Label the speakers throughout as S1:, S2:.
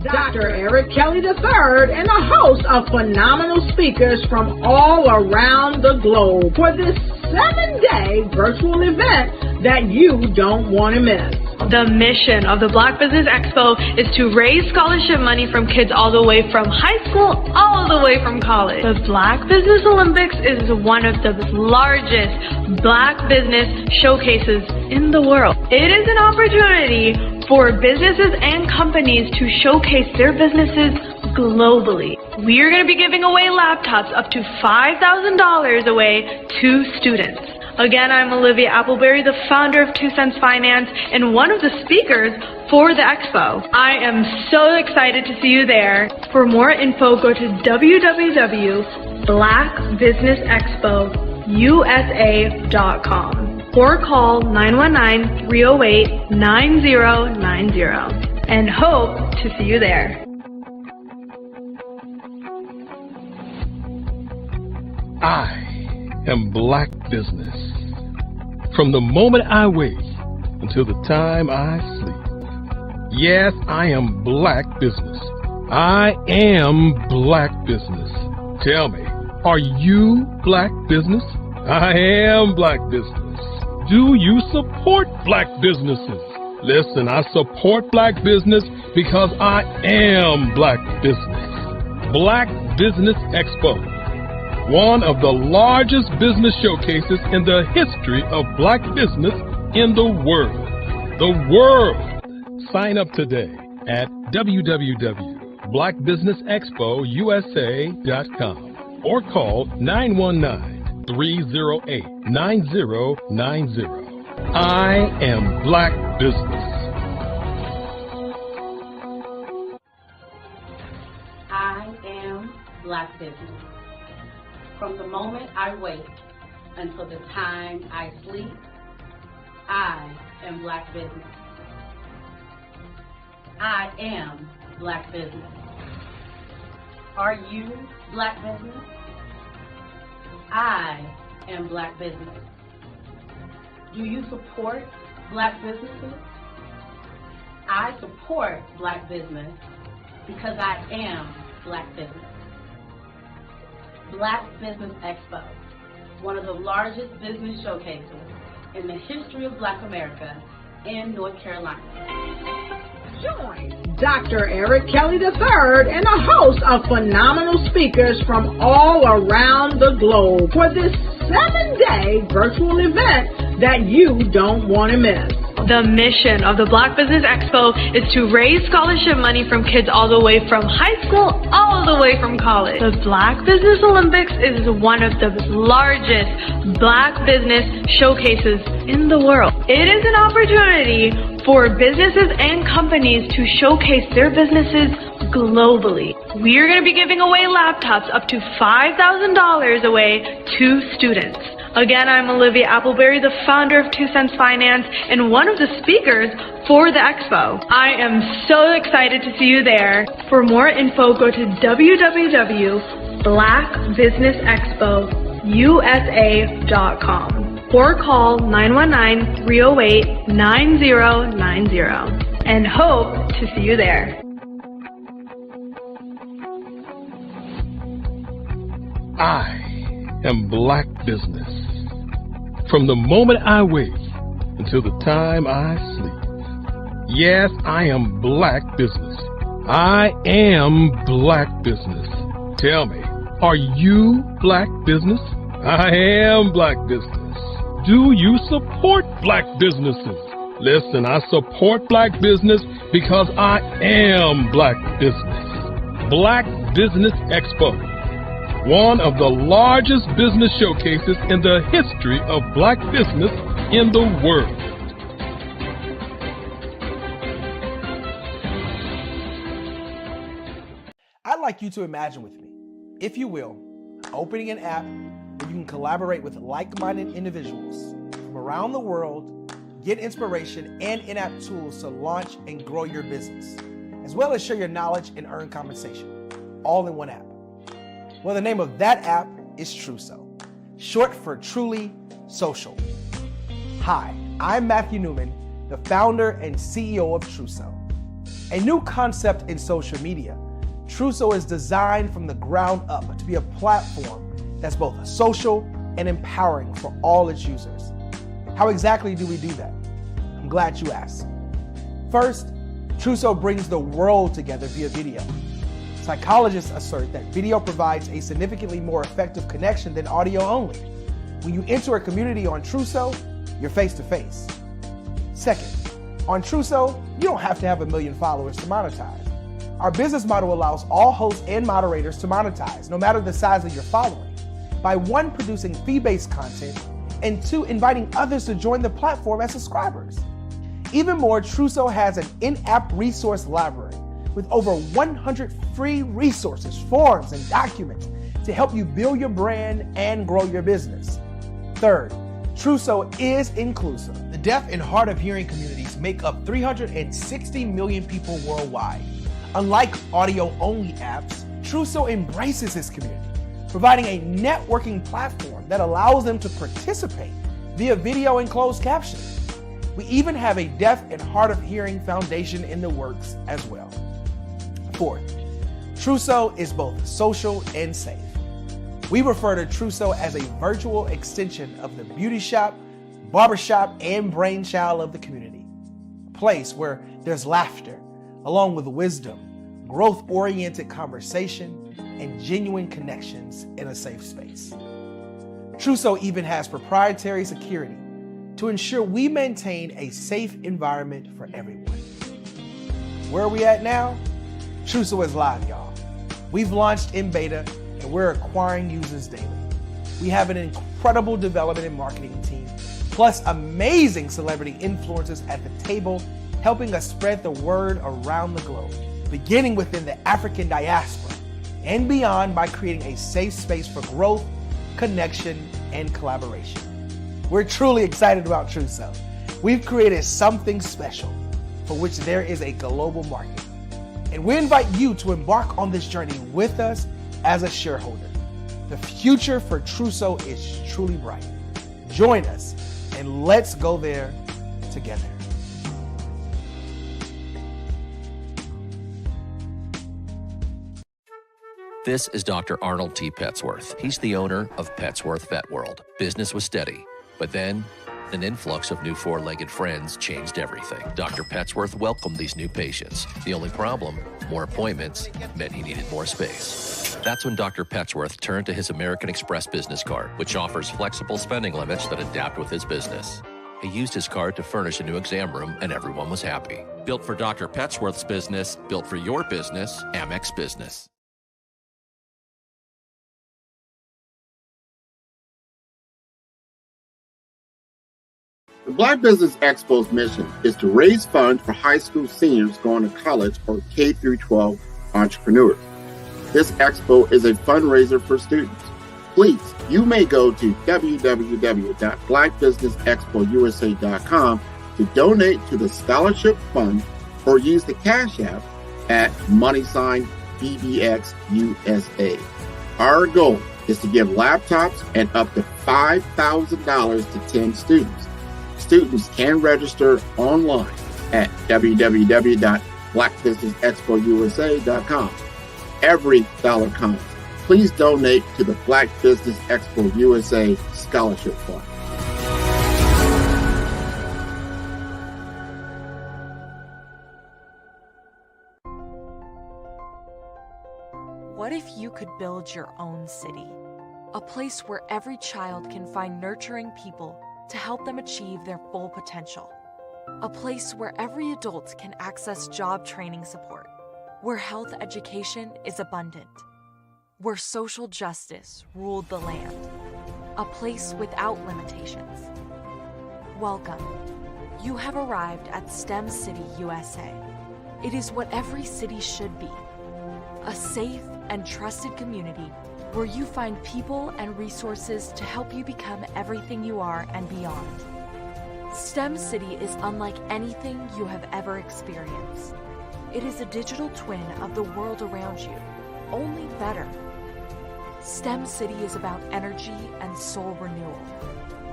S1: Dr. Eric Kelly III and a host of phenomenal speakers from all around the globe for this 7-day virtual event that you don't want to miss.
S2: The mission of the Black Business Expo is to raise scholarship money from kids all the way from high school all the way from college. The Black Business Olympics is one of the largest Black business showcases in the world. It is an opportunity for businesses and companies to showcase their businesses globally. We are going to be giving away laptops up to $5,000 away to students. Again, I'm Olivia Appleberry, the founder of 2 Cents Finance and one of the speakers for the expo. I am so excited to see you there. For more info, go to www.blackbusinessexpousa.com or call 919-308-9090 and hope to see you there.
S3: I am Black Business. From the moment I wake until the time I sleep. Yes, I am Black Business. I am Black Business. Tell me, are you Black Business? I am Black Business. Do you support Black businesses? Listen, I support Black business because I am Black Business. Black Business Expo, one of the largest business showcases in the history of Black business in the world. The world! Sign up today at www.blackbusinessexpousa.com or call 919-308-9090. I am Black Business.
S4: I am Black Business. From the moment I wake until the time I sleep, I am Black Business. I am Black Business. Are you Black Business? I am Black Business. Do you support Black businesses? I support Black business because I am Black Business. Black Business Expo, one of the largest business showcases in the history of Black America in North Carolina.
S1: Join Dr. Eric Kelly III and a host of phenomenal speakers from all around the globe for this 7-day virtual event that you don't want to miss.
S2: The mission of the Black Business Expo is to raise scholarship money from kids all the way from high school all the way from college. The Black Business Olympics is one of the largest Black business showcases in the world. It is an opportunity for businesses and companies to showcase their businesses globally. We are going to be giving away laptops up to $5,000 away to students. Again, I'm Olivia Appleberry, the founder of 2 Cents Finance and one of the speakers for the expo. I am so excited to see you there. For more info, go to www.blackbusinessexpousa.com or call 919-308-9090 and hope to see you there.
S3: I am Black Business. From the moment I wake until the time I sleep. Yes, I am Black Business. I am Black Business. Tell me, are you Black Business? I am Black Business. Do you support Black businesses? Listen, I support Black business because I am Black Business. Black Business Expo, one of the largest business showcases in the history of Black business in the world.
S5: I'd like you to imagine with me, if you will, opening an app where you can collaborate with like-minded individuals from around the world, get inspiration and in-app tools to launch and grow your business, as well as share your knowledge and earn compensation, all in one app. Well, the name of that app is Truso, short for Truly Social. Hi, I'm Matthew Newman, the founder and CEO of Truso. A new concept in social media, Truso is designed from the ground up to be a platform that's both social and empowering for all its users. How exactly do we do that? I'm glad you asked. First, Truso brings the world together via video. Psychologists assert that video provides a significantly more effective connection than audio only. When you enter a community on Truso, you're face to face. Second, on Truso, you don't have to have 1 million followers to monetize. Our business model allows all hosts and moderators to monetize, no matter the size of your following, by 1, producing fee-based content, and 2, inviting others to join the platform as subscribers. Even more, Truso has an in-app resource library with over 100 free resources, forms, and documents to help you build your brand and grow your business. Third, Truso is inclusive. The deaf and hard of hearing communities make up 360 million people worldwide. Unlike audio-only apps, Truso embraces this community, providing a networking platform that allows them to participate via video and closed captioning. We even have a deaf and hard of hearing foundation in the works as well. Fourth, Truso is both social and safe. We refer to Truso as a virtual extension of the beauty shop, barbershop, and brainchild of the community. A place where there's laughter, along with wisdom, growth-oriented conversation, and genuine connections in a safe space. Truso even has proprietary security to ensure we maintain a safe environment for everyone. Where are we at now? Truso is live, y'all. We've launched in beta and we're acquiring users daily. We have an incredible development and marketing team, plus amazing celebrity influencers at the table, helping us spread the word around the globe, beginning within the African diaspora and beyond by creating a safe space for growth, connection, and collaboration. We're truly excited about Truso. We've created something special for which there is a global market. And we invite you to embark on this journey with us as a shareholder. The future for Truso is truly bright. Join us and let's go there together.
S6: This is Dr. Arnold T. Petsworth. He's the owner of Petsworth Vet World. Business was steady, but then an influx of new four-legged friends changed everything. Dr. Petsworth welcomed these new patients. The only problem, more appointments, meant he needed more space. That's when Dr. Petsworth turned to his American Express business card, which offers flexible spending limits that adapt with his business. He used his card to furnish a new exam room, and everyone was happy. Built for Dr. Petsworth's business, built for your business, Amex Business.
S7: The Black Business Expo's mission is to raise funds for high school seniors going to college or K-12 entrepreneurs. This expo is a fundraiser for students. Please, you may go to www.blackbusinessexpousa.com to donate to the scholarship fund or use the Cash App at $BBXUSA. Our goal is to give laptops and up to $5,000 to 10 students. Students can register online at www.blackbusinessexpousa.com. Every dollar counts. Please donate to the Black Business Expo USA Scholarship Fund.
S8: What if you could build your own city? A place where every child can find nurturing people to help them achieve their full potential. A place where every adult can access job training support, where health education is abundant, where social justice ruled the land. A place without limitations. Welcome. You have arrived at STEM City USA. It is what every city should be. A safe and trusted community where you find people and resources to help you become everything you are and beyond. STEM City is unlike anything you have ever experienced. It is a digital twin of the world around you, only better. STEM City is about energy and soul renewal.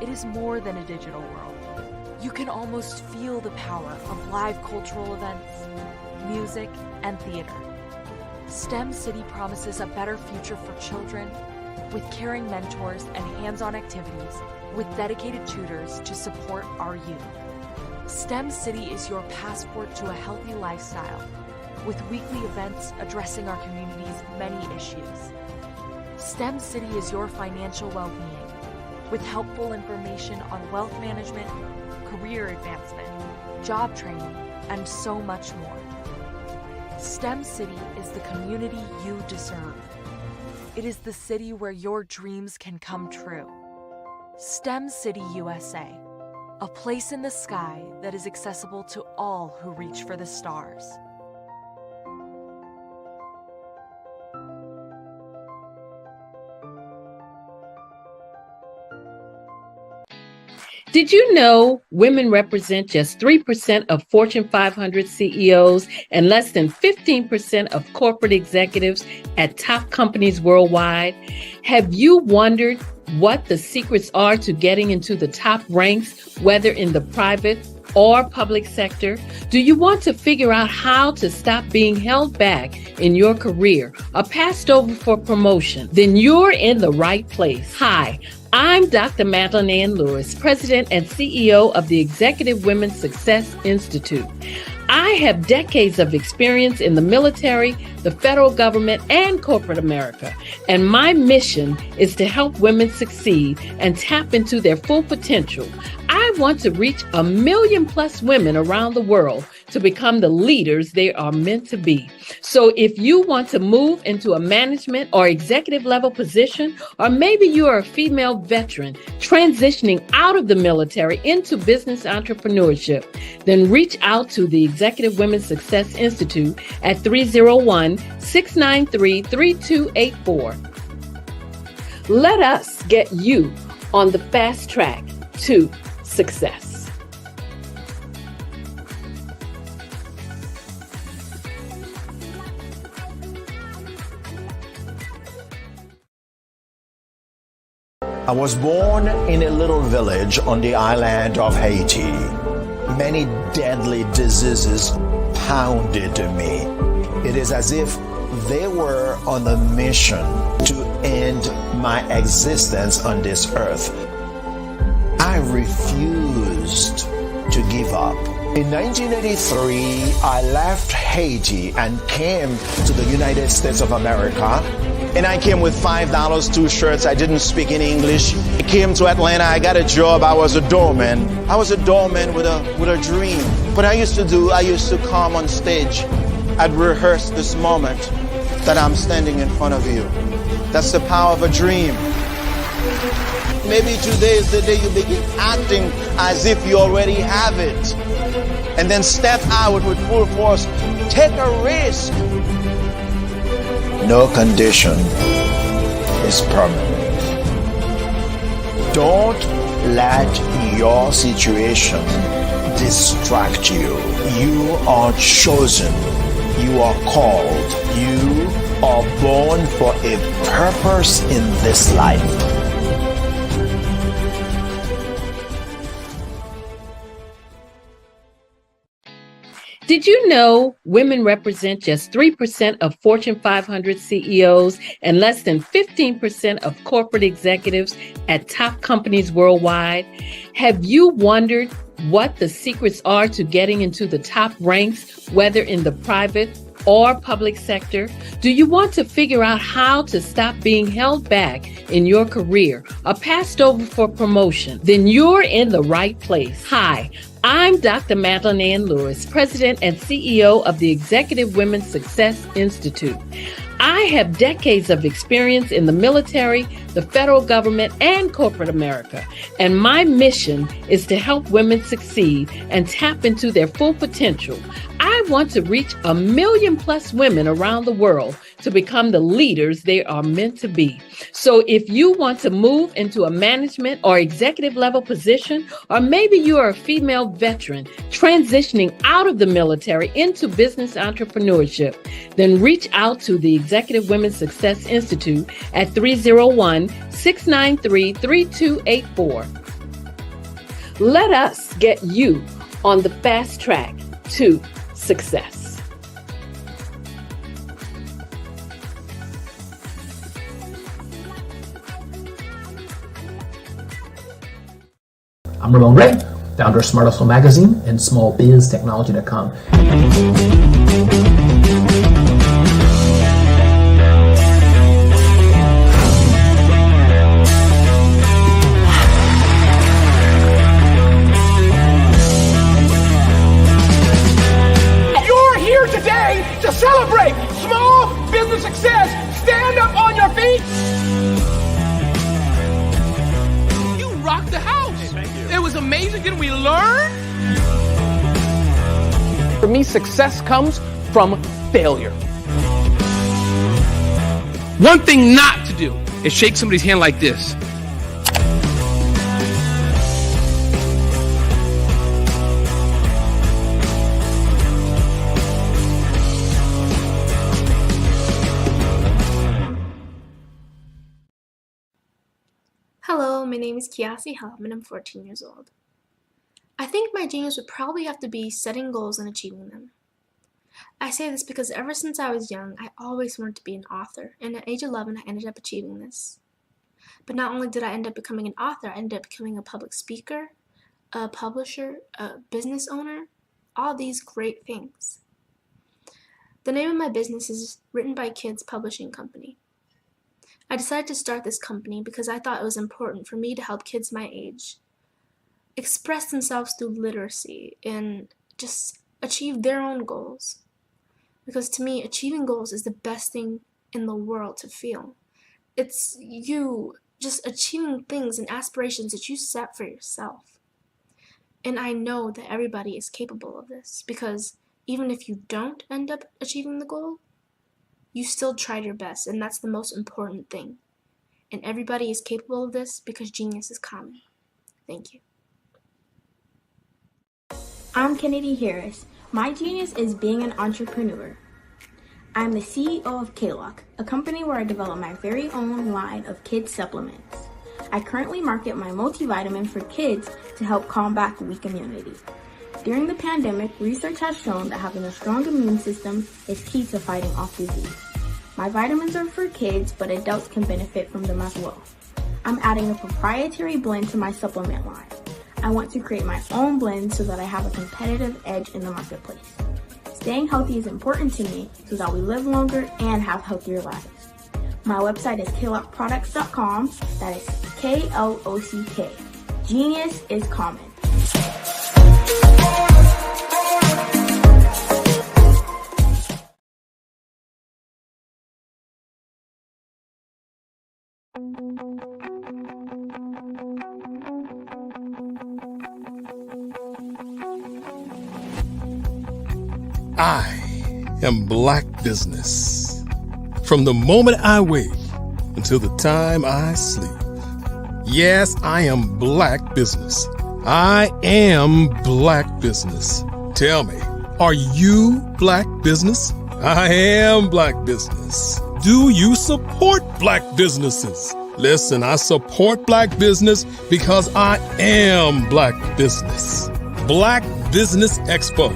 S8: It is more than a digital world. You can almost feel the power of live cultural events, music, and theater. STEM City promises a better future for children with caring mentors and hands-on activities with dedicated tutors to support our youth. STEM City is your passport to a healthy lifestyle with weekly events addressing our community's many issues. STEM City is your financial well-being with helpful information on wealth management, career advancement, job training, and so much more. STEM City is the community you deserve. It is the city where your dreams can come true. STEM City USA, a place in the sky that is accessible to all who reach for the stars.
S9: Did you know women represent just 3% of Fortune 500 CEOs and less than 15% of corporate executives at top companies worldwide? Have you wondered what the secrets are to getting into the top ranks, whether in the private or public sector? Do you want to figure out how to stop being held back in your career or passed over for promotion? Then you're in the right place. Hi, I'm Dr. Madeline Ann Lewis, President and CEO of the Executive Women's Success Institute. I have decades of experience in the military, the federal government, and corporate America, and my mission is to help women succeed and tap into their full potential. I want to reach 1 million plus women around the world to become the leaders they are meant to be. So if you want to move into a management or executive level position, or maybe you are a female veteran transitioning out of the military into business entrepreneurship, then reach out to the Executive Women's Success Institute at 301-693-3284. Let us get you on the fast track to success.
S10: I was born in a little village on the island of Haiti. Many deadly diseases pounded me. It is as if they were on a mission to end my existence on this earth. I refused to give up. In 1983, I left Haiti and came to the United States of America. And I came with $5, 2 shirts. I didn't speak in English. I came to Atlanta. I got a job. I was a doorman. I was a doorman with a dream. What I used to come on stage. I'd rehearse this moment that I'm standing in front of you. That's the power of a dream. Maybe today is the day you begin acting as if you already have it. And then step out with full force. Take a risk. No condition is permanent. Don't let your situation distract you. You are chosen. You are called. You are born for a purpose in this life.
S9: Did you know women represent just 3% of Fortune 500 CEOs and less than 15% of corporate executives at top companies worldwide? Have you wondered what the secrets are to getting into the top ranks, whether in the private or public sector? Do you want to figure out how to stop being held back in your career or passed over for promotion? Then you're in the right place. Hi, I'm Dr. Madeline Ann Lewis, President and CEO of the Executive Women's Success Institute. I have decades of experience in the military, the federal government, and corporate America, and my mission is to help women succeed and tap into their full potential. I want to reach 1 million plus women around the world to become the leaders they are meant to be. So if you want to move into a management or executive level position, or maybe you are a female veteran transitioning out of the military into business entrepreneurship, then reach out to the Executive Women's Success Institute at 301-693-3284. Let us get you on the fast track to success.
S11: I'm Ramon Ray, founder of Smart Hustle Magazine and smallbiztechnology.com.
S5: You're here today to celebrate small business success. Stand up on your feet. You rocked the house. Hey, thank you. It was amazing. Didn't we learn? For me, success comes from failure. One thing not to do is shake somebody's hand like this.
S12: Hello, my name is Kiasi Helm and I'm 14 years old. I think my genius would probably have to be setting goals and achieving them. I say this because ever since I was young, I always wanted to be an author, and at age 11 I ended up achieving this. But not only did I end up becoming an author, I ended up becoming a public speaker, a publisher, a business owner, all these great things. The name of my business is Written by Kids Publishing Company. I decided to start this company because I thought it was important for me to help kids my age express themselves through literacy and just achieve their own goals. Because to me, achieving goals is the best thing in the world to feel. It's you just achieving things and aspirations that you set for yourself. And I know that everybody is capable of this because even if you don't end up achieving the goal, you still tried your best, and that's the most important thing. And everybody is capable of this because genius is common. Thank you.
S13: I'm Kennedy Harris. My genius is being an entrepreneur. I'm the CEO of K-Lock, a company where I develop my very own line of kids supplements. I currently market my multivitamin for kids to help combat weak immunity. During the pandemic, research has shown that having a strong immune system is key to fighting off disease. My vitamins are for kids, but adults can benefit from them as well. I'm adding a proprietary blend to my supplement line. I want to create my own blend so that I have a competitive edge in the marketplace. Staying healthy is important to me so that we live longer and have healthier lives. My website is klockproducts.com. That is K-L-O-C-K. Genius is common.
S3: I am Black Business. From the moment I wake until the time I sleep. Yes, I am Black Business. I am Black Business. Tell me, are you Black Business? I am Black Business. Do you support Black businesses? Listen, I support Black business because I am Black Business. Black Business Expo,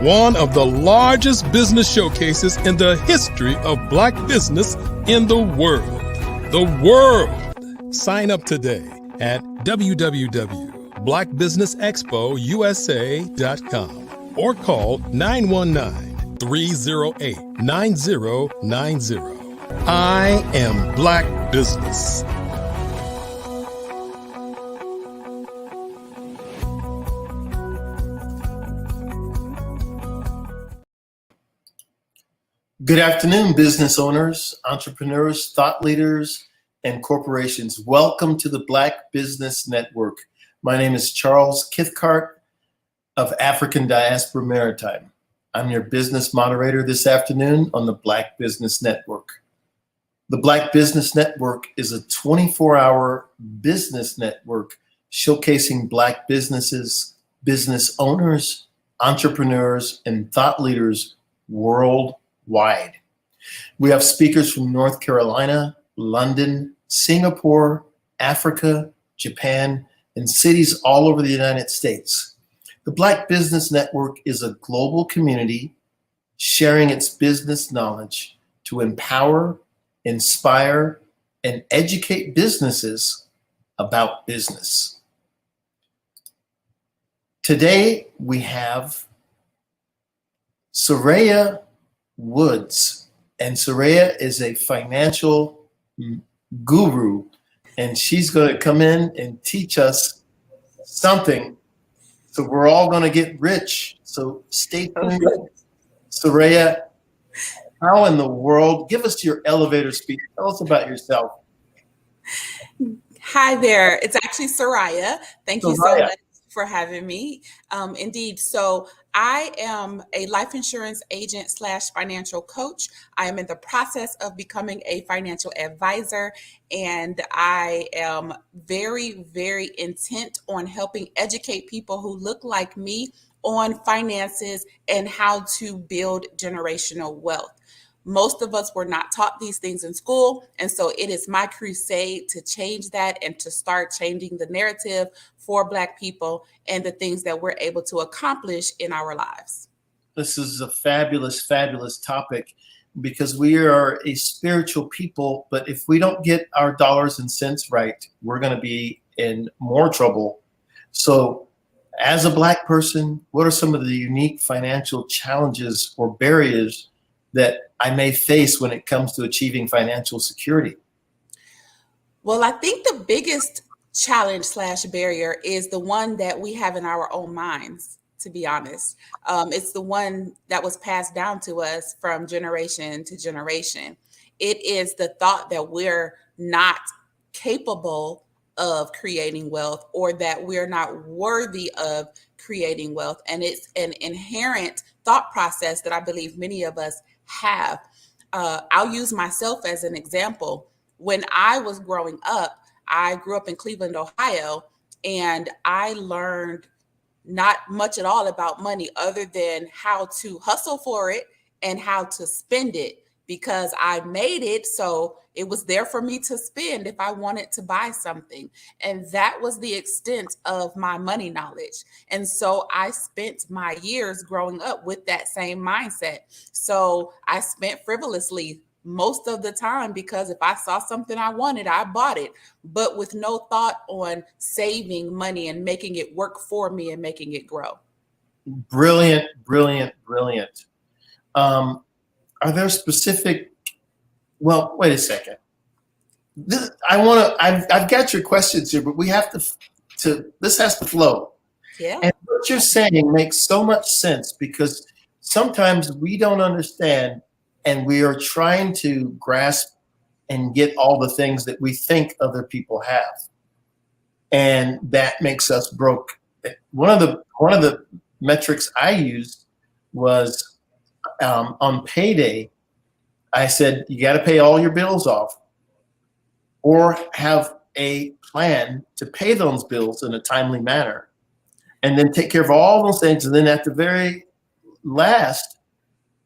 S3: one of the largest business showcases in the history of Black business in the world. The world! Sign up today at www.blackbusinessexpousa.com or call 919-308-9090. I am Black Business.
S14: Good afternoon, business owners, entrepreneurs, thought leaders, and corporations. Welcome to the Black Business Network. My name is Charles Kithcart of African Diaspora Maritime. I'm your business moderator this afternoon on the Black Business Network. The Black Business Network is a 24-hour business network showcasing Black businesses, business owners, entrepreneurs, and thought leaders worldwide. We have speakers from North Carolina, London, Singapore, Africa, Japan, and cities all over the United States. The Black Business Network is a global community sharing its business knowledge to empower, inspire, and educate businesses about business. Today we have Soraya Woods, and Soraya is a financial guru, and she's going to come in and teach us something. So we're all going to get rich. So stay tuned. Soraya, how in the world? Give us your elevator speech. Tell us about yourself.
S15: Hi there. It's actually Soraya. Thank you so much for having me. Indeed. So I am a life insurance agent / financial coach. I am in the process of becoming a financial advisor, and I am very, very intent on helping educate people who look like me on finances and how to build generational wealth. Most of us were not taught these things in school. And so it is my crusade to change that and to start changing the narrative for Black people and the things that we're able to accomplish in our lives.
S14: This is a fabulous, fabulous topic because we are a spiritual people. But if we don't get our dollars and cents right, we're going to be in more trouble. So as a Black person, what are some of the unique financial challenges or barriers that I may face when it comes to achieving financial security?
S15: Well, I think the biggest challenge / barrier is the one that we have in our own minds, to be honest. It's the one that was passed down to us from generation to generation. It is the thought that we're not capable of creating wealth or that we're not worthy of creating wealth. And it's an inherent thought process that I believe many of us have. I'll use myself as an example. When I was growing up, I grew up in Cleveland, Ohio, and I learned not much at all about money other than how to hustle for it and how to spend it, because I made it, so it was there for me to spend if I wanted to buy something. And that was the extent of my money knowledge. And so I spent my years growing up with that same mindset. So I spent frivolously most of the time because if I saw something I wanted, I bought it, but with no thought on saving money and making it work for me and making it grow.
S14: Brilliant, brilliant, brilliant. Are there specific, well, wait a second. I've got your questions here, but we have to this has to flow.
S15: Yeah.
S14: And what you're saying makes so much sense because sometimes we don't understand and we are trying to grasp and get all the things that we think other people have. And that makes us broke. One of the metrics I used was on payday, I said, you got to pay all your bills off or have a plan to pay those bills in a timely manner and then take care of all those things. And then at the very last,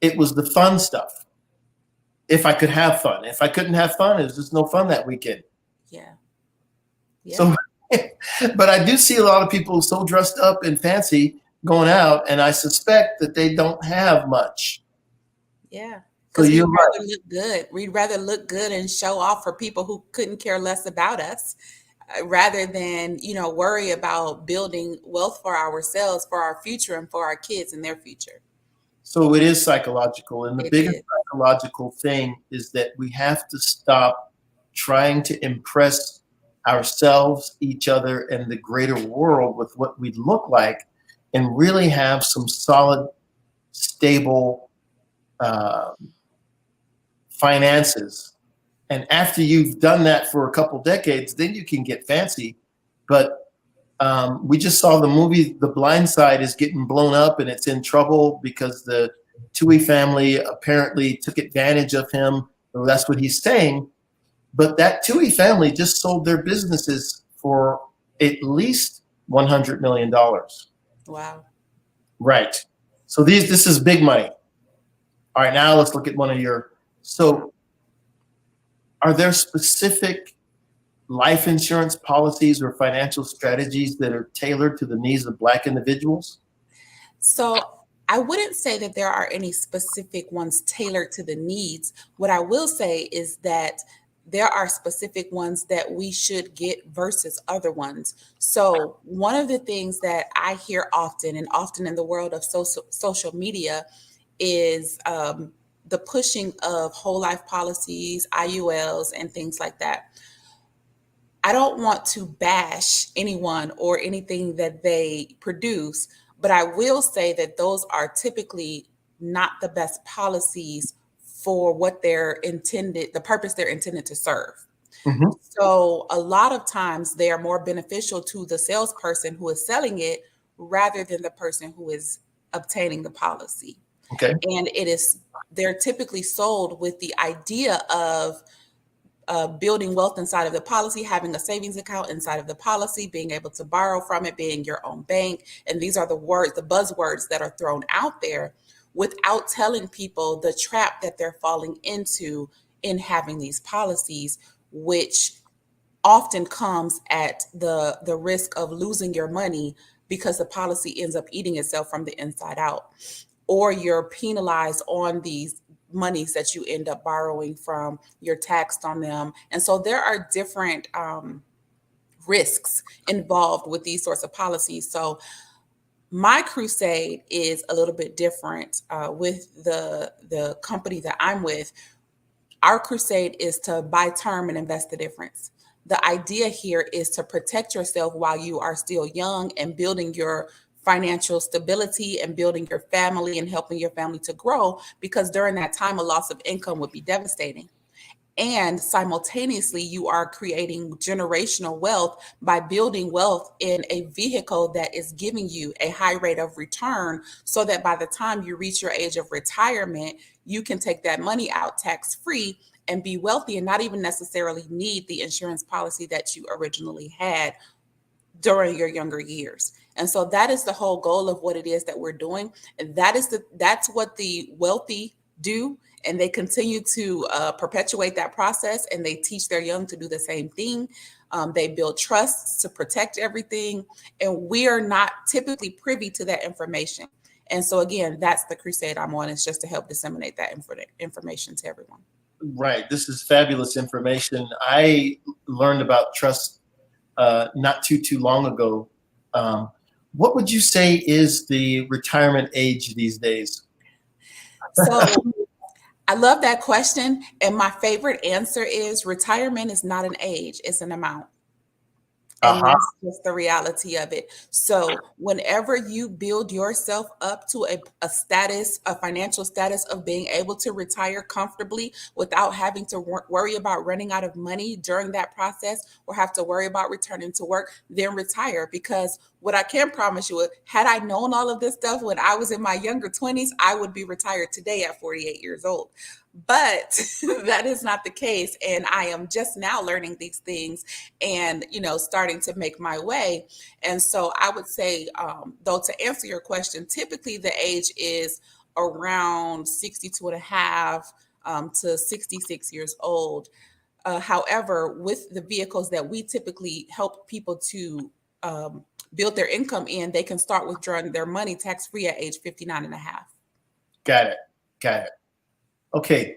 S14: it was the fun stuff. If I could have fun. If I couldn't have fun, it was just no fun that weekend.
S15: Yeah.
S14: So, but I do see a lot of people so dressed up and fancy going out, and I suspect that they don't have much.
S15: Yeah.
S14: So
S15: Because
S14: you're
S15: we'd
S14: right.
S15: rather look good. We'd rather look good and show off for people who couldn't care less about us, rather than, worry about building wealth for ourselves, for our future, and for our kids and their future.
S14: So it is psychological. And the
S15: It
S14: biggest
S15: is.
S14: psychological thing is that we have to stop trying to impress ourselves, each other, and the greater world with what we look like and really have some solid, stable finances. And after you've done that for a couple decades, then you can get fancy. But we just saw the movie The Blind Side is getting blown up and it's in trouble because the Tui family apparently took advantage of him. Well, that's what he's saying. But that Tui family just sold their businesses for at least $100 million.
S15: Wow.
S14: Right. So this is big money. All right, now let's look at one of your. So are there specific life insurance policies or financial strategies that are tailored to the needs of Black individuals?
S15: So I wouldn't say that there are any specific ones tailored to the needs. What I will say is that there are specific ones that we should get versus other ones. So one of the things that I hear often, and often in the world of social media, is the pushing of whole life policies, IULs, and things like that. I don't want to bash anyone or anything that they produce, but I will say that those are typically not the best policies for what they're intended, the purpose they're intended to serve.
S14: Mm-hmm.
S15: So a lot of times they are more beneficial to the salesperson who is selling it rather than the person who is obtaining the policy.
S14: Okay.
S15: And they're typically sold with the idea of building wealth inside of the policy, having a savings account inside of the policy, being able to borrow from it, being your own bank. And these are the buzzwords that are thrown out there without telling people the trap that they're falling into in having these policies, which often comes at the risk of losing your money because the policy ends up eating itself from the inside out, or you're penalized on these monies that you end up borrowing from, you're taxed on them. And so there are different risks involved with these sorts of policies. So my crusade is a little bit different with the company that I'm with. Our crusade is to buy term and invest the difference. The idea here is to protect yourself while you are still young and building your financial stability and building your family and helping your family to grow, because during that time, a loss of income would be devastating. And simultaneously, you are creating generational wealth by building wealth in a vehicle that is giving you a high rate of return, so that by the time you reach your age of retirement, you can take that money out tax-free and be wealthy and not even necessarily need the insurance policy that you originally had during your younger years. And so that is the whole goal of what it is that we're doing. And that's what the wealthy do. And they continue to perpetuate that process, and they teach their young to do the same thing. They build trusts to protect everything. And we are not typically privy to that information. And so again, that's the crusade I'm on, is just to help disseminate that information to everyone.
S14: Right. This is fabulous information. I learned about trust not too long ago. What would you say is the retirement age these days?
S15: So I love that question. And my favorite answer is retirement is not an age, it's an amount. And that's just the reality of it. So whenever you build yourself up to a financial status of being able to retire comfortably without having to worry about running out of money during that process, or have to worry about returning to work, then retire. Because what I can promise you, had I known all of this stuff when I was in my younger 20s, I would be retired today at 48 years old. But that is not the case. And I am just now learning these things and, starting to make my way. And so I would say, though, to answer your question, typically the age is around 62 and a half to 66 years old. However, with the vehicles that we typically help people to build their income in, they can start withdrawing their money tax-free at age 59 and a half.
S14: Got it. Okay.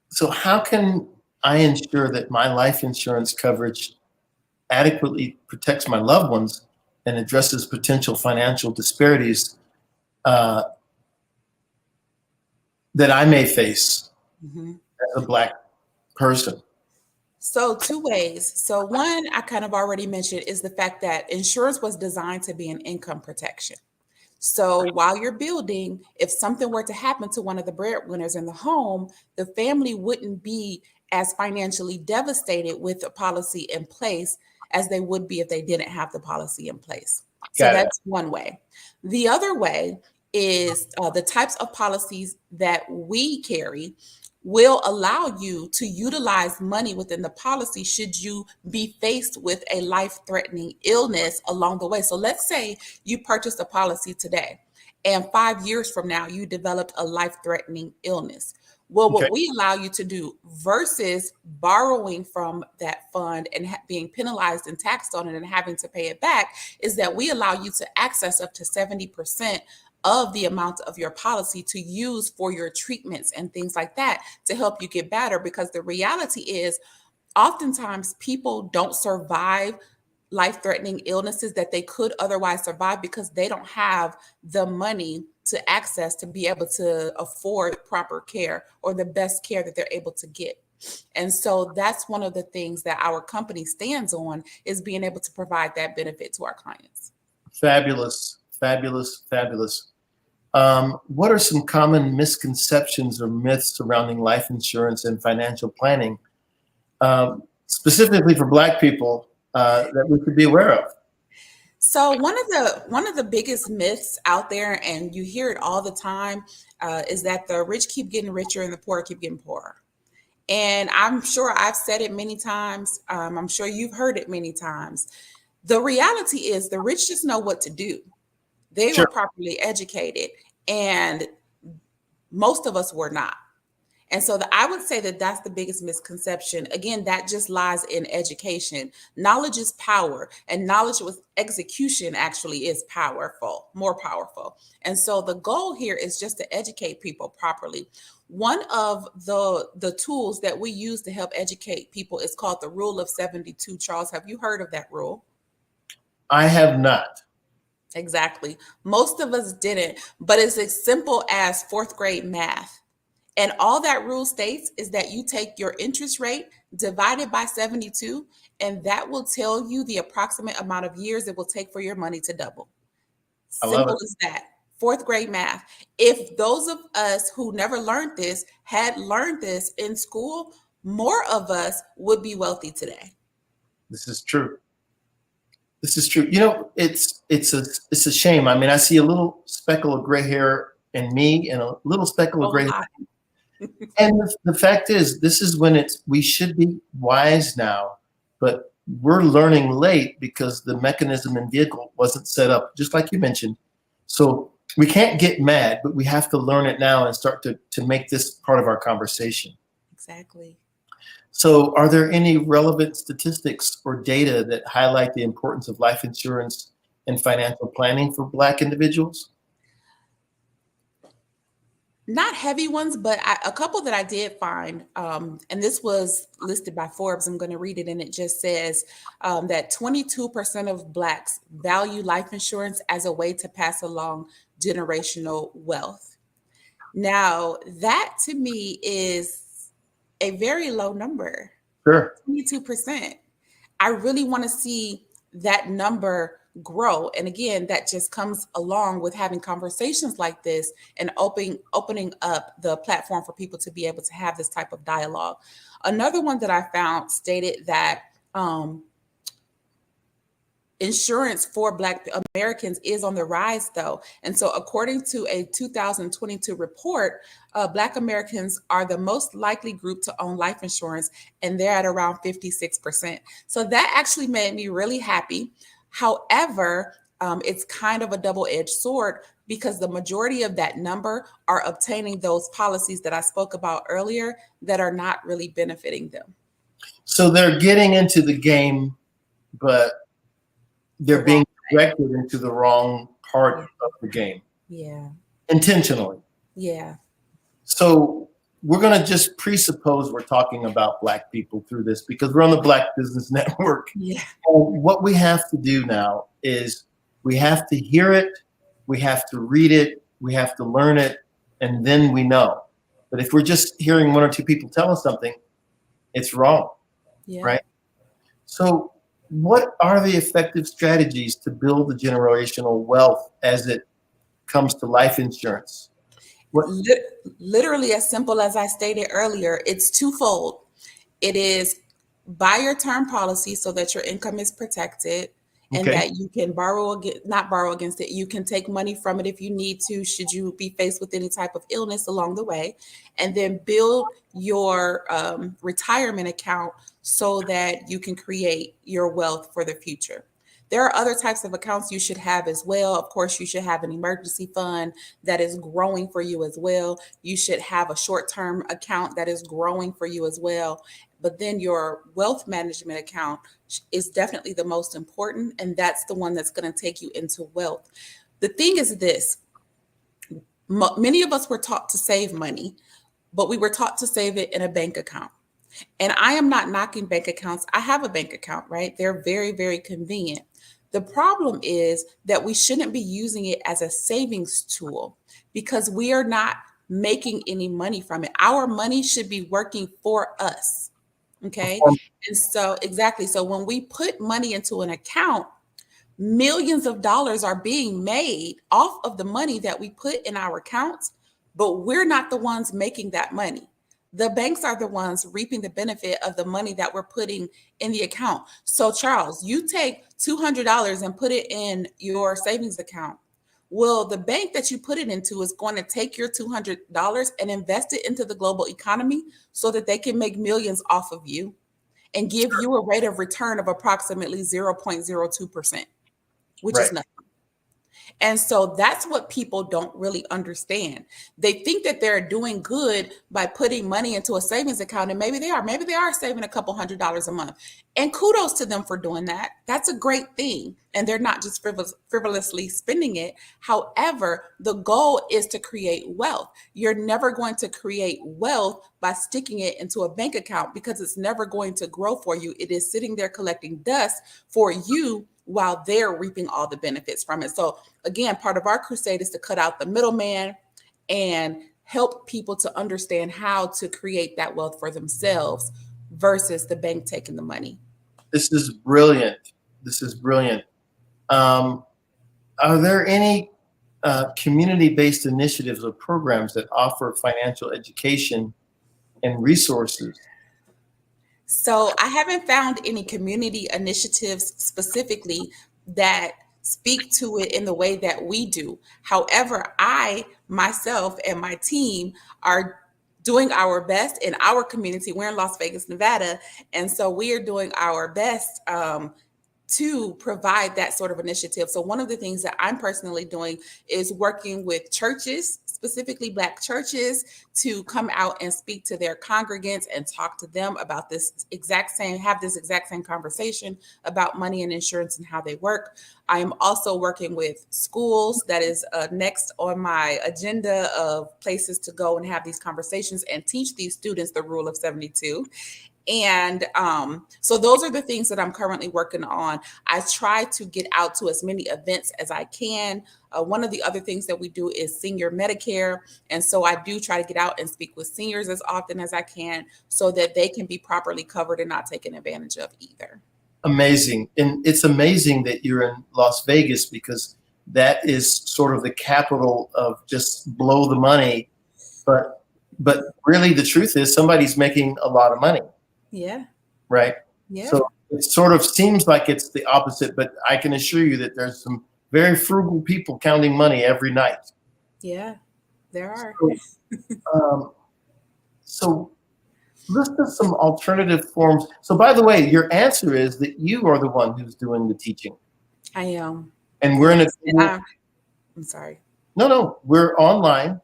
S14: So how can I ensure that my life insurance coverage adequately protects my loved ones and addresses potential financial disparities that I may face as a Black person?
S15: So two ways. So one, I kind of already mentioned, is the fact that insurance was designed to be an income protection. So while you're building, if something were to happen to one of the breadwinners in the home, the family wouldn't be as financially devastated with a policy in place as they would be if they didn't have the policy in place. So that's one way. The other way is the types of policies that we carry will allow you to utilize money within the policy should you be faced with a life-threatening illness along the way. So let's say you purchased a policy today, and 5 years from now, you developed a life-threatening illness. Well, what we allow you to do versus borrowing from that fund and being penalized and taxed on it and having to pay it back is that we allow you to access up to 70% of the amount of your policy to use for your treatments and things like that to help you get better. Because the reality is, oftentimes people don't survive life-threatening illnesses that they could otherwise survive because they don't have the money to access to be able to afford proper care or the best care that they're able to get. And so that's one of the things that our company stands on, is being able to provide that benefit to our clients.
S14: Fabulous, fabulous, fabulous. What are some common misconceptions or myths surrounding life insurance and financial planning, specifically for Black people, that we should be aware of?
S15: So one of the biggest myths out there, and you hear it all the time, is that the rich keep getting richer and the poor keep getting poorer. And I'm sure I've said it many times. I'm sure you've heard it many times. The reality is the rich just know what to do. They were properly educated, and most of us were not. And so I would say that that's the biggest misconception. Again, that just lies in education. Knowledge is power, and knowledge with execution actually is powerful, more powerful. And so the goal here is just to educate people properly. One of the tools that we use to help educate people is called the Rule of 72. Charles, have you heard of that rule?
S14: I have not.
S15: Exactly. Most of us didn't, but it's as simple as fourth grade math. And all that rule states is that you take your interest rate divided by 72, and that will tell you the approximate amount of years it will take for your money to double. Simple as that. Fourth grade math. If those of us who never learned this had learned this in school, more of us would be wealthy today.
S14: This is true. This is true. You know, it's a shame. I mean, I see a little speckle of gray hair in me and a little speckle of gray hair. And the fact is, this is when we should be wise now, but we're learning late because the mechanism and vehicle wasn't set up, just like you mentioned. So we can't get mad, but we have to learn it now and start to make this part of our conversation.
S15: Exactly.
S14: So are there any relevant statistics or data that highlight the importance of life insurance and financial planning for Black individuals?
S15: Not heavy ones, but a couple that I did find, and this was listed by Forbes. I'm going to read it, and it just says that 22% of Blacks value life insurance as a way to pass along generational wealth. Now, that to me is a very low number.
S14: Sure.
S15: 22%. I really want to see that number grow. And again, that just comes along with having conversations like this and opening up the platform for people to be able to have this type of dialogue. Another one that I found stated that insurance for Black Americans is on the rise, though. And so according to a 2022 report, Black Americans are the most likely group to own life insurance, and they're at around 56%. So that actually made me really happy. However, it's kind of a double-edged sword because the majority of that number are obtaining those policies that I spoke about earlier that are not really benefiting them.
S14: So they're getting into the game, but they're being directed into the wrong part of the game.
S15: Yeah.
S14: Intentionally.
S15: Yeah.
S14: So we're going to just presuppose we're talking about Black people through this because we're on the Black Business Network.
S15: Yeah.
S14: And what we have to do now is we have to hear it, we have to read it, we have to learn it, and then we know. But if we're just hearing one or two people tell us something, it's wrong, right? So what are the effective strategies to build the generational wealth as it comes to life insurance?
S15: Literally as simple as I stated earlier, it's twofold. It is buy your term policy so that your income is protected and that you can not borrow against it. You can take money from it if you need to, should you be faced with any type of illness along the way, and then build your retirement account so that you can create your wealth for the future. There are other types of accounts you should have as well. Of course, you should have an emergency fund that is growing for you as well. You should have a short-term account that is growing for you as well. But then your wealth management account is definitely the most important, and that's the one that's going to take you into wealth. The thing is this, Many of us were taught to save money, but we were taught to save it in a bank account. And I am not knocking bank accounts. I have a bank account, right? They're very, very convenient. The problem is that we shouldn't be using it as a savings tool because we are not making any money from it. Our money should be working for us. Okay. And so, exactly. So when we put money into an account, millions of dollars are being made off of the money that we put in our accounts, but we're not the ones making that money. The banks are the ones reaping the benefit of the money that we're putting in the account. So Charles, you take $200 and put it in your savings account. Well, the bank that you put it into is going to take your $200 and invest it into the global economy so that they can make millions off of you and give you a rate of return of approximately 0.02%, which is nothing. And so that's what people don't really understand. They think that they're doing good by putting money into a savings account, and maybe they are saving a couple $100s a month. And kudos to them for doing that. That's a great thing. And they're not just frivolously spending it. However, the goal is to create wealth. You're never going to create wealth by sticking it into a bank account because it's never going to grow for you. It is sitting there collecting dust for you while they're reaping all the benefits from it. So again, part of our crusade is to cut out the middleman and help people to understand how to create that wealth for themselves versus the bank taking the money.
S14: This is brilliant. This is brilliant. Are there any community-based initiatives or programs that offer financial education and resources?
S15: So I haven't found any community initiatives specifically that speak to it in the way that we do. However, I, myself, and my team are doing our best in our community. We're in Las Vegas, Nevada. And so we are doing our best to provide that sort of initiative. So one of the things that I'm personally doing is working with churches, specifically Black churches, to come out and speak to their congregants and talk to them about have this exact same conversation about money and insurance and how they work. I am also working with schools. That is next on my agenda of places to go and have these conversations and teach these students the rule of 72. And so those are the things that I'm currently working on. I try to get out to as many events as I can. One of the other things that we do is senior Medicare. And so I do try to get out and speak with seniors as often as I can so that they can be properly covered and not taken advantage of either.
S14: Amazing. And it's amazing that you're in Las Vegas because that is sort of the capital of just blow the money. But really the truth is somebody's making a lot of money.
S15: Yeah.
S14: Right.
S15: Yeah.
S14: So it sort of seems like it's the opposite, but I can assure you that there's some very frugal people counting money every night.
S15: Yeah, there are.
S14: So list us some alternative forms. So by the way, your answer is that you are the one who's doing the teaching.
S15: I am.
S14: And we're in a.
S15: I'm sorry.
S14: No, we're online.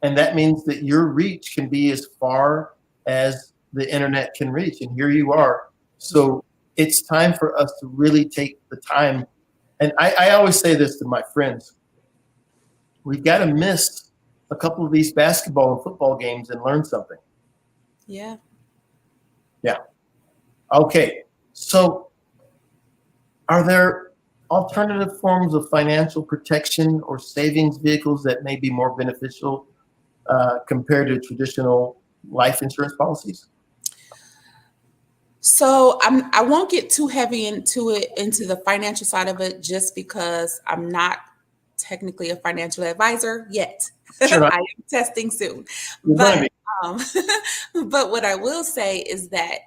S14: And that means that your reach can be as far as the internet can reach. And here you are. So it's time for us to really take the time. And I always say this to my friends. We've got to miss a couple of these basketball and football games and learn something.
S15: Yeah.
S14: Yeah. Okay. So are there alternative forms of financial protection or savings vehicles that may be more beneficial compared to traditional life insurance policies?
S15: So I won't get too heavy into the financial side of it, just because I'm not technically a financial advisor yet. Sure. I am testing soon. But what I will say is that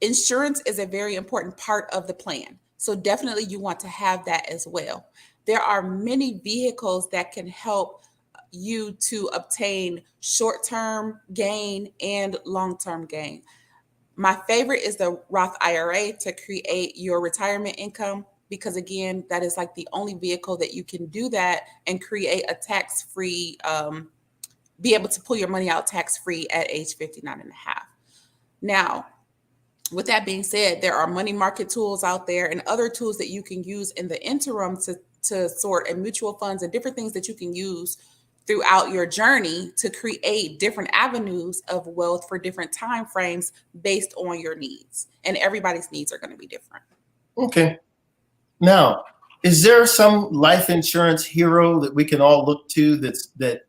S15: insurance is a very important part of the plan. So definitely you want to have that as well. There are many vehicles that can help you to obtain short-term gain and long-term gain. My favorite is the Roth IRA to create your retirement income, because again, that is like the only vehicle that you can do that and create a tax-free, be able to pull your money out tax-free at age 59 and a half. Now, with that being said, there are money market tools out there and other tools that you can use in the interim to sort, and mutual funds and different things that you can use throughout your journey to create different avenues of wealth for different time frames based on your needs. And everybody's needs are going to be different.
S14: Okay. Now, is there some life insurance hero that we can all look to that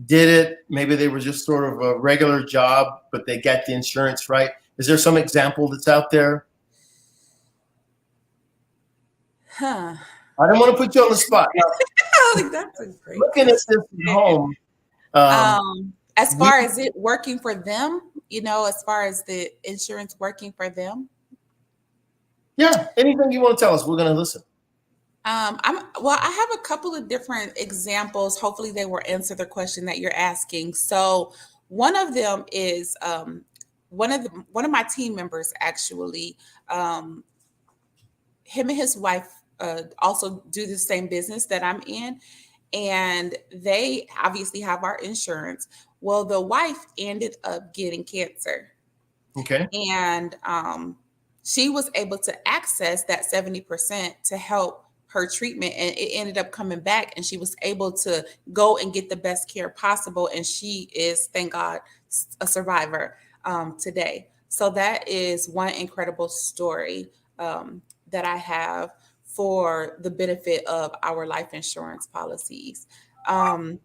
S14: did it? Maybe they were just sort of a regular job, but they got the insurance right. Is there some example that's out there?
S15: Huh.
S14: I don't want to put you on the spot.
S15: That's a great
S14: Looking at this at home.
S15: As far as it working for them, as far as the insurance working for them.
S14: Yeah, anything you want to tell us, we're going to listen.
S15: I have a couple of different examples. Hopefully they will answer the question that you're asking. So one of them is one of my team members, actually, him and his wife also do the same business that I'm in, and they obviously have our insurance. Well, the wife ended up getting cancer.
S14: Okay.
S15: And she was able to access that 70% to help her treatment, and it ended up coming back, and she was able to go and get the best care possible. And she is, thank God, a survivor today. So that is one incredible story that I have for the benefit of our life insurance policies. One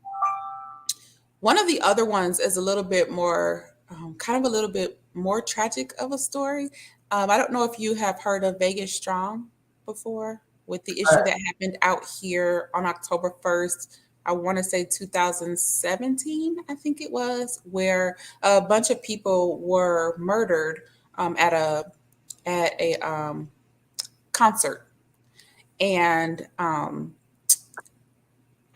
S15: of the other ones is a little bit more, kind of a little bit more tragic of a story. I don't know if you have heard of Vegas Strong before, with the issue that happened out here on October 1st. I want to say 2017, I think it was, where a bunch of people were murdered at a concert. And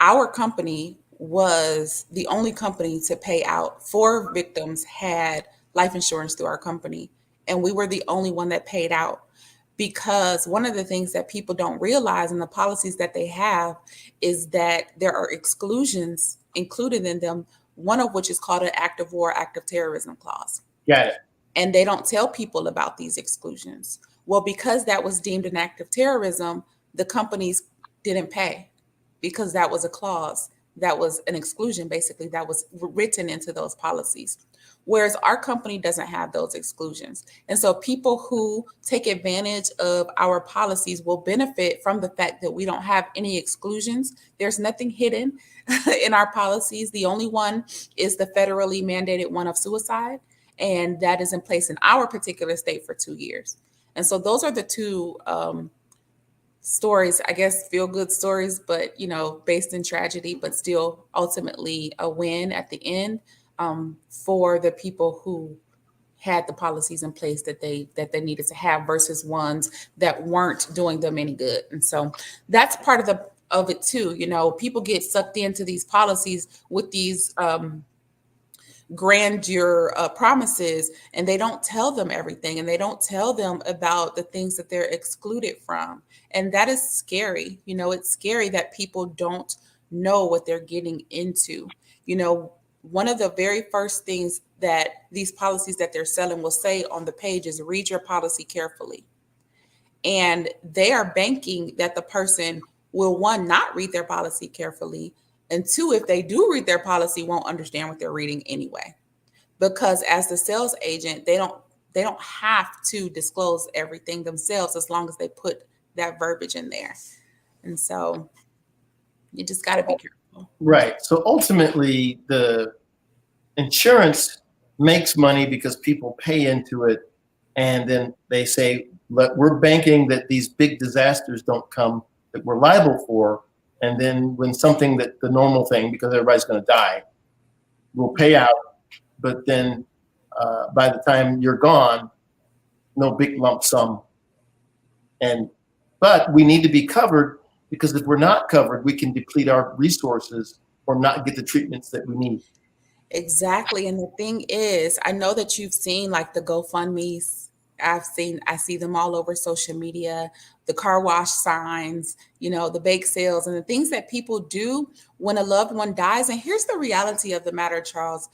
S15: our company was the only company to pay out. 4 victims had life insurance through our company, and we were the only one that paid out. Because one of the things that people don't realize in the policies that they have is that there are exclusions included in them, one of which is called an active war, active terrorism clause.
S14: Got it.
S15: And they don't tell people about these exclusions. Well, because that was deemed an act of terrorism, the companies didn't pay because that was a clause, that was an exclusion, basically, that was written into those policies. Whereas our company doesn't have those exclusions. And so people who take advantage of our policies will benefit from the fact that we don't have any exclusions. There's nothing hidden in our policies. The only one is the federally mandated one of suicide. And that is in place in our particular state for 2 years. And so those are the two stories, I guess, feel good stories, but, based in tragedy, but still ultimately a win at the end. For the people who had the policies in place that they needed to have versus ones that weren't doing them any good. And so that's part of it too. People get sucked into these policies with these grandeur promises, and they don't tell them everything, and they don't tell them about the things that they're excluded from. And that is scary. It's scary that people don't know what they're getting into. One of the very first things that these policies that they're selling will say on the page is read your policy carefully. And they are banking that the person will, one, not read their policy carefully, and two, if they do read their policy, won't understand what they're reading anyway. Because as the sales agent, they don't have to disclose everything themselves as long as they put that verbiage in there. And so you just got to be careful.
S14: Right. So ultimately, the insurance makes money because people pay into it. And then they say, look, we're banking that these big disasters don't come that we're liable for. And then when something that the normal thing, because everybody's going to die, will pay out. But then by the time you're gone, no big lump sum. But we need to be covered, because if we're not covered, we can deplete our resources or not get the treatments that we need.
S15: Exactly. And the thing is, I know that you've seen like the GoFundMe's. I see them all over social media, the car wash signs, the bake sales, and the things that people do when a loved one dies. And here's the reality of the matter, Charles.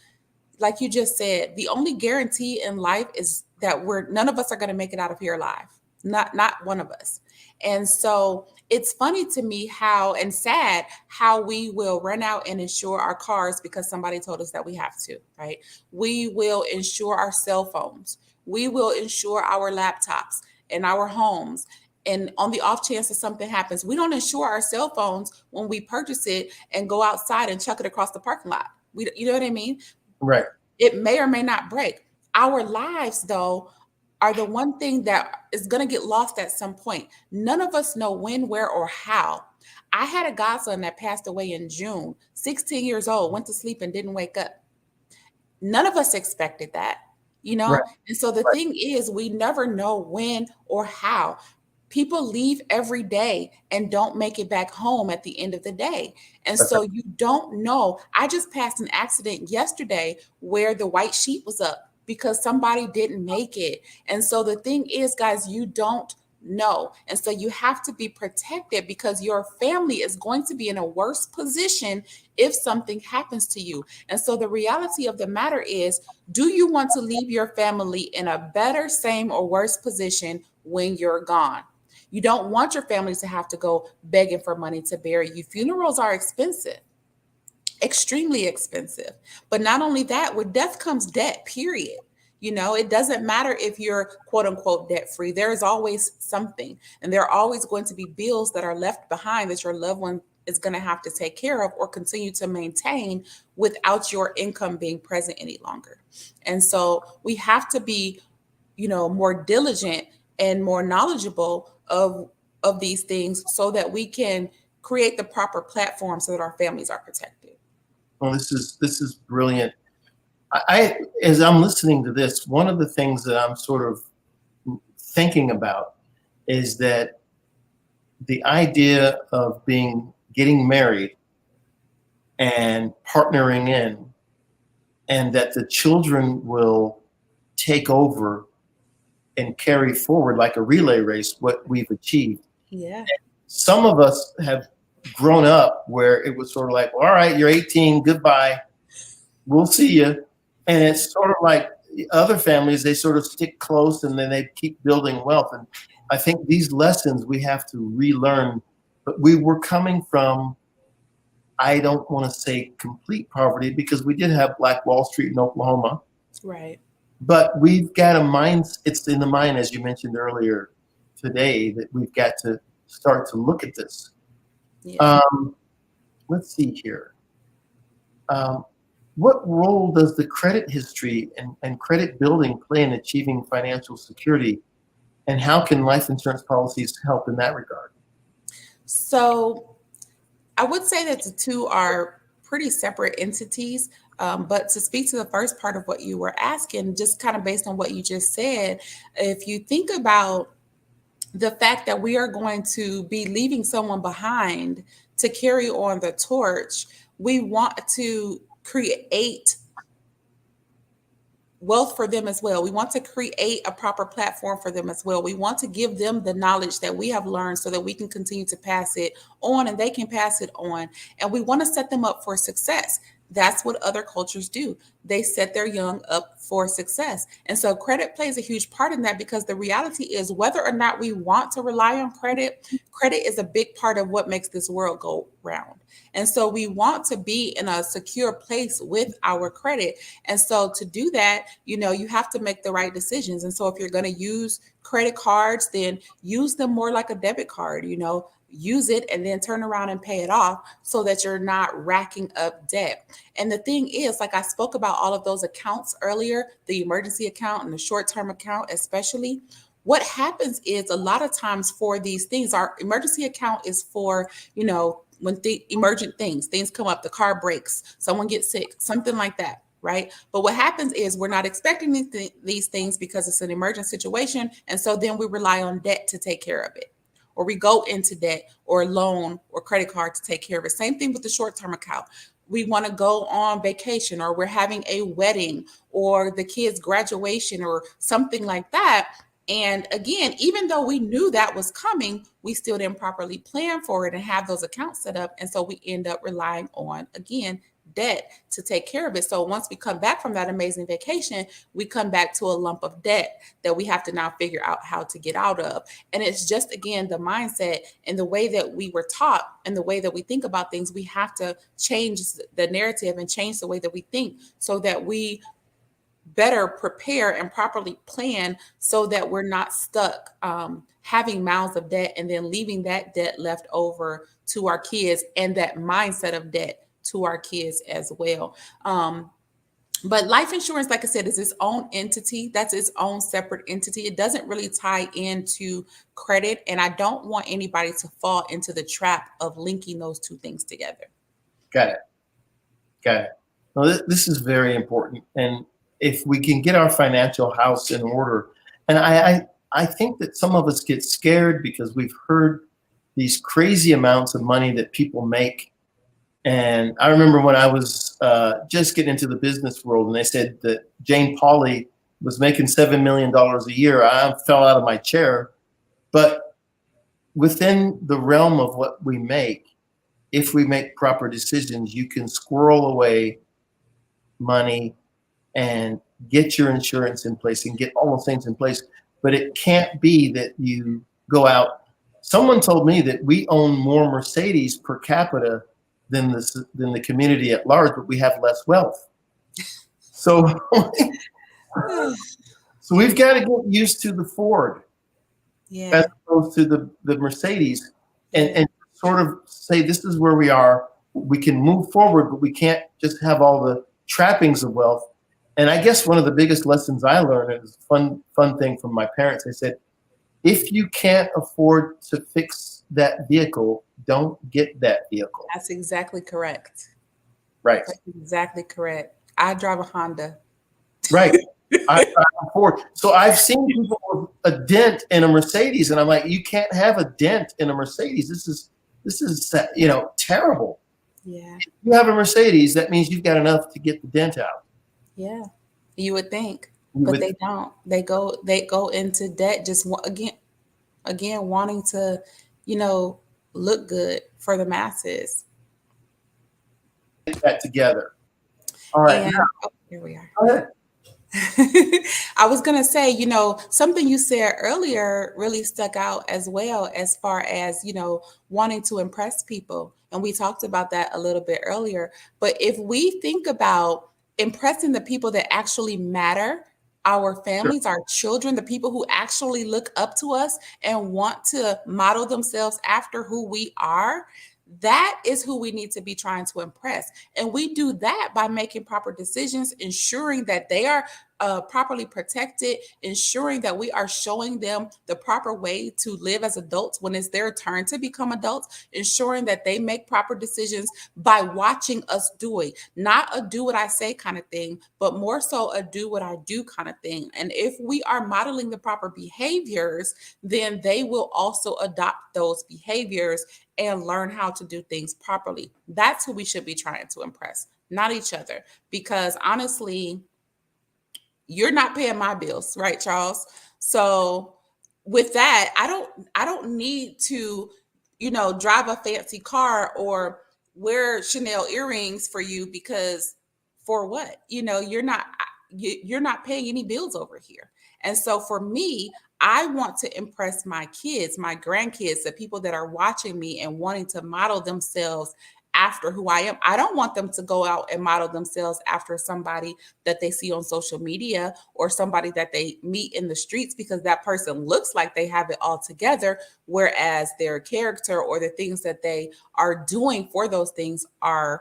S15: Like you just said, the only guarantee in life is that none of us are going to make it out of here alive. not one of us. And so it's funny to me and sad how we will run out and insure our cars because somebody told us that we have to, right? We will insure our cell phones. We will insure our laptops and our homes. And on the off chance that something happens, we don't insure our cell phones when we purchase it and go outside and chuck it across the parking lot. You know what I mean?
S14: Right.
S15: It may or may not break. Our lives, though, are the one thing that is going to get lost at some point. None of us know when, where, or how. I had a godson that passed away in June, 16 years old, went to sleep and didn't wake up. None of us expected that,
S14: Right.
S15: And so the thing is, we never know when or how. People leave every day and don't make it back home at the end of the day. And so you don't know. I just passed an accident yesterday where the white sheet was up because somebody didn't make it. And so the thing is, guys, you don't know. And so you have to be protected because your family is going to be in a worse position if something happens to you. And so the reality of the matter is, do you want to leave your family in a better, same, or worse position when you're gone? You don't want your family to have to go begging for money to bury you. Funerals are expensive, extremely expensive. But not only that, with death comes debt, period. It doesn't matter if you're quote unquote debt free. There is always something. And there are always going to be bills that are left behind that your loved one is going to have to take care of or continue to maintain without your income being present any longer. And so we have to be, more diligent and more knowledgeable of these things so that we can create the proper platform so that our families are protected.
S14: Well, this is brilliant. As I'm listening to this, one of the things that I'm sort of thinking about is that the idea of getting married and partnering in, and that the children will take over and carry forward like a relay race what we've achieved.
S15: Yeah.
S14: Some of us have grown up where it was sort of like, all right, you're 18, goodbye, we'll see you. And it's sort of like other families, they sort of stick close and then they keep building wealth. And I think these lessons we have to relearn. But we were coming from, I don't want to say complete poverty, because we did have Black Wall Street in Oklahoma.
S15: Right.
S14: But we've got a mind, it's in the mind, as you mentioned earlier today, that we've got to start to look at this.
S15: Yeah.
S14: Let's see here. What role does the credit history and credit building play in achieving financial security? And how can life insurance policies help in that regard?
S15: So I would say that the two are pretty separate entities. But to speak to the first part of what you were asking, just kind of based on what you just said, if you think about the fact that we are going to be leaving someone behind to carry on the torch, we want to create wealth for them as well. We want to create a proper platform for them as well. We want to give them the knowledge that we have learned so that we can continue to pass it on and they can pass it on. And we want to set them up for success. That's what other cultures do. They set their young up for success. And so credit plays a huge part in that, because the reality is, whether or not we want to rely on credit, credit is a big part of what makes this world go round. And so we want to be in a secure place with our credit. And so to do that, you have to make the right decisions. And so if you're going to use credit cards, then use them more like a debit card, use it and then turn around and pay it off so that you're not racking up debt. And the thing is, like I spoke about all of those accounts earlier, the emergency account and the short-term account especially, what happens is a lot of times for these things, our emergency account is for, when the emergent things come up, the car breaks, someone gets sick, something like that. Right. But what happens is we're not expecting these things because it's an emergent situation. And so then we rely on debt to take care of it. Or we go into debt or loan or credit card to take care of it. Same thing with the short-term account. We want to go on vacation, or we're having a wedding or the kids' graduation or something like that. And again, even though we knew that was coming, we still didn't properly plan for it and have those accounts set up. And so we end up relying on, again, debt to take care of it. So once we come back from that amazing vacation, we come back to a lump of debt that we have to now figure out how to get out of. And it's just, again, the mindset and the way that we were taught and the way that we think about things. We have to change the narrative and change the way that we think so that we better prepare and properly plan so that we're not stuck having mouths of debt and then leaving that debt left over to our kids and that mindset of debt to our kids as well. But life insurance, like I said, is its own entity. That's its own separate entity. It doesn't really tie into credit. And I don't want anybody to fall into the trap of linking those two things together.
S14: Got it. Well, this is very important. And if we can get our financial house in order, and I think that some of us get scared because we've heard these crazy amounts of money that people make. And I remember when I was just getting into the business world and they said that Jane Pauley was making $7 million a year, I fell out of my chair. But within the realm of what we make, if we make proper decisions, you can squirrel away money and get your insurance in place and get all those things in place. But it can't be that you go out. Someone told me that we own more Mercedes per capita than the community at large, but we have less wealth. So, so we've got to get used to the Ford as opposed to the Mercedes and sort of say, this is where we are. We can move forward, but we can't just have all the trappings of wealth. And I guess one of the biggest lessons I learned is a fun thing from my parents. They said, if you can't afford to fix that vehicle, don't get that vehicle.
S15: That's exactly correct.
S14: Right.
S15: That's exactly correct. I drive a Honda.
S14: Right. I drive a Ford. So I've seen people with a dent in a Mercedes, and I'm like, you can't have a dent in a Mercedes. This is terrible.
S15: Yeah.
S14: If you have a Mercedes, that means you've got enough to get the dent out.
S15: Yeah. You would think, but they don't. They go into debt just again wanting to, look good for the masses.
S14: Get that together. All right.
S15: Here we are.
S14: Go ahead.
S15: I was going to say, something you said earlier really stuck out as well, as far as, wanting to impress people. And we talked about that a little bit earlier. But if we think about impressing the people that actually matter, our families, our children, the people who actually look up to us and want to model themselves after who we are, that is who we need to be trying to impress. And we do that by making proper decisions, ensuring that they are properly protected, ensuring that we are showing them the proper way to live as adults when it's their turn to become adults, ensuring that they make proper decisions by watching us do it. Not a do what I say kind of thing, but more so a do what I do kind of thing. And if we are modeling the proper behaviors, then they will also adopt those behaviors and learn how to do things properly. That's who we should be trying to impress, not each other. Because honestly, you're not paying my bills, right, Charles? So with that, I don't need to, drive a fancy car or wear Chanel earrings for you, because for what? You're not paying any bills over here. And so for me, I want to impress my kids, my grandkids, the people that are watching me and wanting to model themselves after who I am. I don't want them to go out and model themselves after somebody that they see on social media or somebody that they meet in the streets, because that person looks like they have it all together, whereas their character or the things that they are doing for those things are,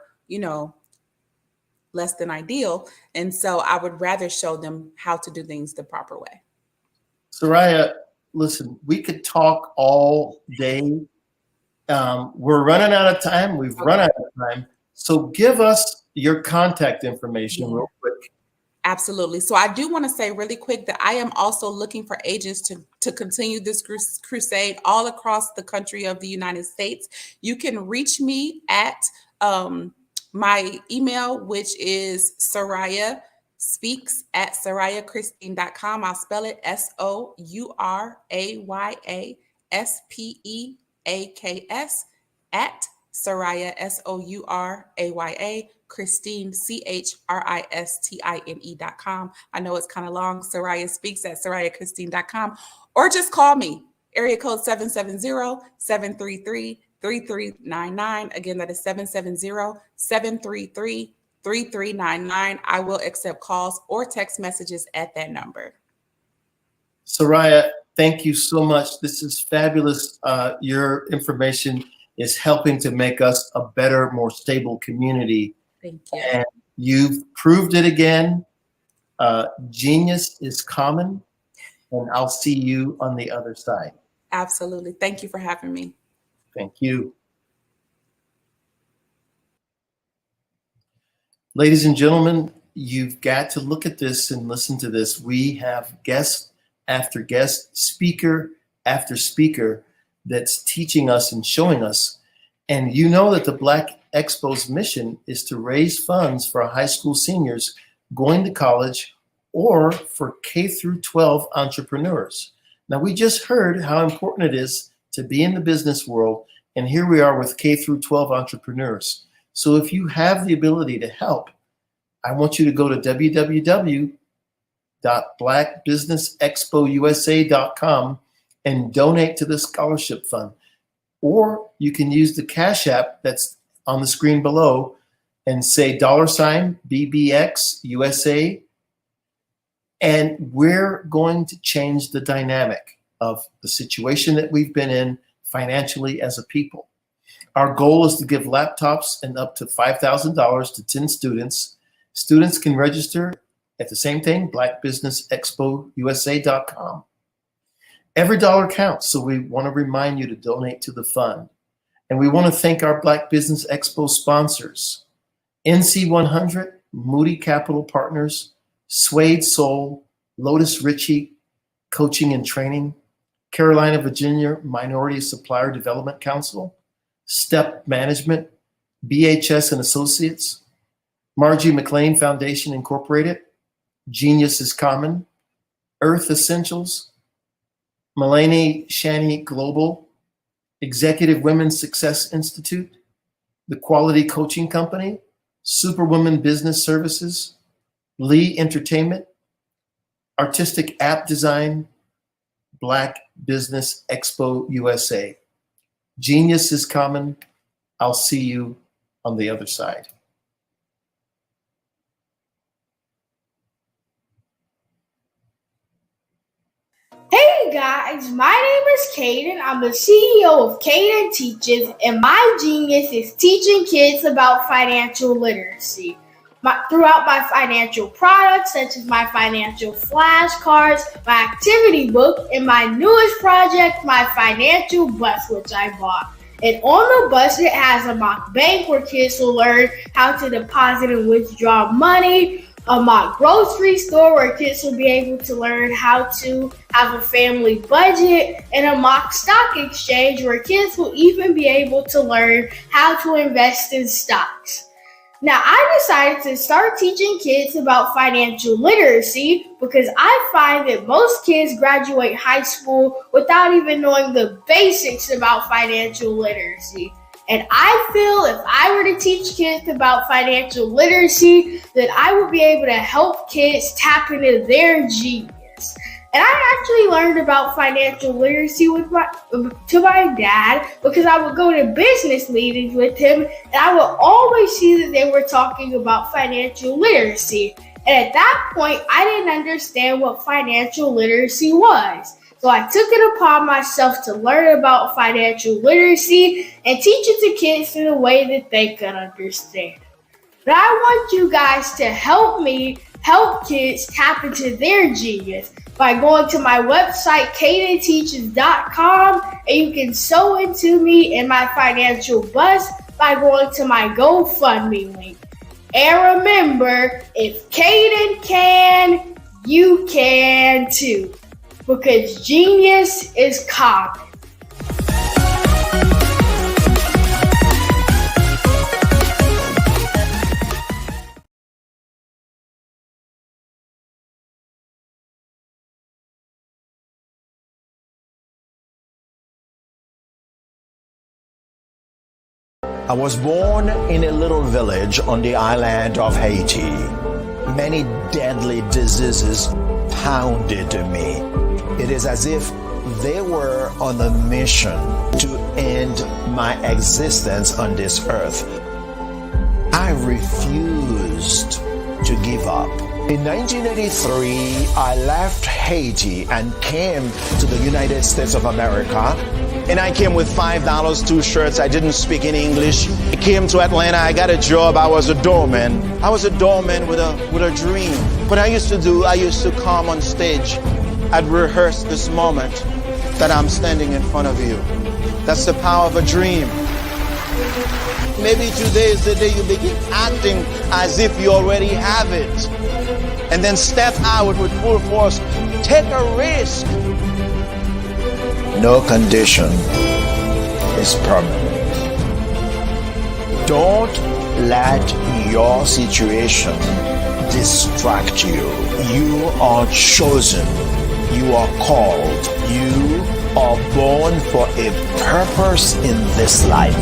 S15: less than ideal. And so I would rather show them how to do things the proper way.
S14: Soraya, listen, we could talk all day. We're running out of time. We've run out of time. So give us your contact information real quick.
S15: Absolutely. So I do want to say really quick that I am also looking for agents to continue this crusade all across the country of the United States. You can reach me at my email, which is sorayaspeaks@sorayachristine.com. I'll spell it SOURAYASPEAKS @ Soraya, SOURAYA Christine, CHRISTINE.com. I know it's kind of long. Soraya Speaks at SorayaChristine.com. Or just call me, area code 770-733-3399. Again, that is 770-733-3399. I will accept calls or text messages at that number.
S14: Soraya, thank you so much. This is fabulous. Your information is helping to make us a better, more stable community.
S15: Thank you.
S14: And you've proved it again. Genius is common, and I'll see you on the other side.
S15: Absolutely. Thank you for having me.
S14: Thank you. Ladies and gentlemen, you've got to look at this and listen to this. We have guest after guest, speaker after speaker that's teaching us and showing us. And you know that the Black Expo's mission is to raise funds for high school seniors going to college or for K through 12 entrepreneurs. Now, we just heard how important it is to be in the business world, and here we are with K through 12 entrepreneurs. So if you have the ability to help, I want you to go to www.blackbusinessexpousa.com and donate to the scholarship fund. Or you can use the Cash App that's on the screen below and say $BBXUSA. And we're going to change the dynamic of the situation that we've been in financially as a people. Our goal is to give laptops and up to $5,000 to 10 students. Students can register at the same thing, blackbusinessexpousa.com. Every dollar counts, so we want to remind you to donate to the fund. And we want to thank our Black Business Expo sponsors, NC100, Moody Capital Partners, Suede Soul, Lotus Ritchie Coaching and Training, Carolina, Virginia Minority Supplier Development Council, Step Management, BHS and Associates, Margie McLean Foundation Incorporated, Genius is Common, Earth Essentials, Mulaney Shani Global, Executive Women's Success Institute, The Quality Coaching Company, Superwoman Business Services, Lee Entertainment, Artistic App Design, Black Business Expo USA. Genius is common. I'll see you on the other side.
S16: Hey guys, my name is Caden. I'm the CEO of Caden Teaches, and my genius is teaching kids about financial literacy. Throughout my financial products, such as my financial flashcards, my activity book, and my newest project, my financial bus, which I bought. And on the bus, it has a mock bank where kids will learn how to deposit and withdraw money, a mock grocery store where kids will be able to learn how to have a family budget, and a mock stock exchange where kids will even be able to learn how to invest in stocks. Now, I decided to start teaching kids about financial literacy because I find that most kids graduate high school without even knowing the basics about financial literacy. And I feel if I were to teach kids about financial literacy, that I would be able to help kids tap into their genius. And I actually learned about financial literacy to my dad because I would go to business meetings with him and I would always see that they were talking about financial literacy. And at that point, I didn't understand what financial literacy was. So I took it upon myself to learn about financial literacy and teach it to kids in a way that they could understand. But I want you guys to help me help kids tap into their genius by going to my website, cadenteaches.com, and you can sew into me in my financial bus by going to my GoFundMe link. And remember, if Caden can, you can too, because genius is common.
S10: I was born in a little village on the island of Haiti. Many deadly diseases pounded me. It is as if they were on a mission to end my existence on this earth. I refused to give up. In 1983, I left Haiti and came to the United States of America. And I came with $5, 2 shirts. I didn't speak in English. I came to Atlanta. I got a job. I was a doorman. I was a doorman with a dream. What I used to come on stage. I'd rehearse this moment that I'm standing in front of you. That's the power of a dream. Maybe today is the day you begin acting as if you already have it. And then step out with full force. Take a risk. No condition is permanent. Don't let your situation distract you. You are chosen. You are called. You are born for a purpose in this life.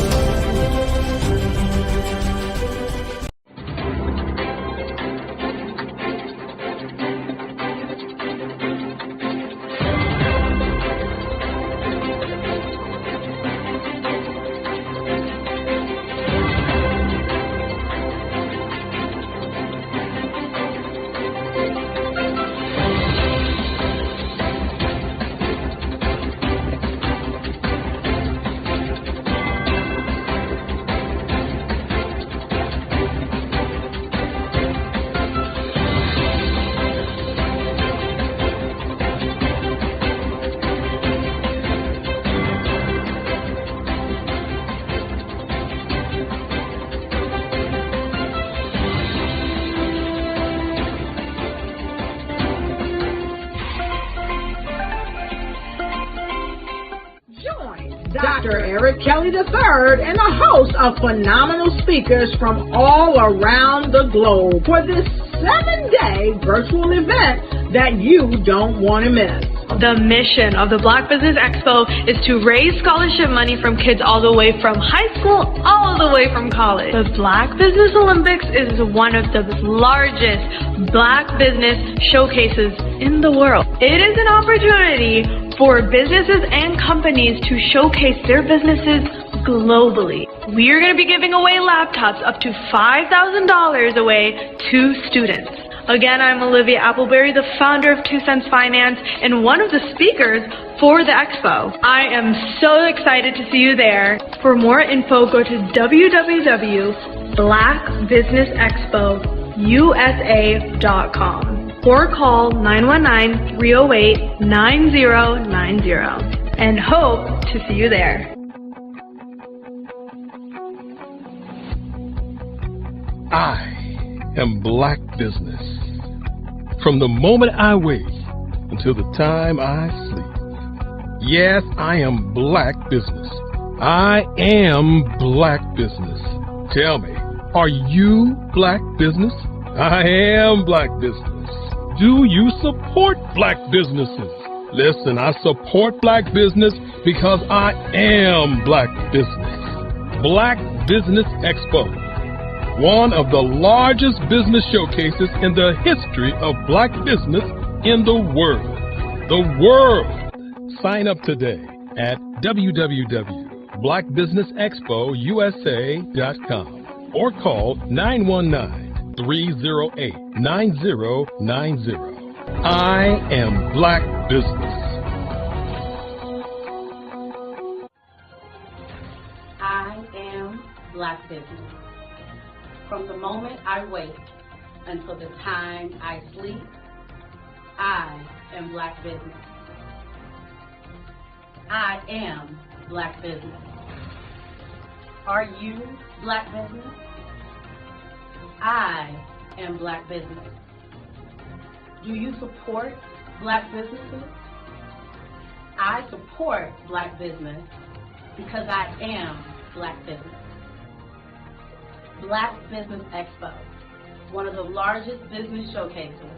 S1: Dr. Eric Kelly III and a host of phenomenal speakers from all around the globe for this 7-day virtual event that you don't want to miss.
S2: The mission of the Black Business Expo is to raise scholarship money from kids all the way from high school all the way from college. The Black Business Olympics is one of the largest Black business showcases in the world. It is an opportunity for businesses and companies to showcase their businesses globally. We are going to be giving away laptops up to $5,000 away to students. Again, I'm Olivia Appleberry, the founder of 2 Cents Finance and one of the speakers for the expo. I am so excited to see you there. For more info, go to www.blackbusinessexpousa.com or call 919-308-9090 and hope to see you there.
S3: I am Black Business. From the moment I wake until the time I sleep. Yes, I am Black Business. I am Black Business. Tell me, are you Black Business? I am Black Business. Do you support Black businesses? Listen, I support Black business because I am Black Business. Black Business Expo, one of the largest business showcases in the history of Black business in the world. The world! Sign up today at www.blackbusinessexpousa.com or call 919-308-9090. I am Black Business.
S4: I am Black Business. From the moment I wake until the time I sleep, I am Black Business. I am Black Business. Are you Black Business? I am Black Business. Do you support Black businesses? I support Black business because I am Black Business. Black Business Expo, one of the largest business showcases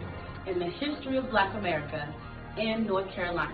S4: in the history of Black America in North Carolina.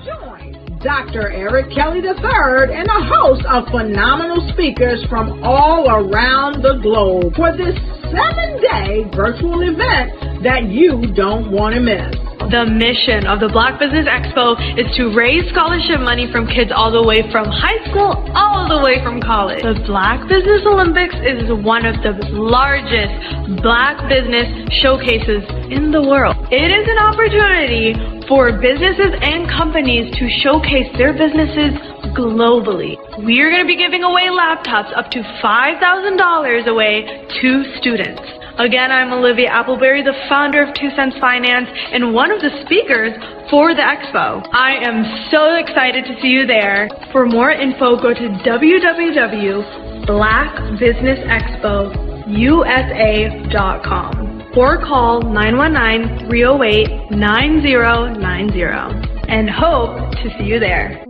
S1: Join Dr. Eric Kelly III and a host of phenomenal speakers from all around the globe for this 7-day virtual event that you don't want to miss.
S2: The mission of the Black Business Expo is to raise scholarship money from kids all the way from high school all the way from college. The Black Business Olympics is one of the largest Black business showcases in the world. It is an opportunity for businesses and companies to showcase their businesses globally. We are going to be giving away laptops up to $5,000 away to students. Again, I'm Olivia Appleberry, the founder of 2 Cents Finance and one of the speakers for the expo. I am so excited to see you there. For more info, go to www.blackbusinessexpousa.com or call 919-308-9090 and hope to see you there.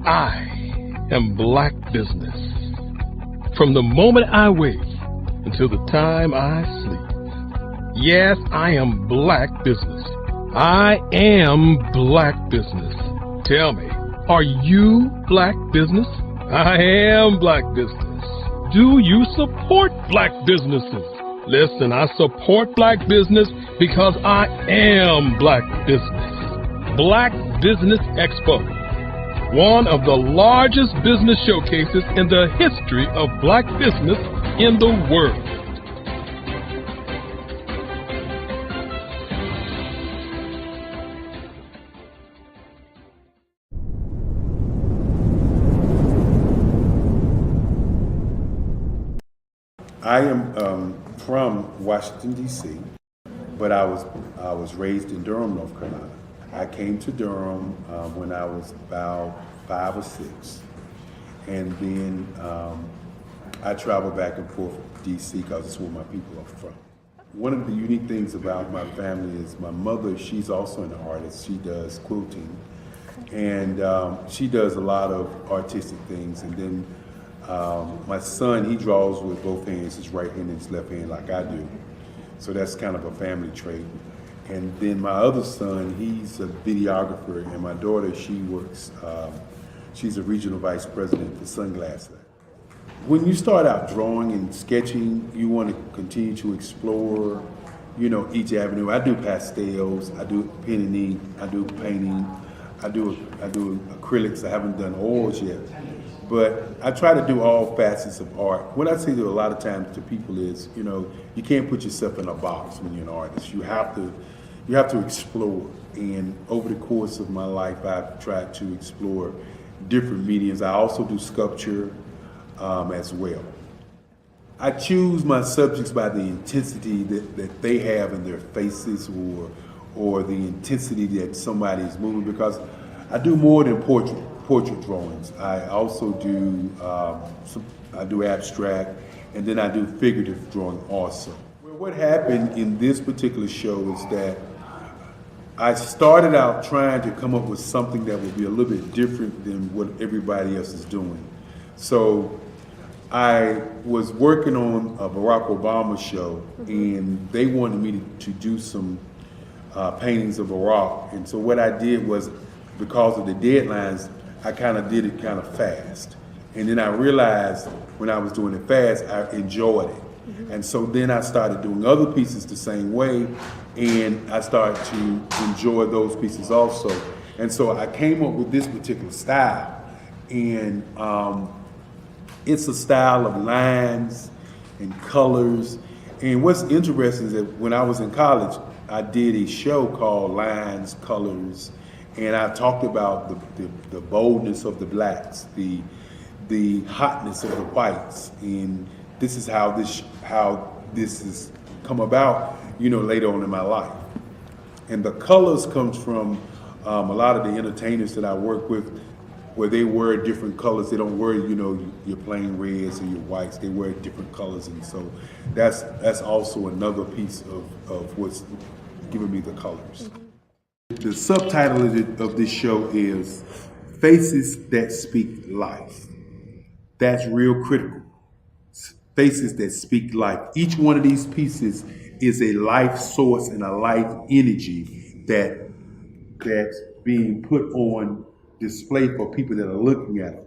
S3: I am Black Business. From the moment I wake until the time I sleep. Yes, I am Black Business. I am Black Business. Tell me, are you Black Business? I am Black Business. Do you support Black businesses? Listen, I support Black business because I am Black Business. Black Business Expo, one of the largest business showcases in the history of Black business in the world.
S17: I am from Washington, D.C., but I was raised in Durham, North Carolina. I came to Durham when I was about 5 or 6, and then I traveled back and forth to D.C. because it's where my people are from. One of the unique things about my family is my mother, she's also an artist. She does quilting, and she does a lot of artistic things. And then my son, he draws with both hands, his right hand and his left hand like I do. So that's kind of a family trait. And then my other son, he's a videographer, and my daughter, she works, she's a regional vice president for Sunglass Lab. When you start out drawing and sketching, you want to continue to explore, you know, each avenue. I do pastels, I do pen and ink, I do painting, I do acrylics. I haven't done oils yet, but I try to do all facets of art. What I say to a lot of times to people is, you know, you can't put yourself in a box when you're an artist. You have to explore. And over the course of my life, I've tried to explore different mediums. I also do sculpture as well. I choose my subjects by the intensity that they have in their faces, or the intensity that somebody is moving, because I do more than portrait drawings. I also do I do abstract, and then I do figurative drawing also. Well, what happened in this particular show is that I started out trying to come up with something that would be a little bit different than what everybody else is doing. So I was working on a Barack Obama show, and they wanted me to do some paintings of Barack. And so what I did was, because of the deadlines, I kind of did it kind of fast. And then I realized when I was doing it fast, I enjoyed it. And so then I started doing other pieces the same way, and I started to enjoy those pieces also. And so I came up with this particular style, and it's a style of lines and colors. And what's interesting is that when I was in college, I did a show called Lines, Colors, and I talked about the boldness of the blacks, the hotness of the whites, and this is how this has come about, you know, later on in my life. And the colors comes from a lot of the entertainers that I work with, where they wear different colors. They don't wear, you know, your plain reds or your whites. They wear different colors, and so that's also another piece of what's giving me the colors. The subtitle of this show is Faces That Speak Life. That's real critical. Faces that speak life. Each one of these pieces is a life source and a life energy that's being put on display for people that are looking at them.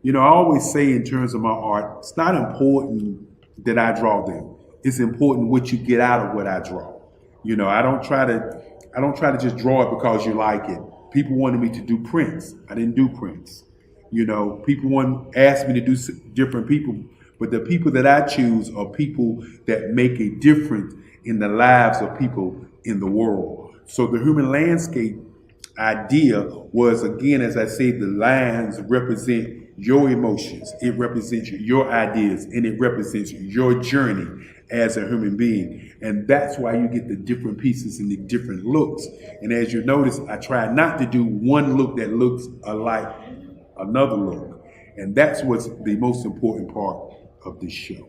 S17: You know, I always say in terms of my art, it's not important that I draw them. It's important what you get out of what I draw. You know, I don't try to just draw it because you like it. People wanted me to do prints. I didn't do prints. You know, people asked me to do different people, but the people that I choose are people that make a difference in the lives of people in the world. So the human landscape idea was, again, as I say, the lines represent your emotions, it represents your ideas, and it represents your journey as a human being. And that's why you get the different pieces and the different looks. And as you notice, I try not to do one look that looks alike another look. And that's what's the most important part of this show.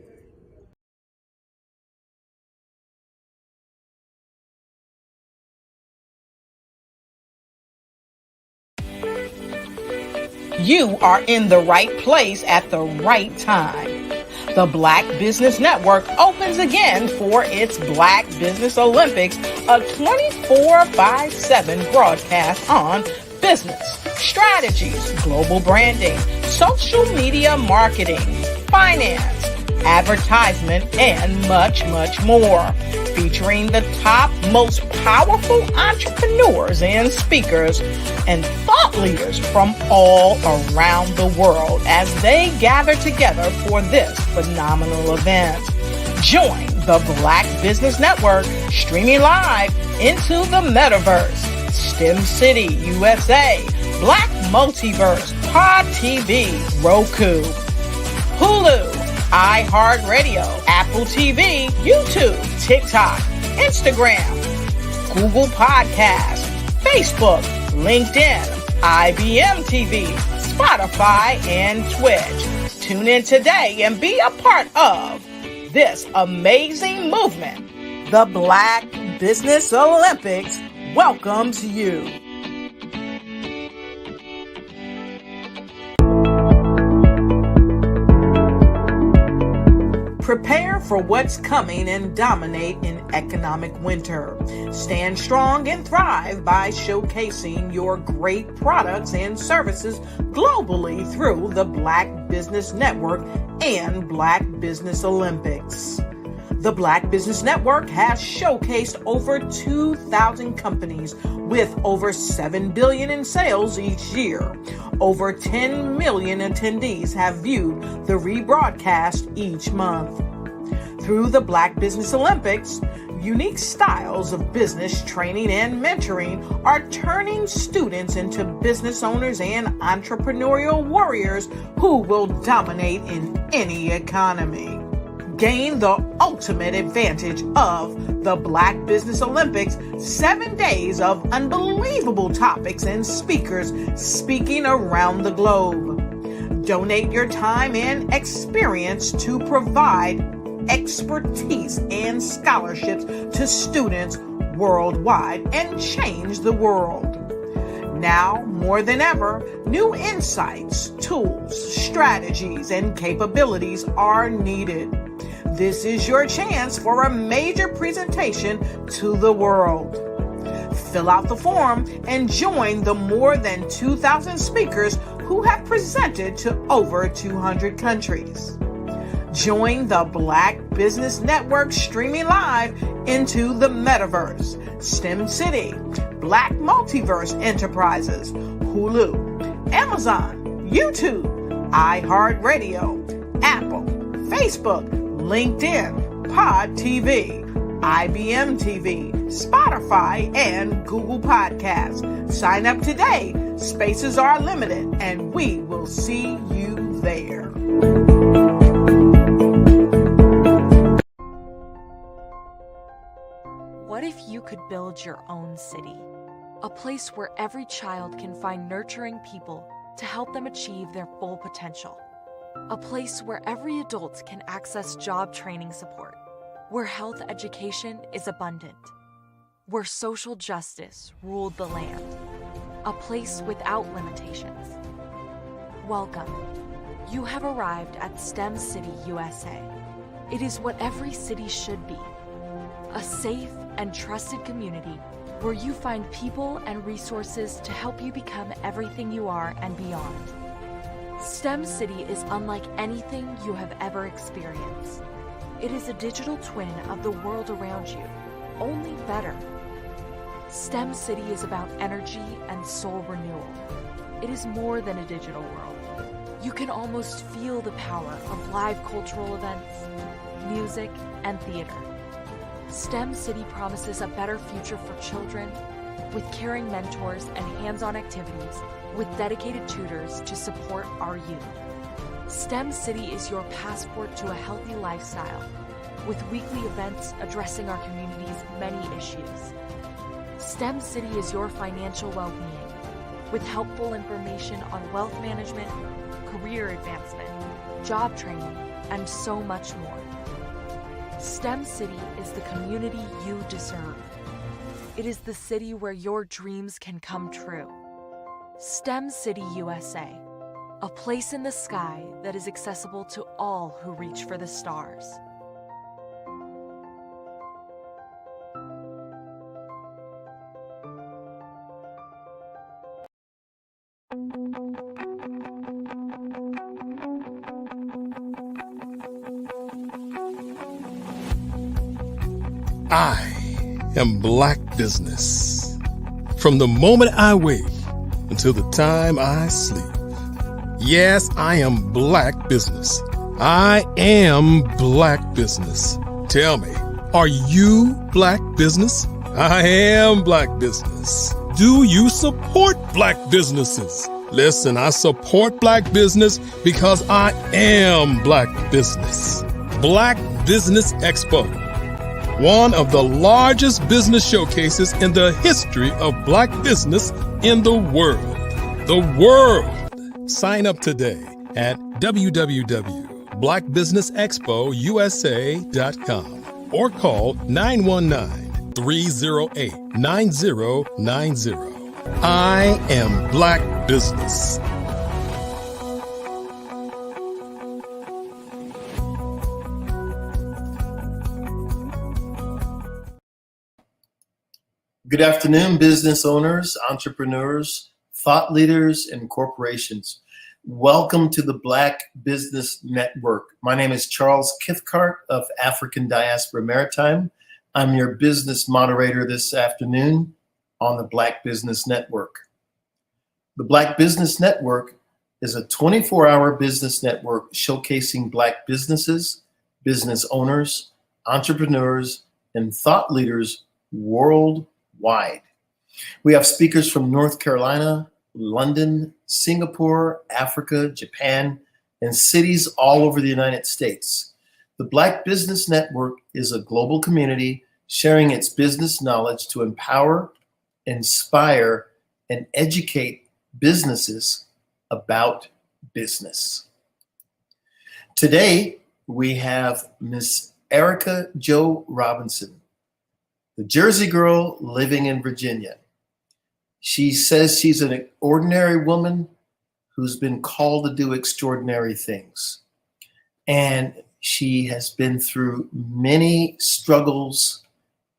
S1: You are in the right place at the right time. The Black Business Network opens again for its Black Business Olympics, a 24/7 broadcast on business, strategies, global branding, social media marketing, finance, advertisement, and much, much more. Featuring the top, most powerful entrepreneurs and speakers and thought leaders from all around the world as they gather together for this phenomenal event. Join the Black Business Network streaming live into the metaverse, STEM City USA, Black Multiverse, Pod TV, Roku, Hulu, iHeartRadio, Apple TV, YouTube, TikTok, Instagram, Google Podcasts, Facebook, LinkedIn, IBM TV, Spotify, and Twitch. Tune in today and be a part of this amazing movement. The Black Business Olympics welcomes you. Prepare for what's coming and dominate in economic winter. Stand strong and thrive by showcasing your great products and services globally through the Black Business Network and Black Business Olympics. The Black Business Network has showcased over 2,000 companies with over $7 billion in sales each year. Over 10 million attendees have viewed the rebroadcast each month. Through the Black Business Olympics, unique styles of business training and mentoring are turning students into business owners and entrepreneurial warriors who will dominate in any economy. Gain the ultimate advantage of the Black Business Olympics, 7 days of unbelievable topics and speakers speaking around the globe. Donate your time and experience to provide expertise and scholarships to students worldwide and change the world. Now, more than ever, new insights, tools, strategies, and capabilities are needed. This is your chance for a major presentation to the world. Fill out the form and join the more than 2,000 speakers who have presented to over 200 countries. Join the Black Business Network streaming live into the metaverse, STEM City, Black Multiverse Enterprises, Hulu, Amazon, YouTube, iHeartRadio, Apple, Facebook, LinkedIn, Pod TV, IBM TV, Spotify, and Google Podcasts. Sign up today. Spaces are limited, and we will see you there.
S8: What if you could build your own city? A place where every child can find nurturing people to help them achieve their full potential. A place where every adult can access job training support, where health education is abundant, where social justice ruled the land. A place without limitations. Welcome. You have arrived at STEM City USA. It is what every city should be. a safe and trusted community where you find people and resources to help you become everything you are and beyond. STEM City is unlike anything you have ever experienced. It is a digital twin of the world around you, only better. STEM City is about energy and soul renewal. It is more than a digital world. You can almost feel the power of live cultural events, music, and theater. STEM City promises a better future for children with caring mentors and hands-on activities with dedicated tutors to support our youth. STEM City is your passport to a healthy lifestyle with weekly events addressing our community's many issues. STEM City is your financial well-being with helpful information on wealth management, career advancement, job training, and so much more. STEM City is the community you deserve. It is the city where your dreams can come true. STEM City USA, a place in the sky that is accessible to all who reach for the stars.
S3: I am Black Business. From the moment I wake until the time I sleep. Yes, I am Black Business. I am Black Business. Tell me, are you Black Business? I am Black Business. Do you support Black businesses? Listen, I support Black business because I am Black Business. Black Business Expo, one of the largest business showcases in the history of Black business in the world. The world! Sign up today at www.blackbusinessexpousa.com or call 919-308-9090. I am Black Business.
S14: Good afternoon, business owners, entrepreneurs, thought leaders, and corporations. Welcome to the Black Business Network. My name is Charles Kithcart of African Diaspora Maritime. I'm your business moderator this afternoon on the Black Business Network. The Black Business Network is a 24-hour business network showcasing Black businesses, business owners, entrepreneurs, and thought leaders worldwide. We have speakers from North Carolina, London, Singapore, Africa, Japan, and cities all over the United States. The Black Business Network is a global community sharing its business knowledge to empower, inspire, and educate businesses about business. Today, we have Miss Erica Jo Robinson, the Jersey girl living in Virginia. She says she's an ordinary woman who's been called to do extraordinary things. And she has been through many struggles,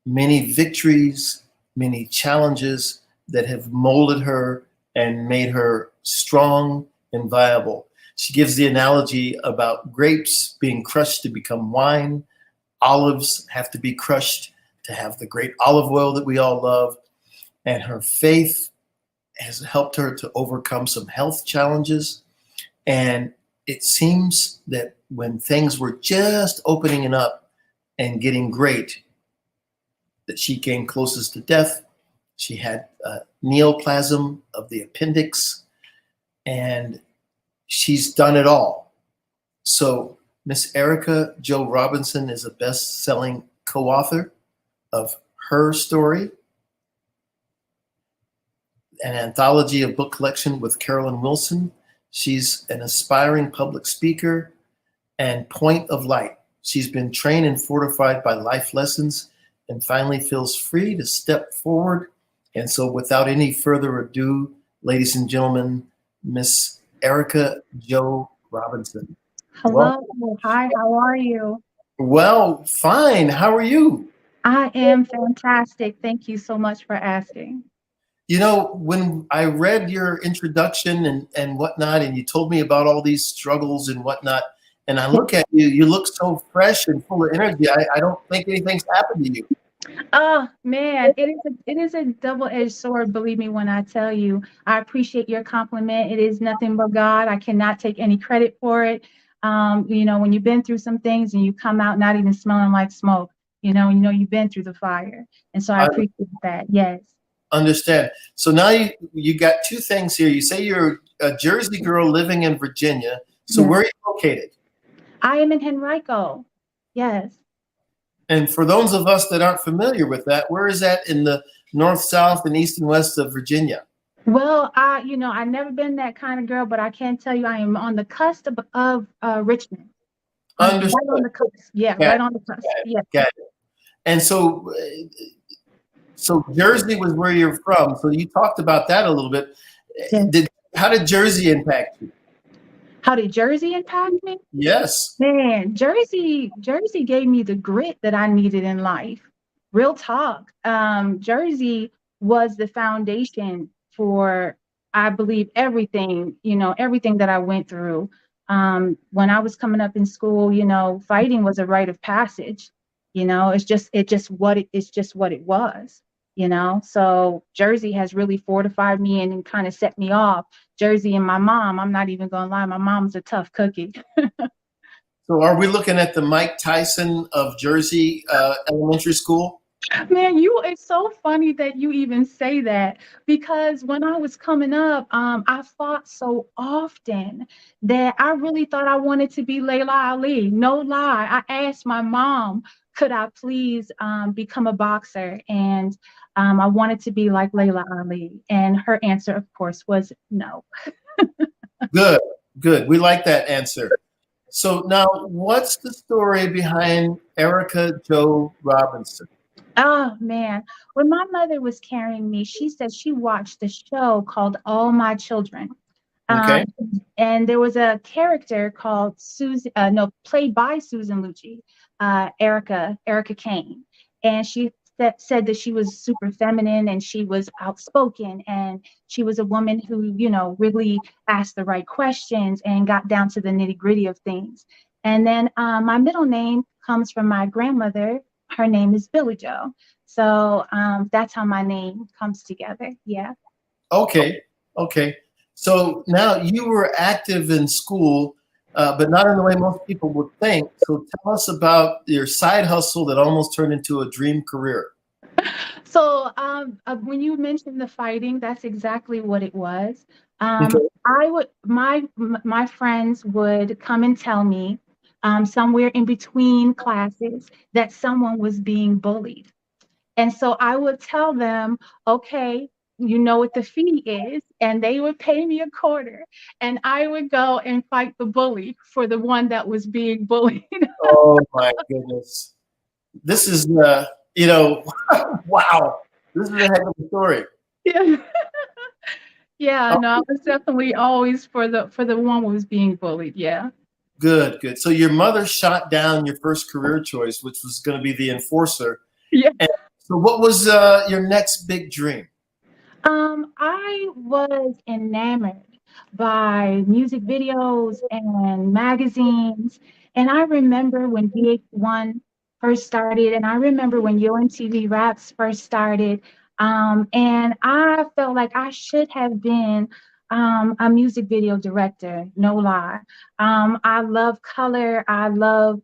S14: many victories, many challenges that have molded her and made her strong and viable. She gives the analogy about grapes being crushed to become wine. Olives have to be crushed to have the great olive oil that we all love. And her faith has helped her to overcome some health challenges. And it seems that when things were just opening up and getting great, that she came closest to death. She had neoplasm of the appendix, and she's done it all. So Miss Erica Jo Robinson is a best-selling co-author of her story, an anthology of book collection with Carolyn Wilson. She's an aspiring public speaker and point of light. She's been trained and fortified by life lessons and finally feels free to step forward. And so without any further ado, ladies and gentlemen, Miss Erica Jo Robinson.
S18: Hello.
S14: Welcome.
S18: Hi, how are you?
S14: Well, fine. How are you?
S18: I am fantastic. Thank you so much for asking.
S14: You know, when I read your introduction and whatnot, and you told me about all these struggles and whatnot, and I look at you, you look so fresh and full of energy. I don't think anything's happened to you.
S18: Oh man, it is a double-edged sword, believe me when I tell you. I appreciate your compliment. It is nothing but God. I cannot take any credit for it. When you've been through some things and you come out not even smelling like smoke, you've been through the fire. And so I
S14: I
S18: appreciate that. Yes.
S14: understand. So now you got two things here. You say you're a Jersey girl living in Virginia. So
S18: Yes.
S14: where are you located?
S18: I am in Henrico. Yes.
S14: And for those of us that aren't familiar with that, where is that in the north, south, and east and west of Virginia?
S18: Well, I've never been that kind of girl, but I can tell you I am on the cusp of Richmond.
S14: Understood.
S18: Right on the cusp. Yeah,
S14: Got
S18: right
S14: it.
S18: on the cusp.
S14: Got it.
S18: Yeah.
S14: Got it. And so Jersey was where you're from. So you talked about that a little bit.
S18: Yes.
S14: How did Jersey impact you?
S18: How did Jersey impact me?
S14: Yes.
S18: Man, Jersey gave me the grit that I needed in life. Real talk. Jersey was the foundation for, I believe, everything, everything that I went through. When I was coming up in school, fighting was a rite of passage. It's just what it was. So Jersey has really fortified me and kind of set me off. Jersey and my mom, I'm not even gonna lie, my mom's a tough cookie.
S14: So are we looking at the Mike Tyson of Jersey elementary school?
S18: Man, it's so funny that you even say that, because when I was coming up, I fought so often that I really thought I wanted to be Layla Ali. No lie. I asked my mom, could I please become a boxer? And I wanted to be like Layla Ali. And her answer, of course, was no.
S14: Good, good. We like that answer. So now, what's the story behind Erica Jo Robinson?
S18: Oh man, when my mother was carrying me, she said she watched the show called All My Children.
S14: Okay.
S18: And there was a character called Susan, no, played by Susan Lucci, Erica Kane. And she said that she was super feminine and she was outspoken and she was a woman who, really asked the right questions and got down to the nitty gritty of things. And then my middle name comes from my grandmother. Her name is Billy Joe. So that's how my name comes together. Yeah.
S14: Okay. Okay. So now you were active in school, but not in the way most people would think. So tell us about your side hustle that almost turned into a dream career.
S18: So when you mentioned the fighting, that's exactly what it was.
S14: Okay.
S18: My friends would come and tell me somewhere in between classes that someone was being bullied. And so I would tell them, okay, you know what the fee is, and they would pay me a quarter, and I would go and fight the bully for the one that was being bullied.
S14: Oh my goodness. This is, wow. This is a heck of a story.
S18: Yeah. Yeah, no, I was definitely always for the one who was being bullied. Yeah.
S14: Good, good. So your mother shot down your first career choice, which was going to be the enforcer.
S18: Yeah.
S14: And so what was your next big dream?
S18: I was enamored by music videos and magazines. And I remember when VH1 first started, and I remember when Yo MTV Raps first started. And I felt like I should have been a music video director, no lie. I love color. I love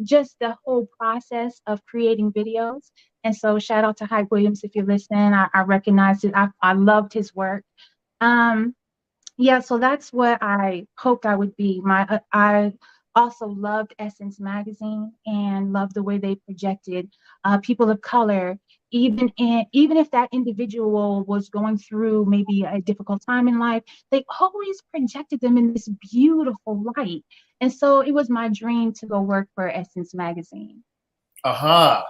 S18: just the whole process of creating videos. And so shout out to Hype Williams if you're listening. I recognized it. I loved his work. Yeah, so that's what I hoped I would be. I also loved Essence magazine and loved the way they projected people of color, even if that individual was going through maybe a difficult time in life, they always projected them in this beautiful light. And so it was my dream to go work for Essence magazine.
S14: Aha.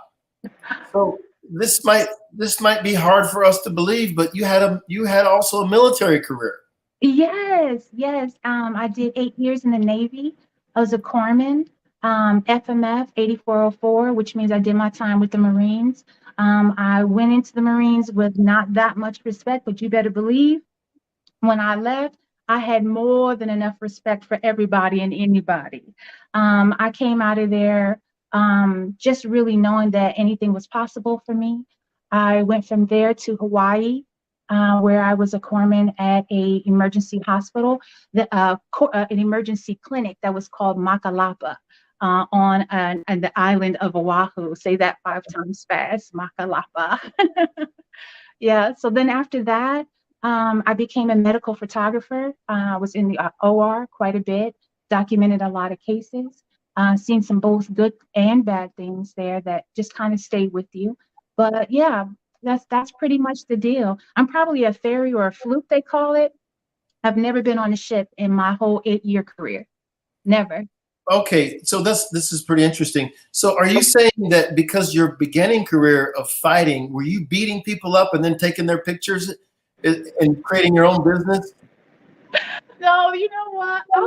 S14: So this might be hard for us to believe, but you had also a military career.
S18: Yes. I did 8 years in the Navy. I was a corpsman. FMF 8404, which means I did my time with the Marines. I went into the Marines with not that much respect, but you better believe when I left, I had more than enough respect for everybody and anybody. I came out of there just really knowing that anything was possible for me. I went from there to Hawaii, where I was a corpsman at a emergency hospital, an emergency clinic that was called Makalapa. On the island of Oahu. Say that 5 times fast, Makalapa. Yeah, so then after that, I became a medical photographer. I was in the OR quite a bit, documented a lot of cases, seen some both good and bad things there that just kind of stayed with you. But yeah, that's pretty much the deal. I'm probably a fairy or a fluke, they call it. I've never been on a ship in my whole 8-year career. Never.
S14: Okay, so this is pretty interesting. So are you saying that because your beginning career of fighting, were you beating people up and then taking their pictures and creating your own business?
S18: No, you know what? I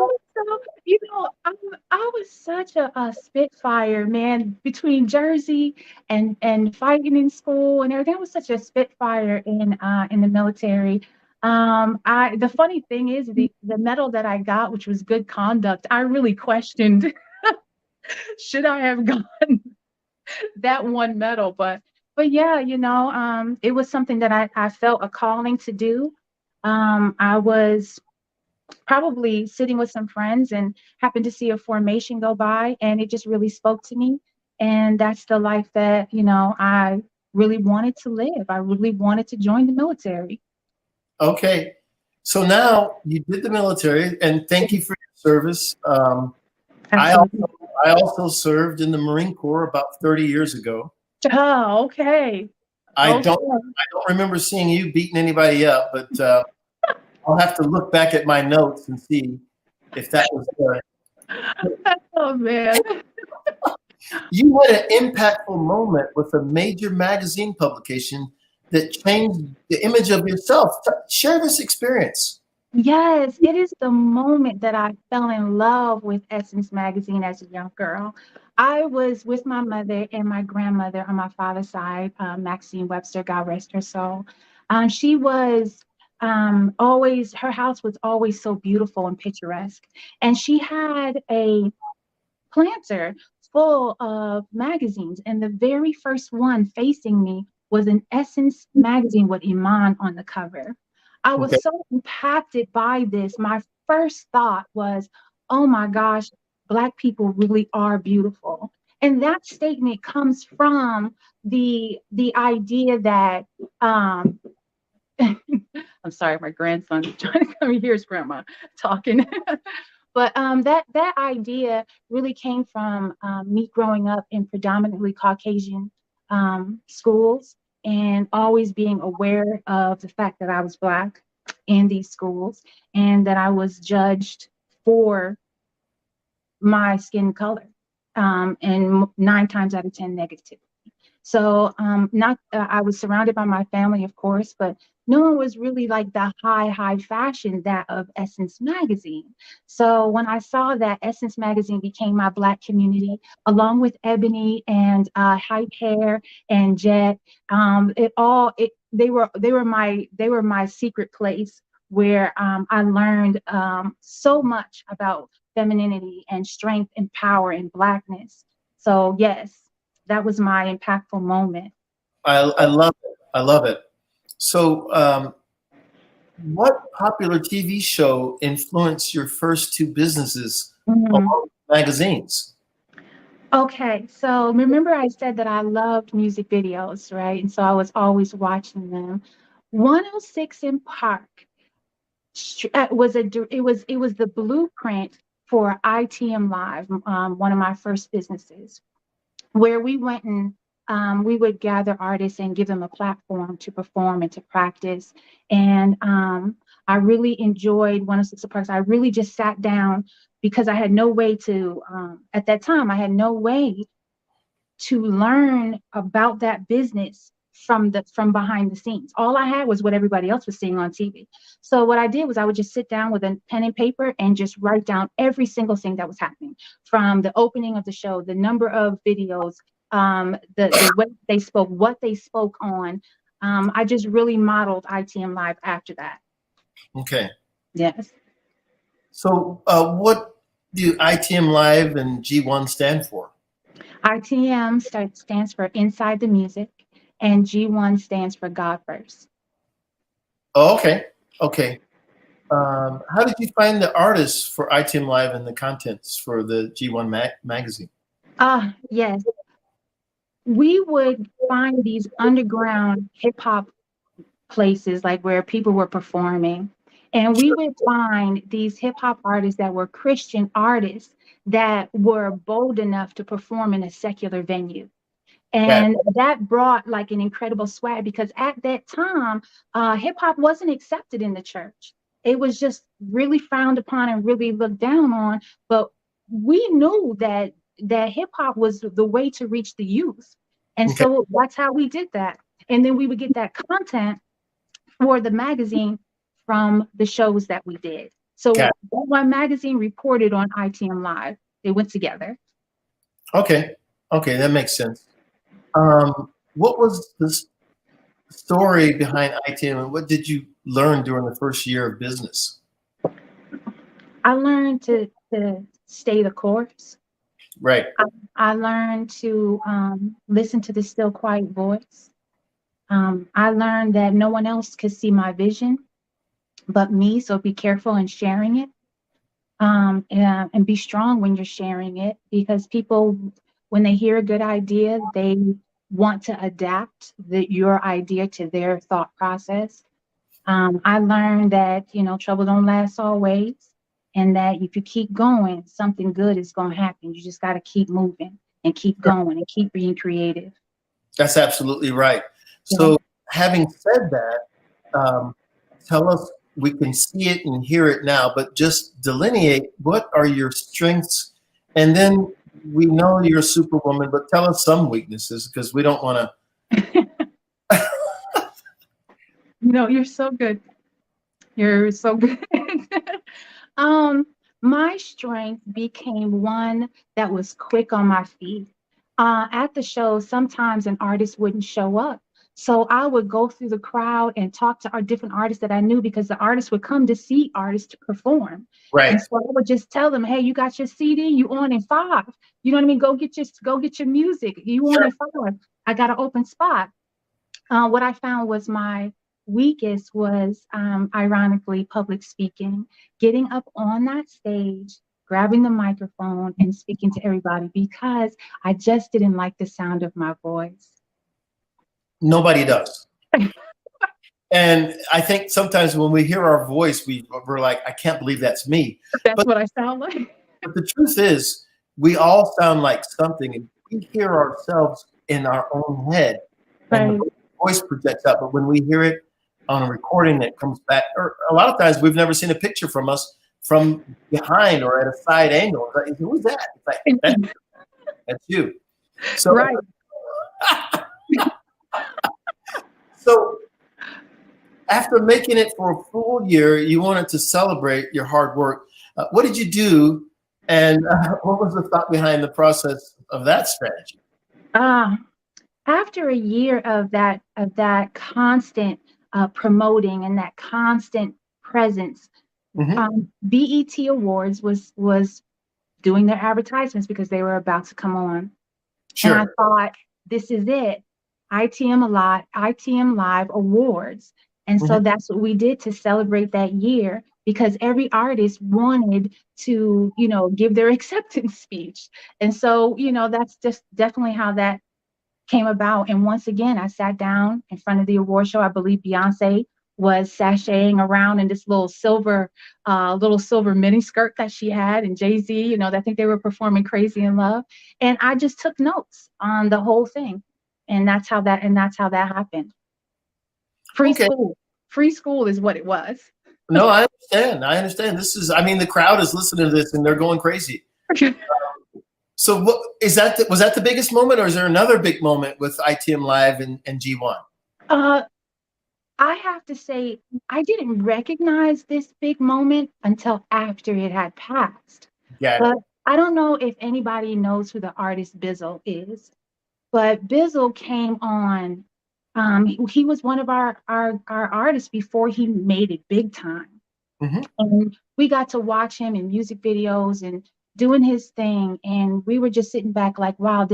S18: was such a spitfire, man, between Jersey and fighting in school and everything. I was such a spitfire in the military. The funny thing is the medal that I got, which was good conduct, I really questioned should I have gotten that one medal, but yeah, it was something that I felt a calling to do. I was probably sitting with some friends and happened to see a formation go by, and it just really spoke to me. And that's the life that, I really wanted to live. I really wanted to join the military.
S14: Okay. So now you did the military, and thank you for your service. I also served in the Marine Corps about 30 years ago.
S18: Oh, okay.
S14: I don't remember seeing you beating anybody up, but I'll have to look back at my notes and see if that was good.
S18: Oh man.
S14: You had an impactful moment with a major magazine publication that changed the image of yourself. Share this experience.
S18: Yes, it is the moment that I fell in love with Essence magazine as a young girl. I was with my mother and my grandmother on my father's side, Maxine Webster, God rest her soul. She was always, her house was always so beautiful and picturesque. And she had a planter full of magazines. And the very first one facing me was an Essence magazine with Iman on the cover. I was so impacted by this. My first thought was, oh my gosh, Black people really are beautiful. And that statement comes from the idea that I'm sorry, my grandson's trying to come here. His grandma talking. But that idea really came from me growing up in predominantly Caucasian schools and always being aware of the fact that I was Black in these schools and that I was judged for my skin color, and 9 times out of 10 negative. So I was surrounded by my family, of course, but no one was really like the high fashion that of Essence magazine. So when I saw that Essence magazine became my Black community, along with Ebony and Hype Hair and Jet, they were my secret place where I learned so much about femininity and strength and power and Blackness. So yes, that was my impactful moment.
S14: I love it. I love it. So what popular TV show influenced your first 2 businesses along with magazines?
S18: Okay, so remember I said that I loved music videos, right? And so I was always watching them. 106 in Park was the blueprint for ITM Live, one of my first businesses, where we went and we would gather artists and give them a platform to perform and to practice. And I really enjoyed 106 Parks. I really just sat down because I had no way to, at that time, I had no way to learn about that business from behind the scenes. All I had was what everybody else was seeing on TV. So what I did was I would just sit down with a pen and paper and just write down every single thing that was happening, from the opening of the show, the number of videos, the way they spoke, what they spoke on. I just really modeled ITM Live after that.
S14: Okay.
S18: Yes.
S14: So what do ITM Live and G1 stand for?
S18: ITM stands for Inside the Music, and G1 stands for God First.
S14: Oh, okay. Okay. How did you find the artists for ITM Live and the contents for the G1 magazine?
S18: Yes. We would find these underground hip hop places, like where people were performing. And we would find these hip hop artists that were Christian artists that were bold enough to perform in a secular venue. And that brought like an incredible swag, because at that time, hip hop wasn't accepted in the church. It was just really frowned upon and really looked down on. But we knew that hip hop was the way to reach the youth. And so that's how we did that. And then we would get that content for the magazine from the shows that we did. So that one magazine reported on ITM Live. They went together.
S14: Okay. Okay, that makes sense. What was the story behind ITM, and what did you learn during the first year of business?
S18: I learned to stay the course.
S14: Right.
S18: I learned to listen to the still quiet voice. I learned that no one else could see my vision but me, so be careful in sharing it, and be strong when you're sharing it, because people, when they hear a good idea, they want to adapt your idea to their thought process. I learned that, trouble don't last always, and that if you keep going, something good is going to happen. You just got to keep moving and keep going and keep being creative.
S14: That's absolutely right. So having said that, tell us, we can see it and hear it now, but just delineate, what are your strengths? And then we know you're a superwoman, but tell us some weaknesses, because we don't want to.
S18: No, you're so good. You're so good. My strength became one that was quick on my feet. At the show, sometimes an artist wouldn't show up. So I would go through the crowd and talk to our different artists that I knew, because the artists would come to see artists to perform.
S14: Right.
S18: And so I would just tell them, hey, you got your CD, you on in 5. You know what I mean? Go get your music. You on in 5. I got an open spot. What I found was my weakest was, ironically, public speaking, getting up on that stage, grabbing the microphone and speaking to everybody, because I just didn't like the sound of my voice.
S14: Nobody does. And I think sometimes when we hear our voice, we're like, I can't believe that's me.
S18: That's what I sound like.
S14: But the truth is, we all sound like something, and we hear ourselves in our own head. And the voice projects out, but when we hear it on a recording that comes back, or a lot of times we've never seen a picture from us from behind or at a side angle. Like, who's that? It's like, that's you. So,
S18: right.
S14: So after making it for a full year, you wanted to celebrate your hard work. What did you do, and what was the thought behind the process of that strategy?
S18: After a year of that constant promoting and that constant presence, BET Awards was doing their advertisements, because they were about to come on. Sure. And I thought, this is it. ITM Live Awards. And so that's what we did to celebrate that year, because every artist wanted to, give their acceptance speech. And so, that's just definitely how that came about. And once again, I sat down in front of the award show. I believe Beyonce was sashaying around in this little silver mini skirt that she had, and Jay-Z, I think they were performing Crazy in Love. And I just took notes on the whole thing. And that's how that happened. Free school is what it was.
S14: No, I understand. This is, the crowd is listening to this and they're going crazy. So what is that? Was that the biggest moment, or is there another big moment with ITM Live and G1?
S18: I have to say, I didn't recognize this big moment until after it had passed.
S14: Yeah.
S18: But I don't know if anybody knows who the artist Bizzle is, but Bizzle came on. He was one of our artists before he made it big time.
S14: Mm-hmm.
S18: And we got to watch him in music videos and doing his thing. And we were just sitting back like, wow,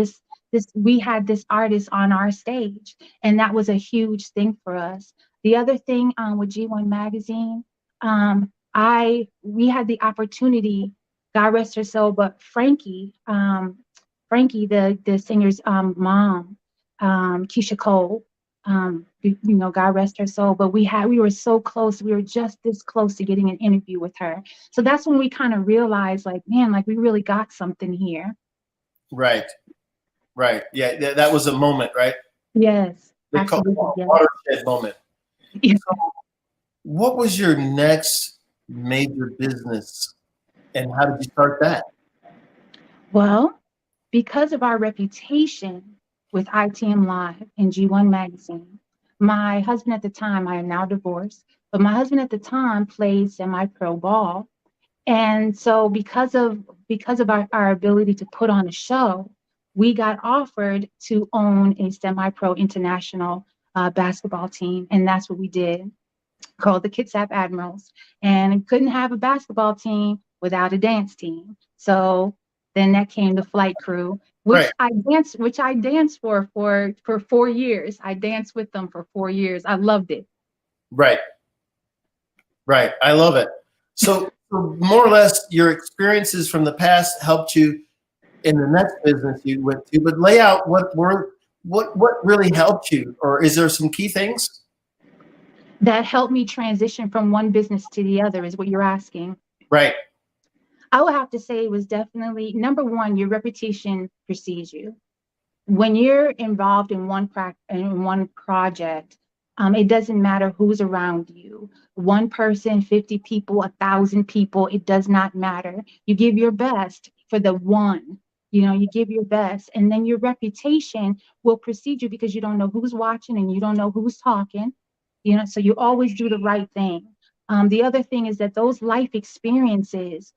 S18: we had this artist on our stage. And that was a huge thing for us. The other thing with G1 Magazine, we had the opportunity, God rest her soul, but Frankie, the singer's mom, Keisha Cole, God rest her soul, but we were so close. We were just this close to getting an interview with her. So that's when we kind of realized, like, man, like we really got something here.
S14: Right. Yeah, that was a moment, right?
S18: Yes.
S14: They call it a watershed moment.
S18: Yeah.
S14: So what was your next major business, and how did you start that?
S18: Well, because of our reputation with ITM Live and G1 Magazine, my husband at the time, I am now divorced, but my husband at the time played semi-pro ball. And so because of our ability to put on a show, we got offered to own a semi-pro international basketball team. And that's what we did, called the Kitsap Admirals. And couldn't have a basketball team without a dance team. So then that came the flight crew, which I danced for 4 years. I danced with them for 4 years. I loved it.
S14: Right. I love it. So more or less your experiences from the past helped you in the next business you went to, but lay out what really helped you, or is there some key things
S18: that helped me transition from one business to the other, is what you're asking?
S14: Right.
S18: I would have to say it was definitely, number one, your reputation precedes you. When you're involved in one project, it doesn't matter who's around you. One person, 50 people, 1,000 people, it does not matter. You give your best for the one. You give your best, and then your reputation will precede you because you don't know who's watching and you don't know who's talking. So you always do the right thing. The other thing is that those life experiences,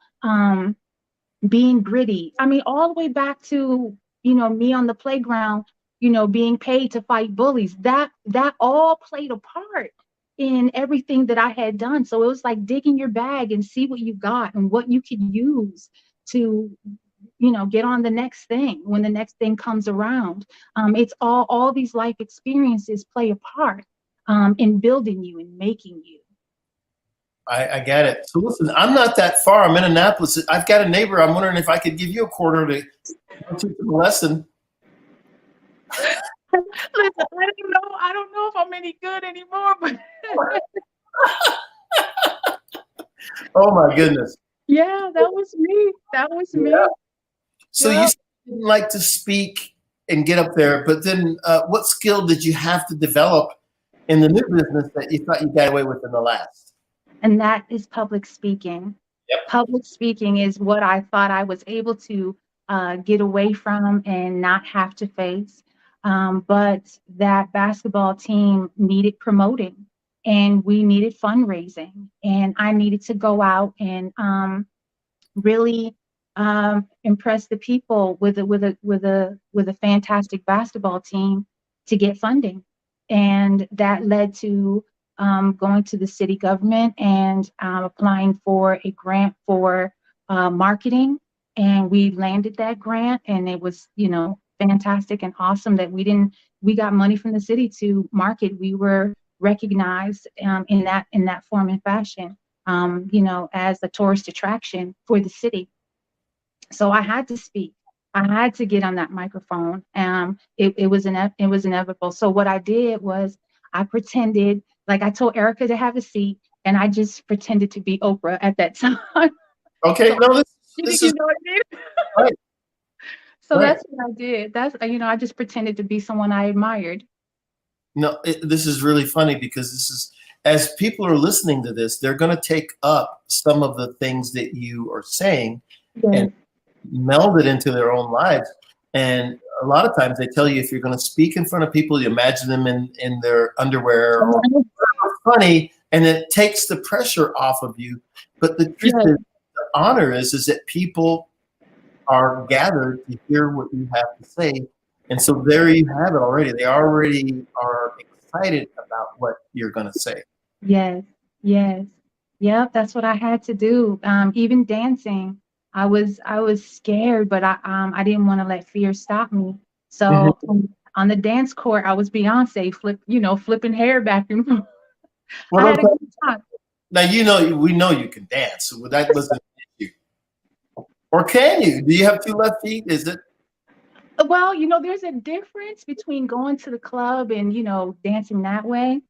S18: being gritty, all the way back to, me on the playground, being paid to fight bullies, that all played a part in everything that I had done. So it was like digging your bag and see what you got and what you could use to, get on the next thing when the next thing comes around. It's all these life experiences play a part in building you and making you.
S14: I get it. So listen, I'm not that far. I'm in Annapolis. I've got a neighbor. I'm wondering if I could give you a quarter to teach them a lesson.
S18: Listen, I don't know if I'm any good anymore, but
S14: oh my goodness.
S18: Yeah, that was me. Me.
S14: So you didn't like to speak and get up there, but then what skill did you have to develop in the new business that you thought you got away with in the last?
S18: And that is public speaking.
S14: Yep.
S18: Public speaking is what I thought I was able to get away from and not have to face. But that basketball team needed promoting, and we needed fundraising, and I needed to go out and really impress the people with a fantastic basketball team to get funding, and that led to going to the city government and applying for a grant for marketing, and we landed that grant, and it was fantastic and awesome that we got money from the city to market. We were recognized in that form and fashion, as a tourist attraction for the city. So I had to speak. I had to get on that microphone. It was inevitable. So what I did was I pretended, like I told Erica to have a seat, and I just pretended to be Oprah at that time.
S14: Okay, no, this is
S18: what I did?
S14: right.
S18: So
S14: right.
S18: That's what I did. I just pretended to be someone I admired.
S14: No, this is really funny because this is, as people are listening to this, they're going to take up some of the things that you are saying,
S18: Yes.
S14: and meld it into their own lives. And a lot of times they tell you if you're going to speak in front of people, you imagine them in their underwear or funny, and it takes the pressure off of you. But the truth is, the honor is that people are gathered to hear what you have to say. And so there you have it already. They already are excited about what you're going to say.
S18: Yes, yes. Yep, that's what I had to do. Even dancing, I was scared, but I didn't want to let fear stop me. So on the dance court, I was Beyonce, flipping hair back and forth.
S14: Well,
S18: I had a good time.
S14: now we know you can dance. So that wasn't an issue. Or can you? Do you have 2 left feet? Is it?
S18: Well, there's a difference between going to the club and, dancing that way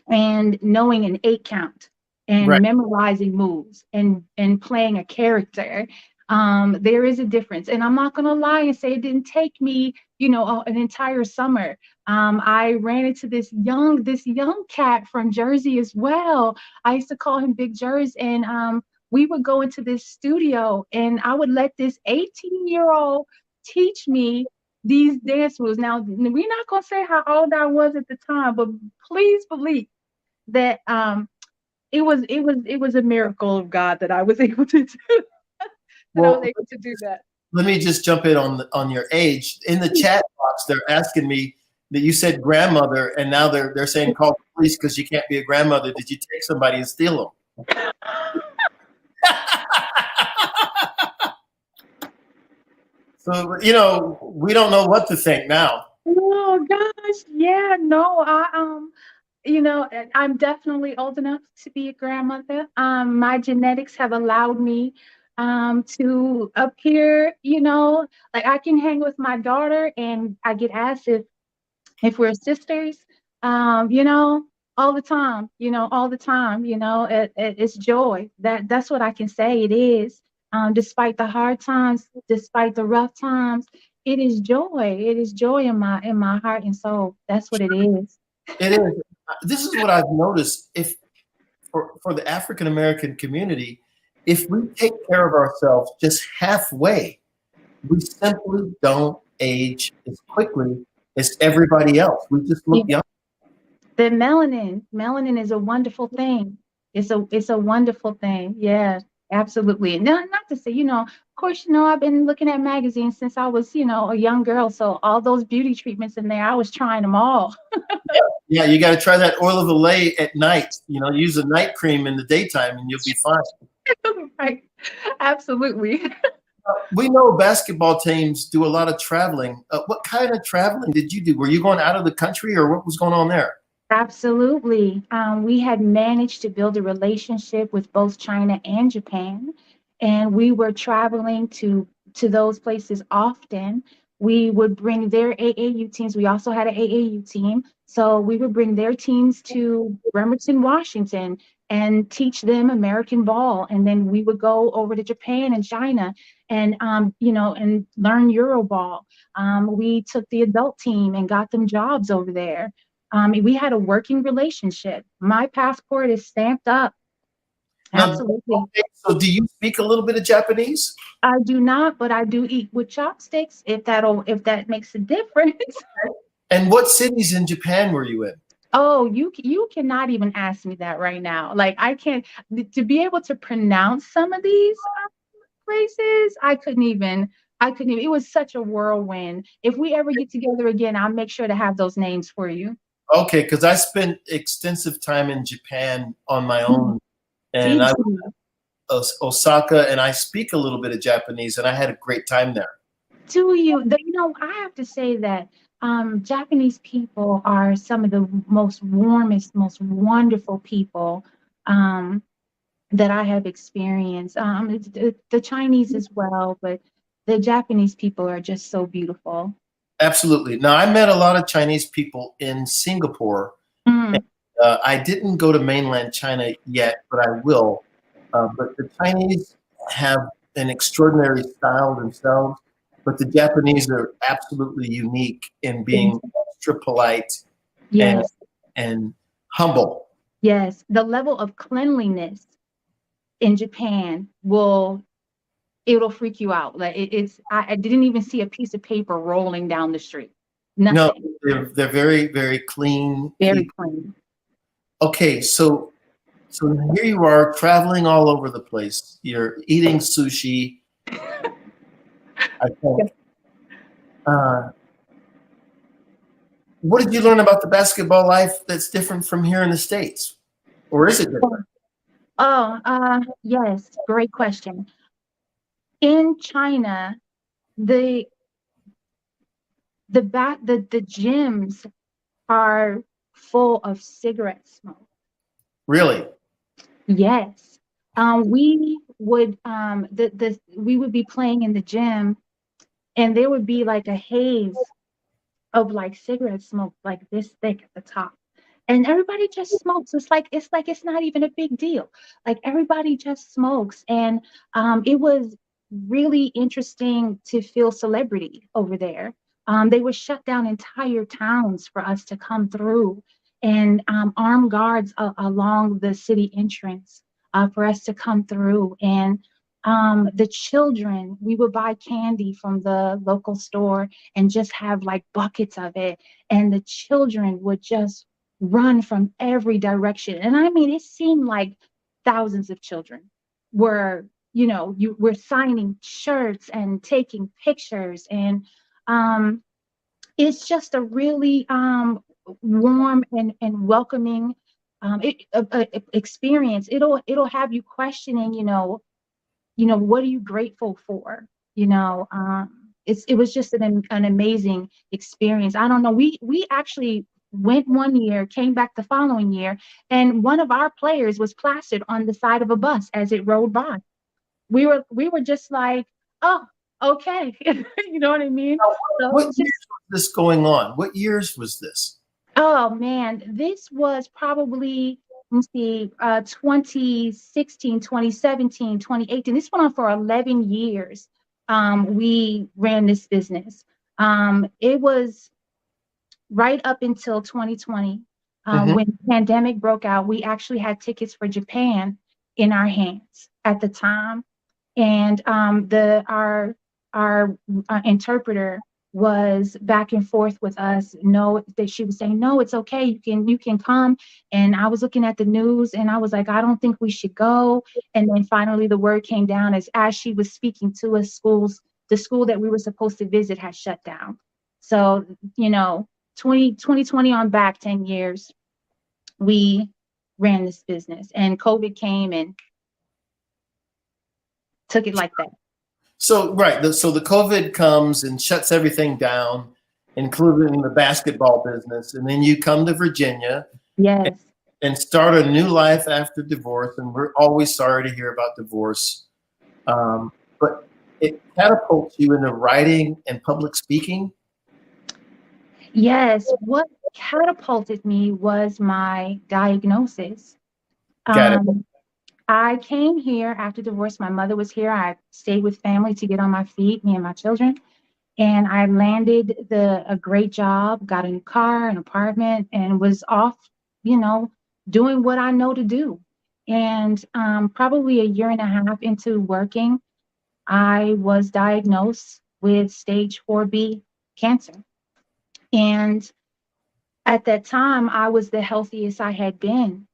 S18: and knowing an 8 count and memorizing moves and playing a character. There is a difference. And I'm not going to lie and say it didn't take me, an entire summer. I ran into this young cat from Jersey as well. I used to call him Big Jers. And we would go into this studio and I would let this 18-year-old teach me these dance moves. Now, we're not going to say how old I was at the time, but please believe that it was a miracle of God that I was able to do that.
S14: Let me just jump in on your age. In the chat box, they're asking me that you said grandmother, and now they're saying call the police because you can't be a grandmother. Did you take somebody and steal them? So we don't know what to think now.
S18: Oh gosh, yeah, no, I'm definitely old enough to be a grandmother. My genetics have allowed me to appear, like I can hang with my daughter and I get asked if we're sisters, all the time, it's joy. That's what I can say it is. Despite the hard times, despite the rough times, it is joy. It is joy in my heart and soul. That's what it is.
S14: It is. This is what I've noticed. If for the African American community, if we take care of ourselves just halfway, we simply don't age as quickly as everybody else. We just look young.
S18: The melanin is a wonderful thing. It's a wonderful thing. Yeah, absolutely. Not to say, of course, I've been looking at magazines since I was, a young girl. So all those beauty treatments in there, I was trying them all.
S14: Yeah, you got to try that oil of Olay at night. Use a night cream in the daytime and you'll be fine.
S18: Right. Absolutely.
S14: We know basketball teams do a lot of traveling. What kind of traveling did you do? Were you going out of the country or what was going on there?
S18: Absolutely. We had managed to build a relationship with both China and Japan, and we were traveling to those places often. We would bring their AAU teams. We also had an AAU team. So we would bring their teams to Bremerton, Washington, and teach them American ball. And then we would go over to Japan and China and, and learn Euro ball. We took the adult team and got them jobs over there. We had a working relationship. My passport is stamped up. Absolutely.
S14: Okay, so do you speak a little bit of Japanese?
S18: I do not, but I do eat with chopsticks if that makes a difference.
S14: And what cities in Japan were you in?
S18: Oh, you cannot even ask me that right now. Like I can't to be able to pronounce some of these places. I couldn't even. It was such a whirlwind. If we ever get together again, I'll make sure to have those names for you.
S14: Okay, because I spent extensive time in Japan on my own, and I was Osaka, and I speak a little bit of Japanese, and I had a great time there.
S18: Do you? I have to say that Japanese people are some of the most warmest, most wonderful people that I have experienced. The Chinese as well, but the Japanese people are just so beautiful.
S14: Absolutely. Now, I met a lot of Chinese people in Singapore. And, I didn't go to mainland China yet, but I will. But the Chinese have an extraordinary style themselves, but the Japanese are absolutely unique in being extra polite and humble.
S18: Yes, the level of cleanliness in Japan will it'll freak you out. Like I didn't even see a piece of paper rolling down the street.
S14: No,
S18: Nothing.
S14: they're very, very clean
S18: Very
S14: people.
S18: clean.
S14: Okay, so here you are traveling all over the place. You're eating sushi. I think. What did you learn about the basketball life that's different from here in the States? Or is it different?
S18: Yes, great question. In China, the gyms are full of cigarette smoke.
S14: Really?
S18: Yes. We would we would be playing in the gym, and there would be like a haze of like cigarette smoke like this thick at the top. And everybody just smokes. It's not even a big deal. Like everybody just smokes. And it was really interesting to feel celebrity over there. They would shut down entire towns for us to come through, and armed guards along the city entrance for us to come through. And the children, we would buy candy from the local store and just have like buckets of it. And the children would just run from every direction. And I mean, it seemed like thousands of children were, you were signing shirts and taking pictures. And it's just a really warm and welcoming experience. It'll have you questioning, what are you grateful for? It was just an amazing experience. I don't know. We actually went one year, came back the following year, and one of our players was plastered on the side of a bus as it rode by. We were just like, oh, okay. You know what I mean?
S14: What years was this going on? What years was this?
S18: Oh man, this was probably, let's see, 2016, 2017, 2018. This went on for 11 years. We ran this business. It was right up until 2020, when the pandemic broke out. We actually had tickets for Japan in our hands at the time. And our interpreter was back and forth with us. No, that she was saying, no, it's okay. You can come. And I was looking at the news and I was like, I don't think we should go. And then finally the word came down as she was speaking to us, the school that we were supposed to visit had shut down. So, 2020 on back 10 years, we ran this business, and COVID came and took it like that.
S14: So, right. So the COVID comes and shuts everything down, including the basketball business. And then you come to Virginia.
S18: Yes.
S14: And start a new life after divorce. And we're always sorry to hear about divorce. But it catapults you into writing and public speaking.
S18: Yes. What catapulted me was my diagnosis.
S14: Got it.
S18: I came here after divorce. My mother was here. I stayed with family to get on my feet, me and my children. And I landed a great job, got a new car, an apartment, and was off, doing what I know to do. And probably a year and a half into working, I was diagnosed with stage 4B cancer. And at that time, I was the healthiest I had been.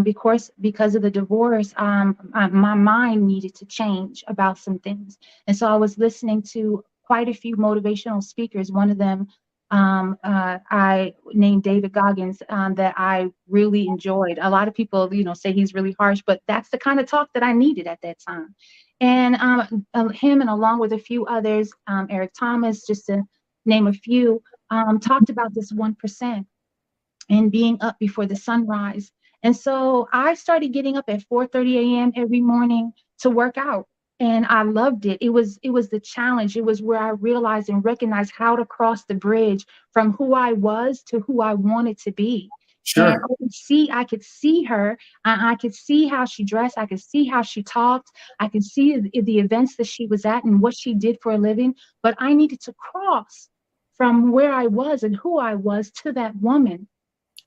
S18: Because of the divorce, my mind needed to change about some things. And so I was listening to quite a few motivational speakers. One of them, I named David Goggins, that I really enjoyed. A lot of people, say he's really harsh, but that's the kind of talk that I needed at that time. And him, and along with a few others, Eric Thomas, just to name a few, talked about this 1% and being up before the sunrise. And so I started getting up at 4:30 a.m. every morning to work out. And I loved it. It was the challenge. It was where I realized and recognized how to cross the bridge from who I was to who I wanted to be.
S14: Sure.
S18: And I could see her. I could see how she dressed. I could see how she talked. I could see the events that she was at and what she did for a living. But I needed to cross from where I was and who I was to that woman.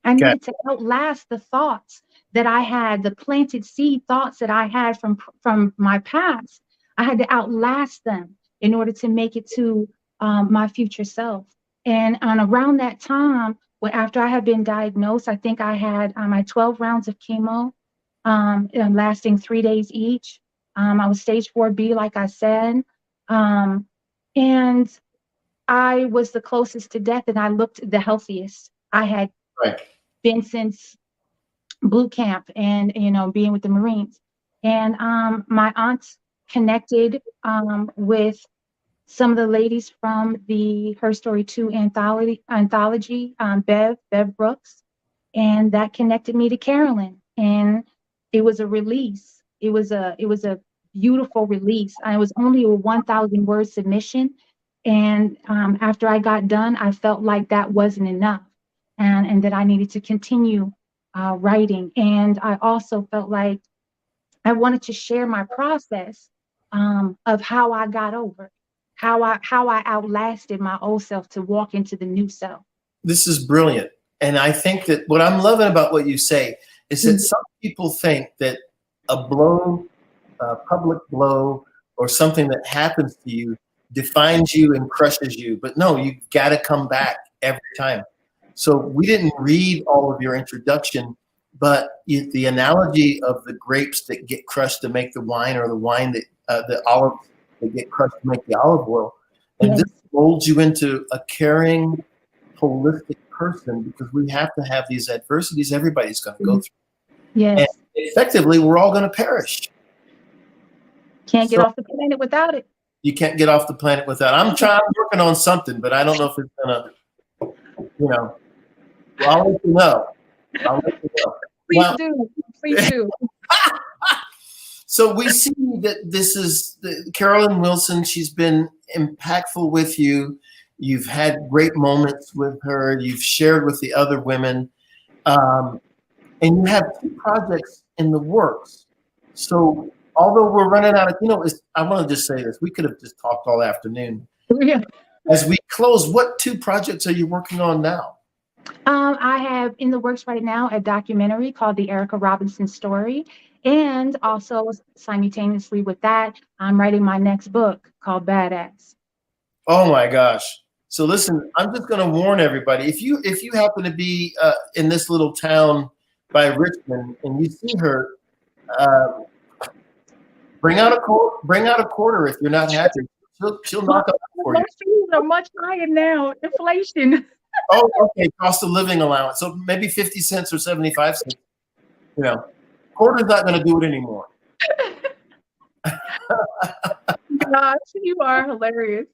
S18: I needed to outlast the thoughts that I had, the planted seed thoughts that I had from my past. I had to outlast them in order to make it to my future self. And around that time, after I had been diagnosed, I think I had my 12 rounds of chemo, lasting 3 days each. I was stage 4B, like I said. And I was the closest to death, and I looked the healthiest I had been since boot camp and, being with the Marines. And my aunt connected with some of the ladies from the Her Story 2 anthology, Bev Brooks, and that connected me to Carolyn. And it was a release. It was a beautiful release. It was only a 1,000 word submission. And after I got done, I felt like that wasn't enough, and that I needed to continue writing. And I also felt like I wanted to share my process of how I got over, how I outlasted my old self to walk into the new self.
S14: This is brilliant. And I think that what I'm loving about what you say is that some people think that a blow, a public blow, or something that happens to you defines you and crushes you. But no, you've got to come back every time. So we didn't read all of your introduction, but the analogy of the grapes that get crushed to make the wine, or the wine that the olives that get crushed to make the olive oil, and this molds you into a caring, holistic person, because we have to have these adversities everybody's going to go through.
S18: Yes.
S14: And effectively, we're all going to perish.
S18: Can't get off the planet without it.
S14: You can't get off the planet without. I'm working on something, but I don't know if it's going to, I'll let you know.
S18: Please do.
S14: So we see that this is Carolyn Wilson. She's been impactful with you. You've had great moments with her. You've shared with the other women. And you have 2 projects in the works. So although we're running out of, I want to just say this. We could have just talked all afternoon.
S18: Yeah.
S14: As we close, what 2 projects are you working on now?
S18: I have in the works right now a documentary called The Erica Robinson Story. And also simultaneously with that, I'm writing my next book called Badass.
S14: Oh my gosh. So listen, I'm just going to warn everybody. If you happen to be in this little town by Richmond and you see her, bring out a quarter if you're not happy. She'll knock up for you.
S18: Fees are much higher now. Inflation.
S14: Oh, okay. Cost of living allowance. So maybe 50 cents or 75 cents. Quarter's not going to do it anymore.
S18: Gosh, you are hilarious.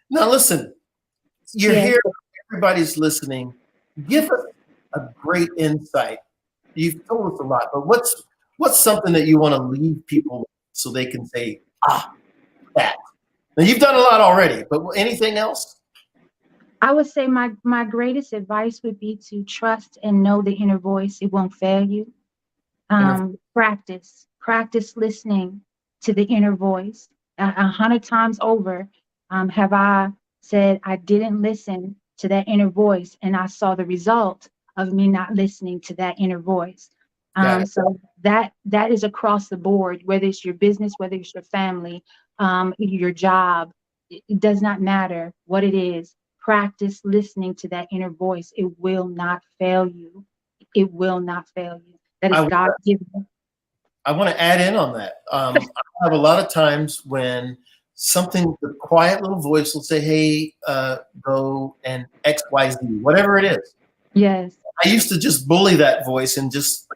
S14: Now listen, you're here. Everybody's listening. Give us a great insight. You've told us a lot, but what's something that you want to leave people with so they can say, that. Now you've done a lot already, but anything else?
S18: I would say my greatest advice would be to trust and know the inner voice. It won't fail you. Practice listening to the inner voice. 100 times over have I said I didn't listen to that inner voice, and I saw the result of me not listening to that inner voice. So that is across the board, whether it's your business, whether it's your family, your job. It does not matter what it is. Practice listening to that inner voice. It will not fail you. It will not fail you. That is God-given.
S14: I want to add in on that. I have a lot of times when the quiet little voice will say, hey, go and X, Y, Z, whatever it is.
S18: Yes.
S14: I used to just bully that voice and just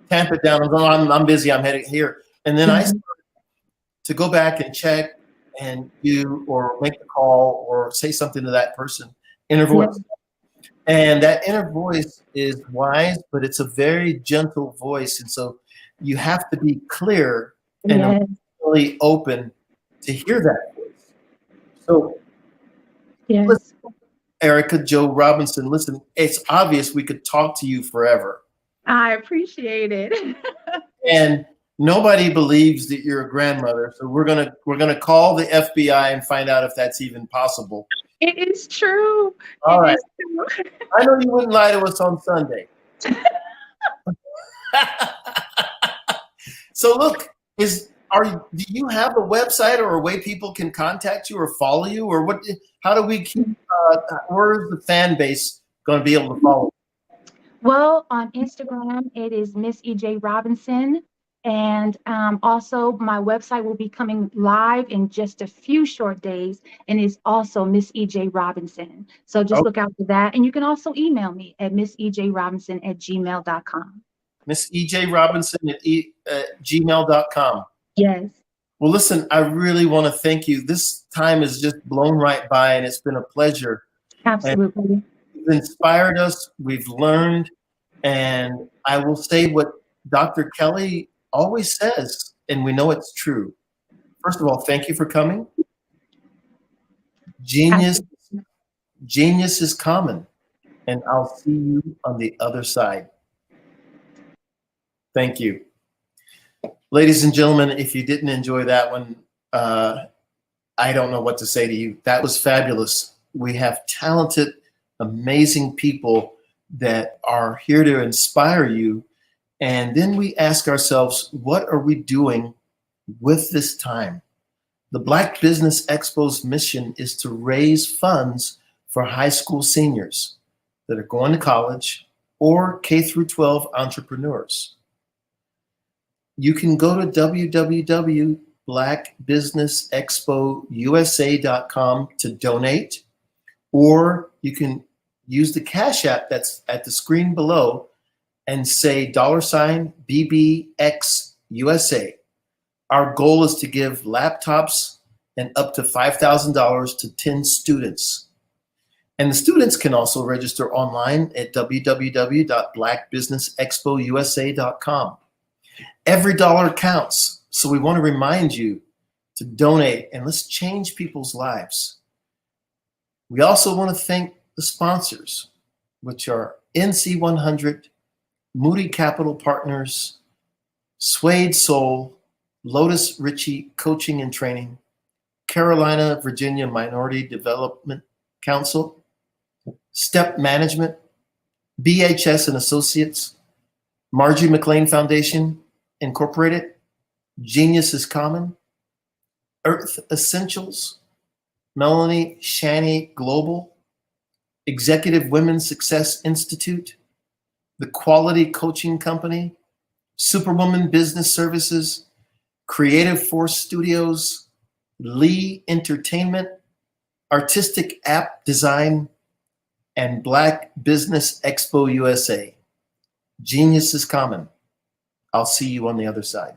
S14: tamp it down and go, I'm busy, I'm heading here. And then I started to go back and check and do or make a call or say something to that person, inner voice. And that inner voice is wise, but it's a very gentle voice. And so you have to be clear and really open to hear that voice. So listen, Erica Jo Robinson, listen, it's obvious we could talk to you forever.
S18: I appreciate it.
S14: And nobody believes that you're a grandmother. So we're gonna call the FBI and find out if that's even possible.
S18: It is true.
S14: All right. I know you wouldn't lie to us on Sunday. So look, do you have a website or a way people can contact you or follow you, or what? How do we keep? Where's the fan base going to be able to follow?
S18: Well, on Instagram, it is Miss EJ Robinson. And also my website will be coming live in just a few short days, and it's also Miss EJ Robinson. So just look out for that. And you can also email me at missejrobinson@gmail.com. Miss EJ Robinson at gmail.com. Yes.
S14: Well, listen, I really want to thank you. This time has just blown right by, and it's been a pleasure.
S18: Absolutely.
S14: You've inspired us. We've learned. And I will say what Dr. Kelly always says, and we know it's true. First of all, thank you for coming. Genius is common, and I'll see you on the other side. Thank you. Ladies and gentlemen, if you didn't enjoy that one, I don't know what to say to you. That was fabulous. We have talented, amazing people that are here to inspire you. And then we ask ourselves, what are we doing with this time? The Black Business Expo's mission is to raise funds for high school seniors that are going to college or K-12 entrepreneurs. You can go to www.blackbusinessexpousa.com to donate, or you can use the Cash App that's at the screen below and say $BBXUSA. Our goal is to give laptops and up to $5,000 to 10 students. And the students can also register online at www.blackbusinessexpousa.com. Every dollar counts. So we want to remind you to donate, and let's change people's lives. We also want to thank the sponsors, which are NC100, Moody Capital Partners, Suede Soul, Lotus Ritchie Coaching and Training, Carolina, Virginia Minority Development Council, Step Management, BHS and Associates, Margie McLean Foundation Incorporated, Genius is Common, Earth Essentials, Melanie Shani Global, Executive Women's Success Institute, The Quality Coaching Company, Superwoman Business Services, Creative Force Studios, Lee Entertainment, Artistic App Design, and Black Business Expo USA. Genius is common. I'll see you on the other side.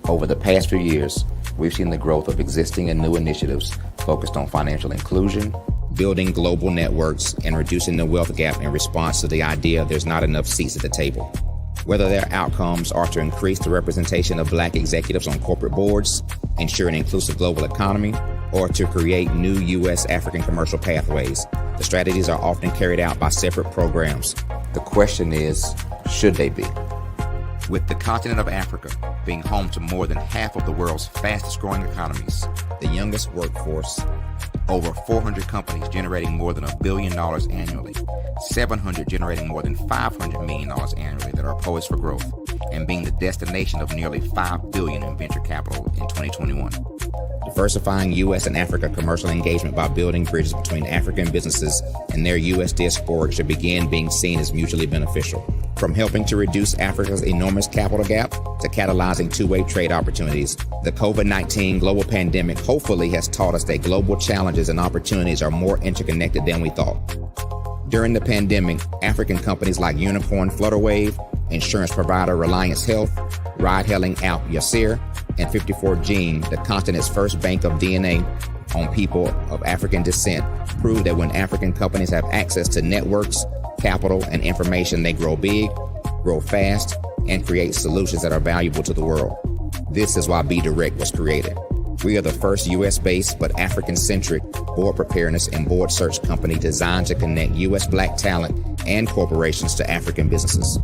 S19: Over the past few years, we've seen the growth of existing and new initiatives focused on financial inclusion, building global networks, and reducing the wealth gap in response to the idea there's not enough seats at the table. Whether their outcomes are to increase the representation of Black executives on corporate boards, ensure an inclusive global economy, or to create new U.S. African commercial pathways, the strategies are often carried out by separate programs. The question is, should they be? With the continent of Africa being home to more than half of the world's fastest growing economies, the youngest workforce, over 400 companies generating more than $1 billion annually, 700 generating more than $500 million annually that are poised for growth, and being the destination of nearly $5 billion in venture capital in 2021. Diversifying U.S. and Africa commercial engagement by building bridges between African businesses and their U.S. diaspora should begin being seen as mutually beneficial. From helping to reduce Africa's enormous capital gap to catalyzing two-way trade opportunities, the COVID-19 global pandemic hopefully has taught us that global challenges and opportunities are more interconnected than we thought. During the pandemic, African companies like Unicorn Flutterwave, insurance provider Reliance Health, ride-hailing app Yasir, and 54Gene, the continent's first bank of DNA on people of African descent, proved that when African companies have access to networks, capital, and information, they grow big, grow fast, and create solutions that are valuable to the world. This is why Be Direct was created. We are the first U.S.-based but African-centric board preparedness and board search company designed to connect U.S. Black talent and corporations to African businesses.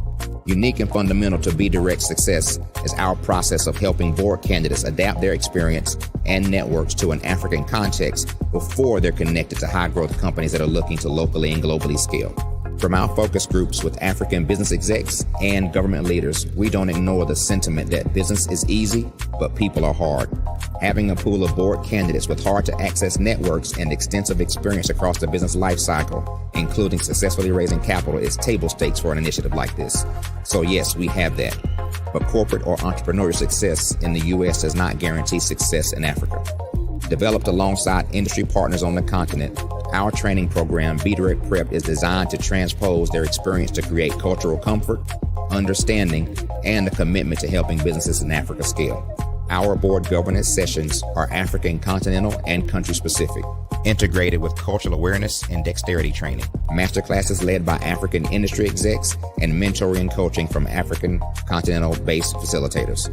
S19: Unique and fundamental to Be Direct's success is our process of helping board candidates adapt their experience and networks to an African context before they're connected to high-growth companies that are looking to locally and globally scale. From our focus groups with African business execs and government leaders, we don't ignore the sentiment that business is easy, but people are hard. Having a pool of board candidates with hard-to-access networks and extensive experience across the business life cycle, including successfully raising capital, is table stakes for an initiative like this. So yes, we have that. But corporate or entrepreneurial success in the U.S. does not guarantee success in Africa. Developed alongside industry partners on the continent, our training program, Be Direct Prep, is designed to transpose their experience to create cultural comfort, understanding, and a commitment to helping businesses in Africa scale. Our board governance sessions are African, continental, and country-specific, integrated with cultural awareness and dexterity training. Masterclasses led by African industry execs and mentoring and coaching from African continental-based facilitators.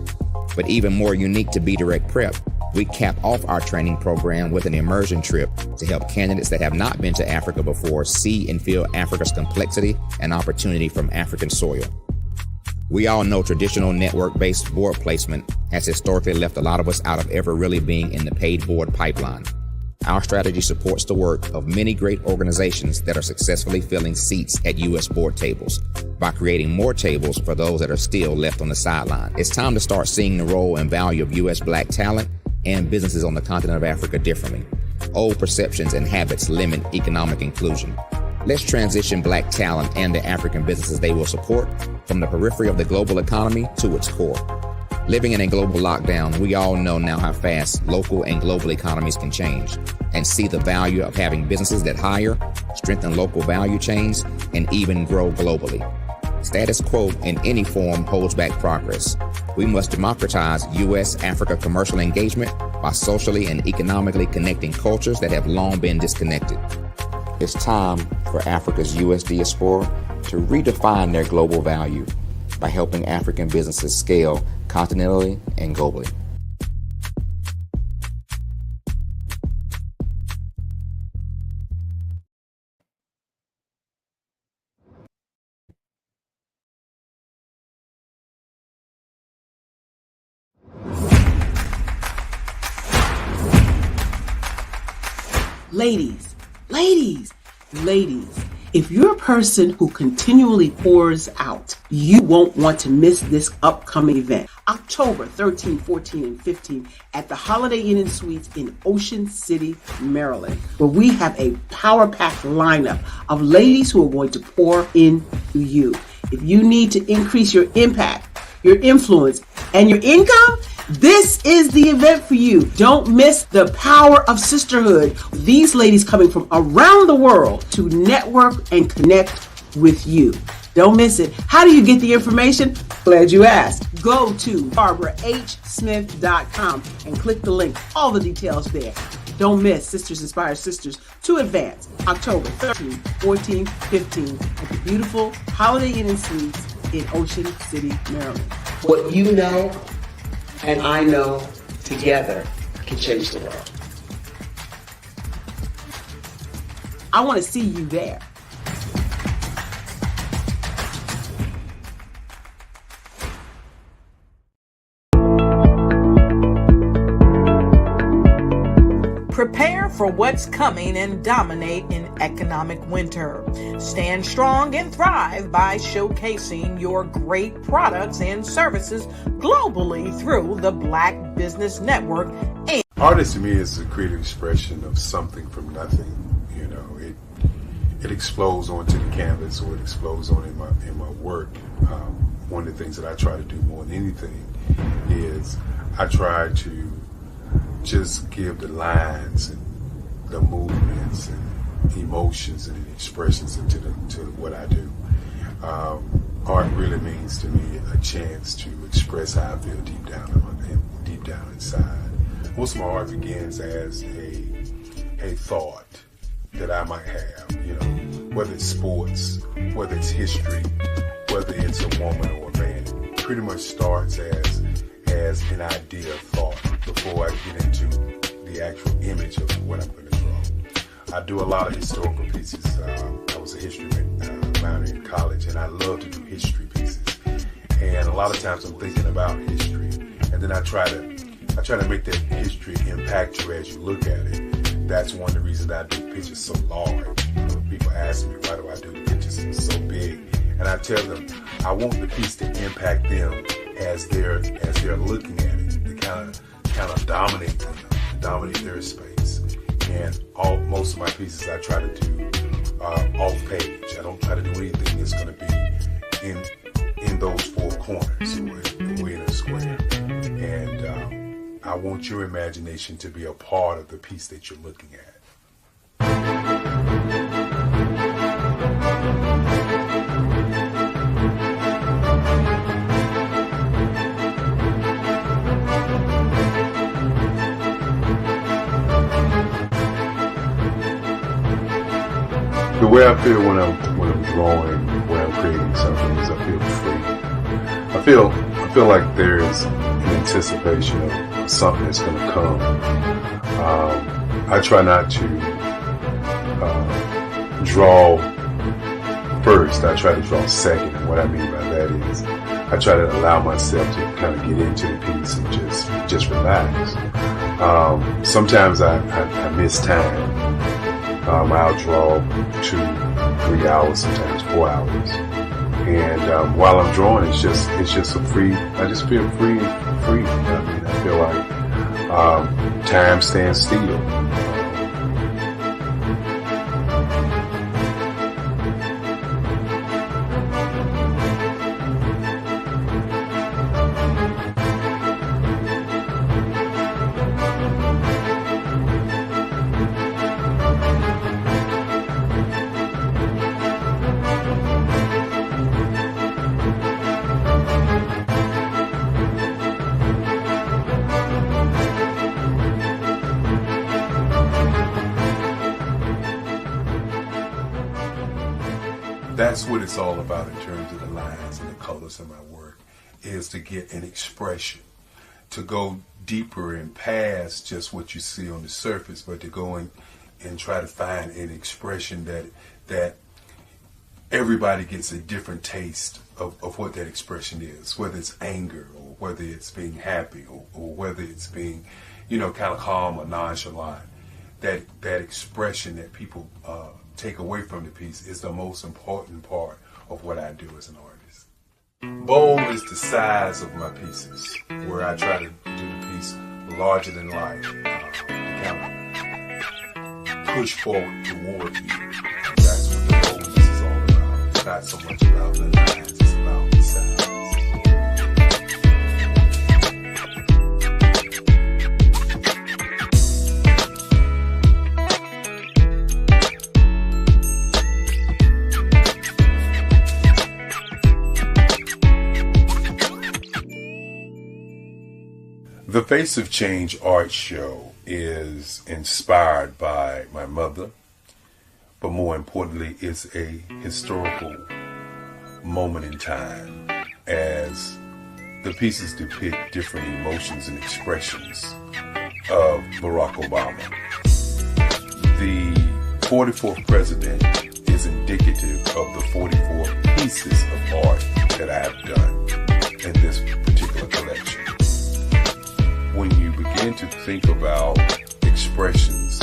S19: But even more unique to Be Direct Prep, we cap off our training program with an immersion trip to help candidates that have not been to Africa before see and feel Africa's complexity and opportunity from African soil. We all know traditional network-based board placement has historically left a lot of us out of ever really being in the paid board pipeline. Our strategy supports the work of many great organizations that are successfully filling seats at U.S. board tables by creating more tables for those that are still left on the sideline. It's time to start seeing the role and value of U.S. Black talent and businesses on the continent of Africa differently. Old perceptions and habits limit economic inclusion. Let's transition Black talent and the African businesses they will support from the periphery of the global economy to its core. Living in a global lockdown, we all know now how fast local and global economies can change and see the value of having businesses that hire, strengthen local value chains, and even grow globally. Status quo in any form holds back progress. We must democratize U.S.-Africa commercial engagement by socially and economically connecting cultures that have long been disconnected. It's time for Africa's U.S. diaspora to redefine their global value by helping African businesses scale continentally and globally.
S20: Ladies, if you're a person who continually pours out, you won't want to miss this upcoming event. October 13, 14, and 15 at the Holiday Inn and Suites in Ocean City, Maryland, where we have a power-packed lineup of ladies who are going to pour into you. If you need to increase your impact, your influence, and your income, this is the event for you. Don't miss the power of sisterhood. These ladies coming from around the world to network and connect with you. Don't miss it. How do you get the information? Glad you asked. Go to barbarahsmith.com and click the link. All the details there. Don't miss Sisters Inspire Sisters to Advance, October 13, 14, 15 at the beautiful Holiday Inn and Suites in Ocean City, Maryland. What you know and I know together can change the world. I want to see you there.
S1: Prepare for what's coming and dominate in economic winter. Stand strong and thrive by showcasing your great products and services globally through the Black Business Network.
S17: Artist to me is a creative expression of something from nothing. You know, it explodes onto the canvas, or it explodes on in my work. One of the things that I try to do more than anything is I try to just give the lines and the movements and emotions and expressions into what I do. Art really means to me a chance to express how I feel deep down inside. Most of my art begins as a thought that I might have, you know, whether it's sports, whether it's history, whether it's a woman or a man. It pretty much starts as an idea of thought before I get into the actual image of what I'm going to draw. I do a lot of historical pieces. I was a history minor in college, and I love to do history pieces. And a lot of times I'm thinking about history, and then I try to make that history impact you as you look at it. That's one of the reasons I do pictures so large. People ask me, why do I do the pictures so big? And I tell them, I want the piece to impact them as they're looking at it, to kind of dominate them, dominate their space. And most of my pieces I try to do off page. I don't try to do anything that's going to be in those four corners, or in a square. And I want your imagination to be a part of the piece that you're looking at. The way I feel when I'm drawing, when I'm creating something, is I feel free. I feel like there's an anticipation of something that's going to come. I try not to draw first. I try to draw second. And what I mean by that is I try to allow myself to kind of get into the piece and just relax. Sometimes I miss time. I'll draw 2-3 hours, sometimes 4 hours. And while I'm drawing, it's just a free. I just feel free. I mean, I feel like time stands still. That's what it's all about in terms of the lines and the colors of my work, is to get an expression, to go deeper and past just what you see on the surface, but to go in and try to find an expression that everybody gets a different taste of what that expression is, whether it's anger or whether it's being happy or whether it's being, kind of calm or nonchalant. That expression that people take away from the piece is the most important part of what I do as an artist. Bold is the size of my pieces, where I try to do the piece larger than life, to kind of push forward toward you. That's what the boldness is all about. It's not so much about the lines, it's about the size. The Face of Change art show is inspired by my mother, but more importantly, it's a historical moment in time as the pieces depict different emotions and expressions of Barack Obama. The 44th president is indicative of the 44 pieces of art that I have done in this particular collection. When you begin to think about expressions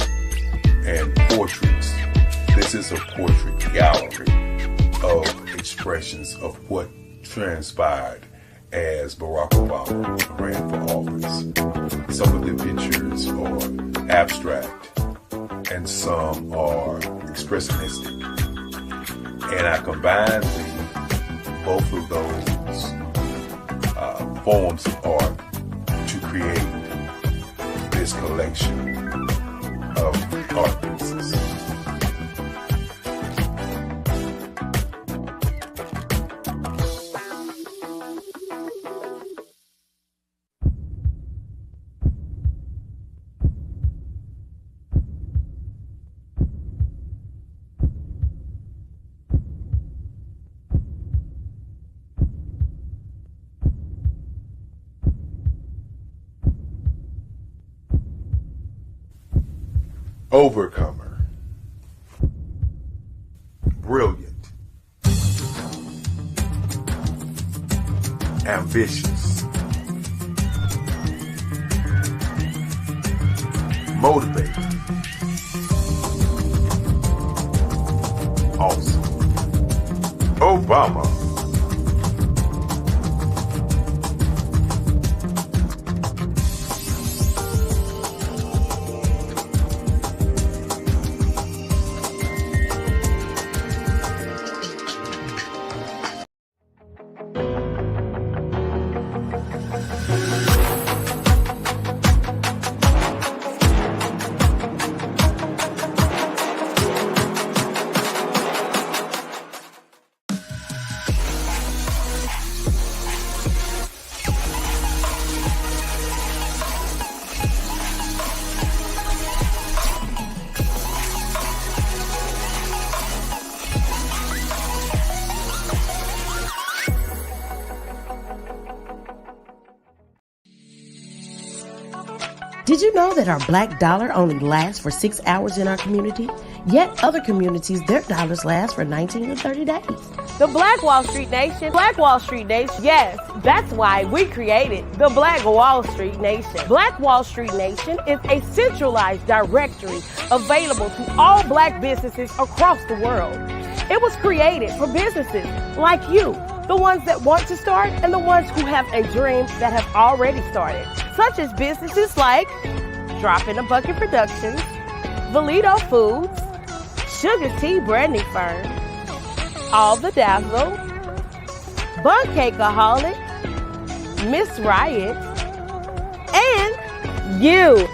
S17: and portraits, this is a portrait gallery of expressions of what transpired as Barack Obama ran for office. Some of the pictures are abstract and some are expressionistic. And I combined both of those forms of art to create this collection of art pieces. Overcomer. Brilliant.
S21: ambitious, motivated, awesome. Obama.
S22: Did you know that our black dollar only lasts for 6 hours in our community? Yet other communities, their dollars last for 19 to 30 days.
S23: The Black Wall Street Nation. Black Wall Street Nation. Yes, that's why we created the Black Wall Street Nation. Black Wall Street Nation is a centralized directory available to all black businesses across the world. It was created for businesses like you, the ones that want to start and the ones who have a dream that have already started, such as businesses like Drop in a Bucket Productions, Valito Foods, Sugar Tea Branding Firm, All the Dazzle, Bun Cakeaholic, Miss Riot, and you.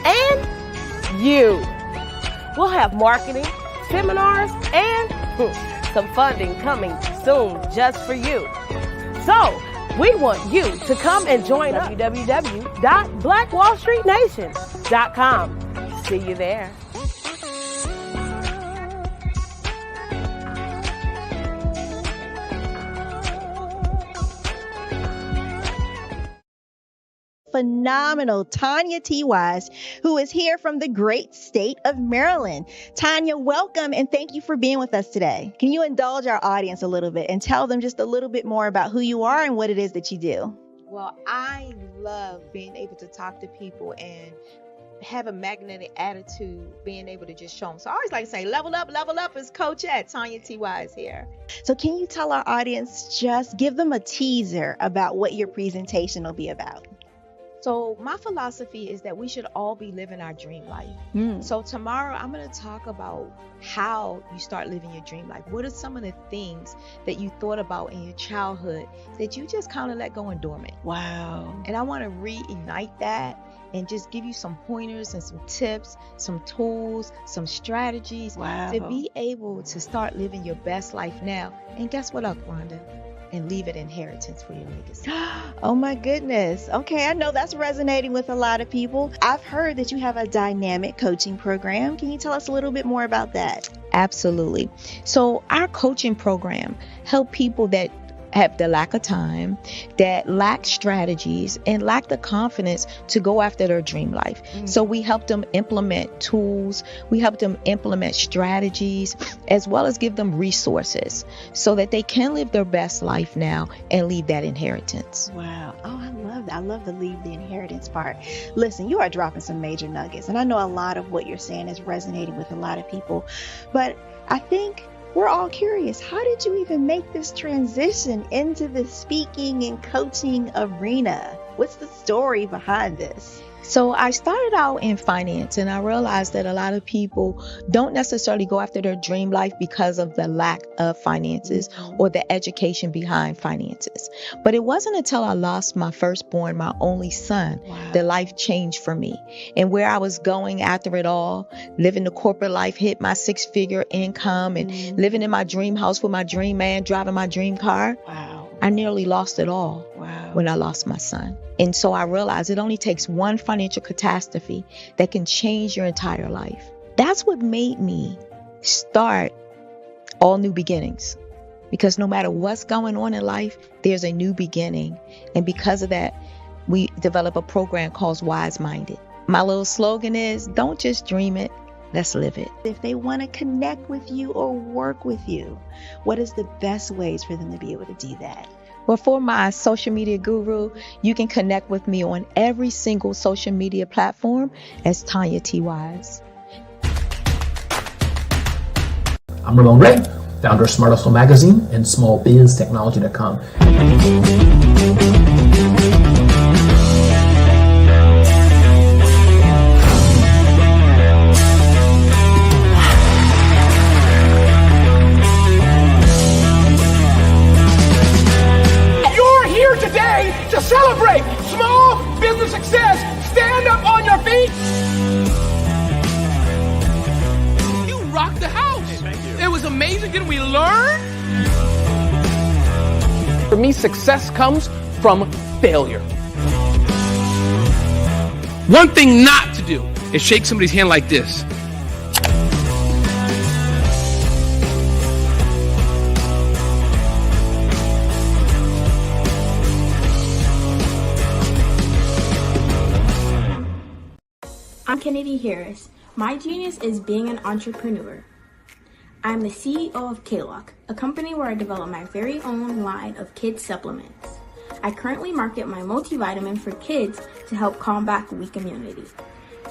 S23: We'll have marketing, seminars, and some funding coming soon just for you. So, we want you to come and join us. www.blackwallstreetnation.com. See you there.
S24: Phenomenal Tanya T. Wise, who is here from the great state of Maryland. Tanya, welcome and thank you for being with us today. Can you indulge our audience a little bit and tell them just a little bit more about who you are and what it is that you do?
S25: Well, I love being able to talk to people and have a magnetic attitude, being able to just show them. So I always like to say, level up is Coach at Tanya T. Wise here.
S24: So can you tell our audience, just give them a teaser about what your presentation will be about?
S25: So my philosophy is that we should all be living our dream life. So tomorrow I'm going to talk about how you start living your dream life. What are some of the things that you thought about in your childhood that you just kind of let go and dormant?
S24: Wow.
S25: And I want to reignite that and just give you some pointers and some tips, some tools, some strategies to be able to start living your best life now. And guess what, Rhonda? And leave it inheritance for your legacy.
S24: Oh my goodness. Okay, I know that's resonating with a lot of people. I've heard that you have a dynamic coaching program. Can you tell us a little bit more about that?
S25: Absolutely. So our coaching program help people that have the lack of time, that lack strategies, and lack the confidence to go after their dream life. So we help them implement tools, we help them implement strategies, as well as give them resources so that they can live their best life now and leave that inheritance.
S24: Wow. Oh, I love that. I love the leave the inheritance part. Listen, you are dropping some major nuggets, and I know a lot of what you're saying is resonating with a lot of people, but I think we're all curious. How did you even make this transition into the speaking and coaching arena? What's the story behind this?
S25: So I started out in finance, and I realized that a lot of people don't necessarily go after their dream life because of the lack of finances or the education behind finances. But it wasn't until I lost my firstborn, my only son, that life changed for me. And where I was going after it all, living the corporate life, hit my 6-figure income and living in my dream house with my dream man, driving my dream car. I nearly lost it all when I lost my son. And so I realized it only takes one financial catastrophe that can change your entire life. That's what made me start All New Beginnings. Because no matter what's going on in life, there's a new beginning. And because of that, we develop a program called Wise Minded. My little slogan is, don't just dream it, let's live it.
S24: If they want to connect with you or work with you, what is the best ways for them to be able to do that?
S25: Well, for my social media guru, you can connect with me on every single social media platform as Tanya T. Wise.
S5: I'm Ramon Ray, founder of Smart Hustle Magazine and smallbiztechnology.com.
S6: You're here today to celebrate small business success. Stand up on your feet. You rocked the house. It was amazing. Didn't we learn? For me, success comes from failure. One thing not to do is shake somebody's hand like this.
S13: I'm Kennedy Harris. My genius is being an entrepreneur. I'm the CEO of KLOC, a company where I develop my very own line of kids supplements. I currently market my multivitamin for kids to help combat weak immunity.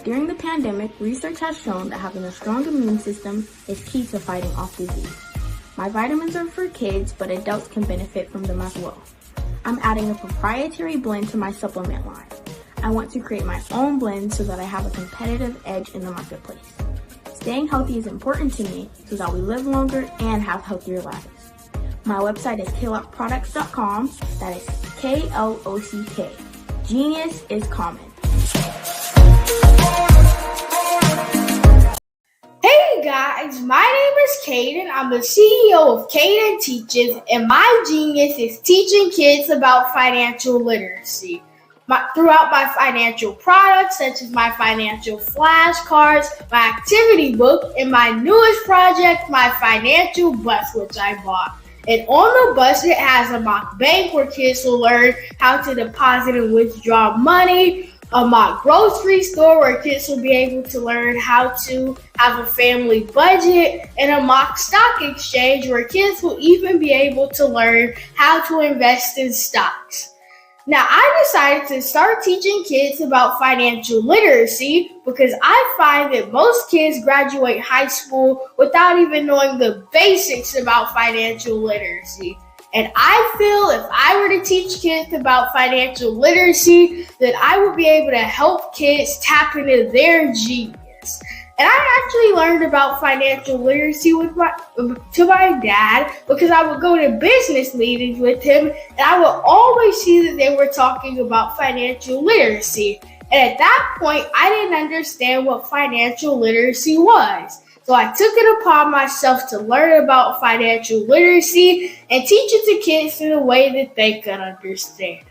S13: During the pandemic, research has shown that having a strong immune system is key to fighting off disease. My vitamins are for kids, but adults can benefit from them as well. I'm adding a proprietary blend to my supplement line. I want to create my own blend so that I have a competitive edge in the marketplace. Staying healthy is important to me so that we live longer and have healthier lives. My website is klockproducts.com. That is KLOCK. Genius is common.
S16: Hey guys, my name is Caden. I'm the CEO of Caden Teaches, and my genius is teaching kids about financial literacy. Throughout my financial products, such as my financial flashcards, my activity book, and my newest project, my financial bus, which I bought. And on the bus, it has a mock bank where kids will learn how to deposit and withdraw money, a mock grocery store where kids will be able to learn how to have a family budget, and a mock stock exchange where kids will even be able to learn how to invest in stocks. Now, I decided to start teaching kids about financial literacy because I find that most kids graduate high school without even knowing the basics about financial literacy. And I feel if I were to teach kids about financial literacy, that I would be able to help kids tap into their genius. And I actually learned about financial literacy to my dad because I would go to business meetings with him and I would always see that they were talking about financial literacy. And at that point, I didn't understand what financial literacy was. So I took it upon myself to learn about financial literacy and teach it to kids in a way that they could understand.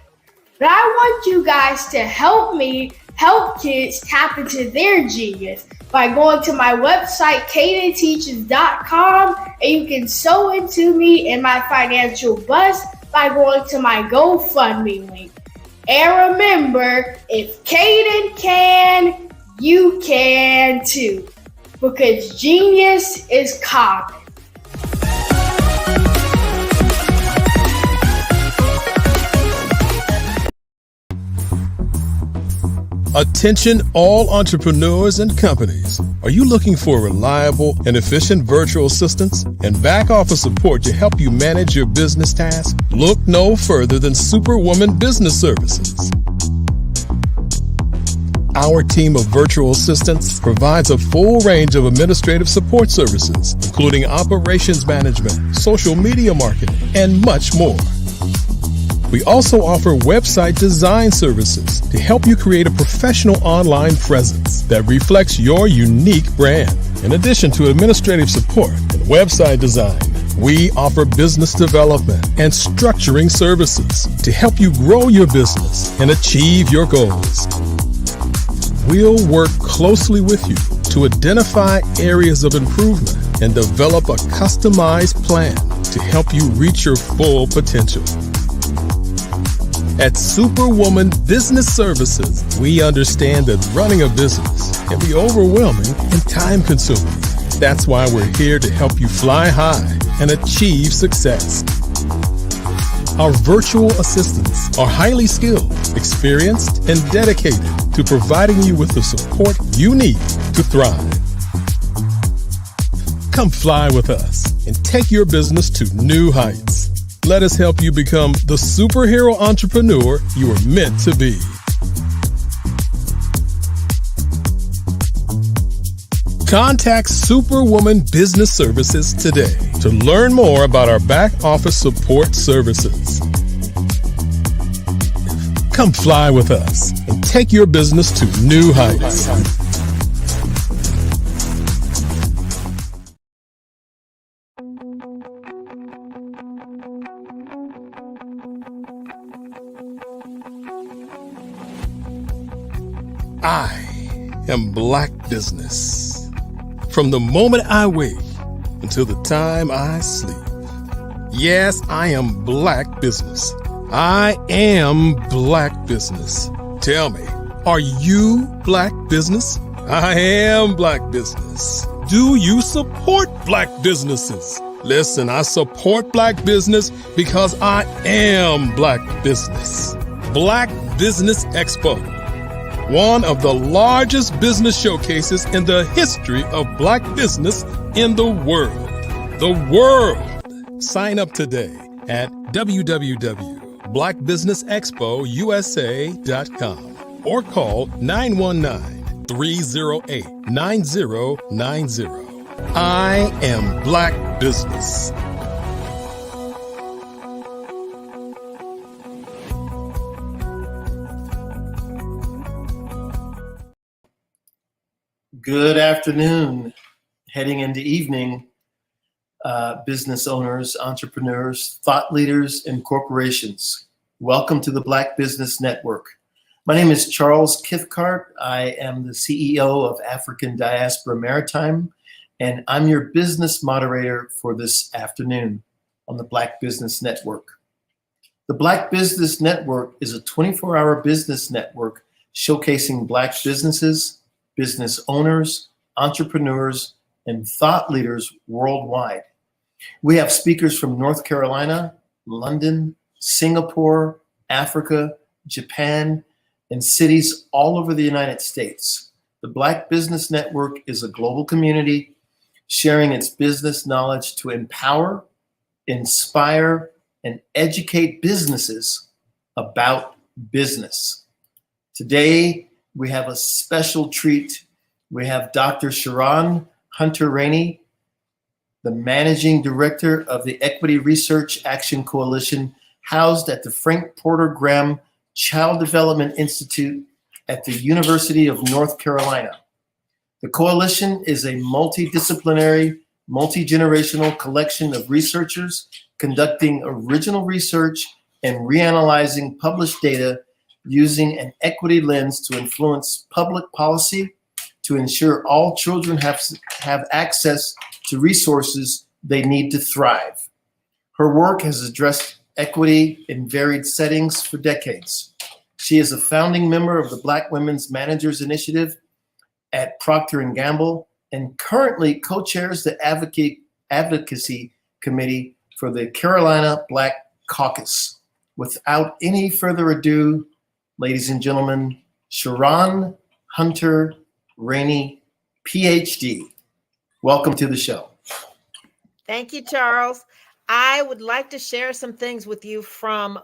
S16: But I want you guys to help me help kids tap into their genius by going to my website, cadenteaches.com, and you can sew into me in my financial bus by going to my GoFundMe link. And remember, if Caden can, you can too, because genius is common.
S3: Attention all entrepreneurs and companies. Are you looking for reliable and efficient virtual assistants and back office support to help you manage your business tasks? Look no further than Superwoman Business Services. Our team of virtual assistants provides a full range of administrative support services, including operations management, social media marketing, and much more. We also offer website design services to help you create a professional online presence that reflects your unique brand. In addition to administrative support and website design, we offer business development and structuring services to help you grow your business and achieve your goals. We'll work closely with you to identify areas of improvement and develop a customized plan to help you reach your full potential. At Superwoman Business Services, we understand that running a business can be overwhelming and time-consuming. That's why we're here to help you fly high and achieve success. Our virtual assistants are highly skilled, experienced, and dedicated to providing you with the support you need to thrive. Come fly with us and take your business to new heights. Let us help you become the superhero entrepreneur you are meant to be. Contact Superwoman Business Services today to learn more about our back office support services. Come fly with us and take your business to new heights. I am Black Business. From the moment I wake until the time I sleep. Yes, I am Black Business. I am Black Business. Tell me, are you Black Business? I am Black Business. Do you support Black businesses? Listen, I support Black business because I am Black Business. Black Business Expo, one of the largest business showcases in the history of Black business in the world. The world! Sign up today at www.blackbusinessexpousa.com or call 919-308-9090. I am Black Business.
S14: Good afternoon, heading into evening, business owners, entrepreneurs, thought leaders, and corporations. Welcome to the Black Business Network. My name is Charles Cathcart. I am the CEO of African Diaspora Maritime, and I'm your business moderator for this afternoon on the Black Business Network. The Black Business Network is a 24-hour business network showcasing Black businesses, business owners, entrepreneurs, and thought leaders worldwide. We have speakers from North Carolina, London, Singapore, Africa, Japan, and cities all over the United States. The Black Business Network is a global community sharing its business knowledge to empower, inspire, and educate businesses about business. Today, we have a special treat. We have Dr. Sharon Hunter-Rainey, the Managing Director of the Equity Research Action Coalition, housed at the Frank Porter Graham Child Development Institute at the University of North Carolina. The coalition is a multidisciplinary, multi-generational collection of researchers conducting original research and reanalyzing published data using an equity lens to influence public policy to ensure all children have access to resources they need to thrive. Her work has addressed equity in varied settings for decades. She is a founding member of the Black Women's Managers Initiative at Procter & Gamble and currently co-chairs the Advocacy Committee for the Carolina Black Caucus. Without any further ado, ladies and gentlemen, Sharon Hunter-Rainey, PhD. Welcome to the show.
S7: Thank you, Charles. I would like to share some things with you from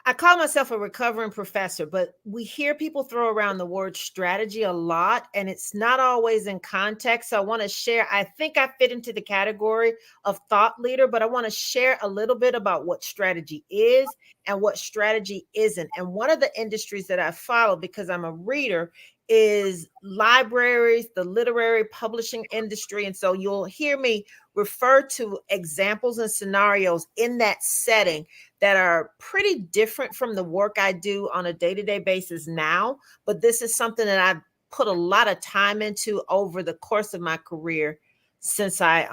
S7: I call myself a recovering professor, but we hear people throw around the word strategy a lot, and it's not always in context. So I want to share, I think I fit into the category of thought leader, but I want to share a little bit about what strategy is and what strategy isn't. And one of the industries that I follow, because I'm a reader, is libraries, the literary publishing industry. And so you'll hear me refer to examples and scenarios in that setting that are pretty different from the work I do on a day-to-day basis now. But this is something that I've put a lot of time into over the course of my career since I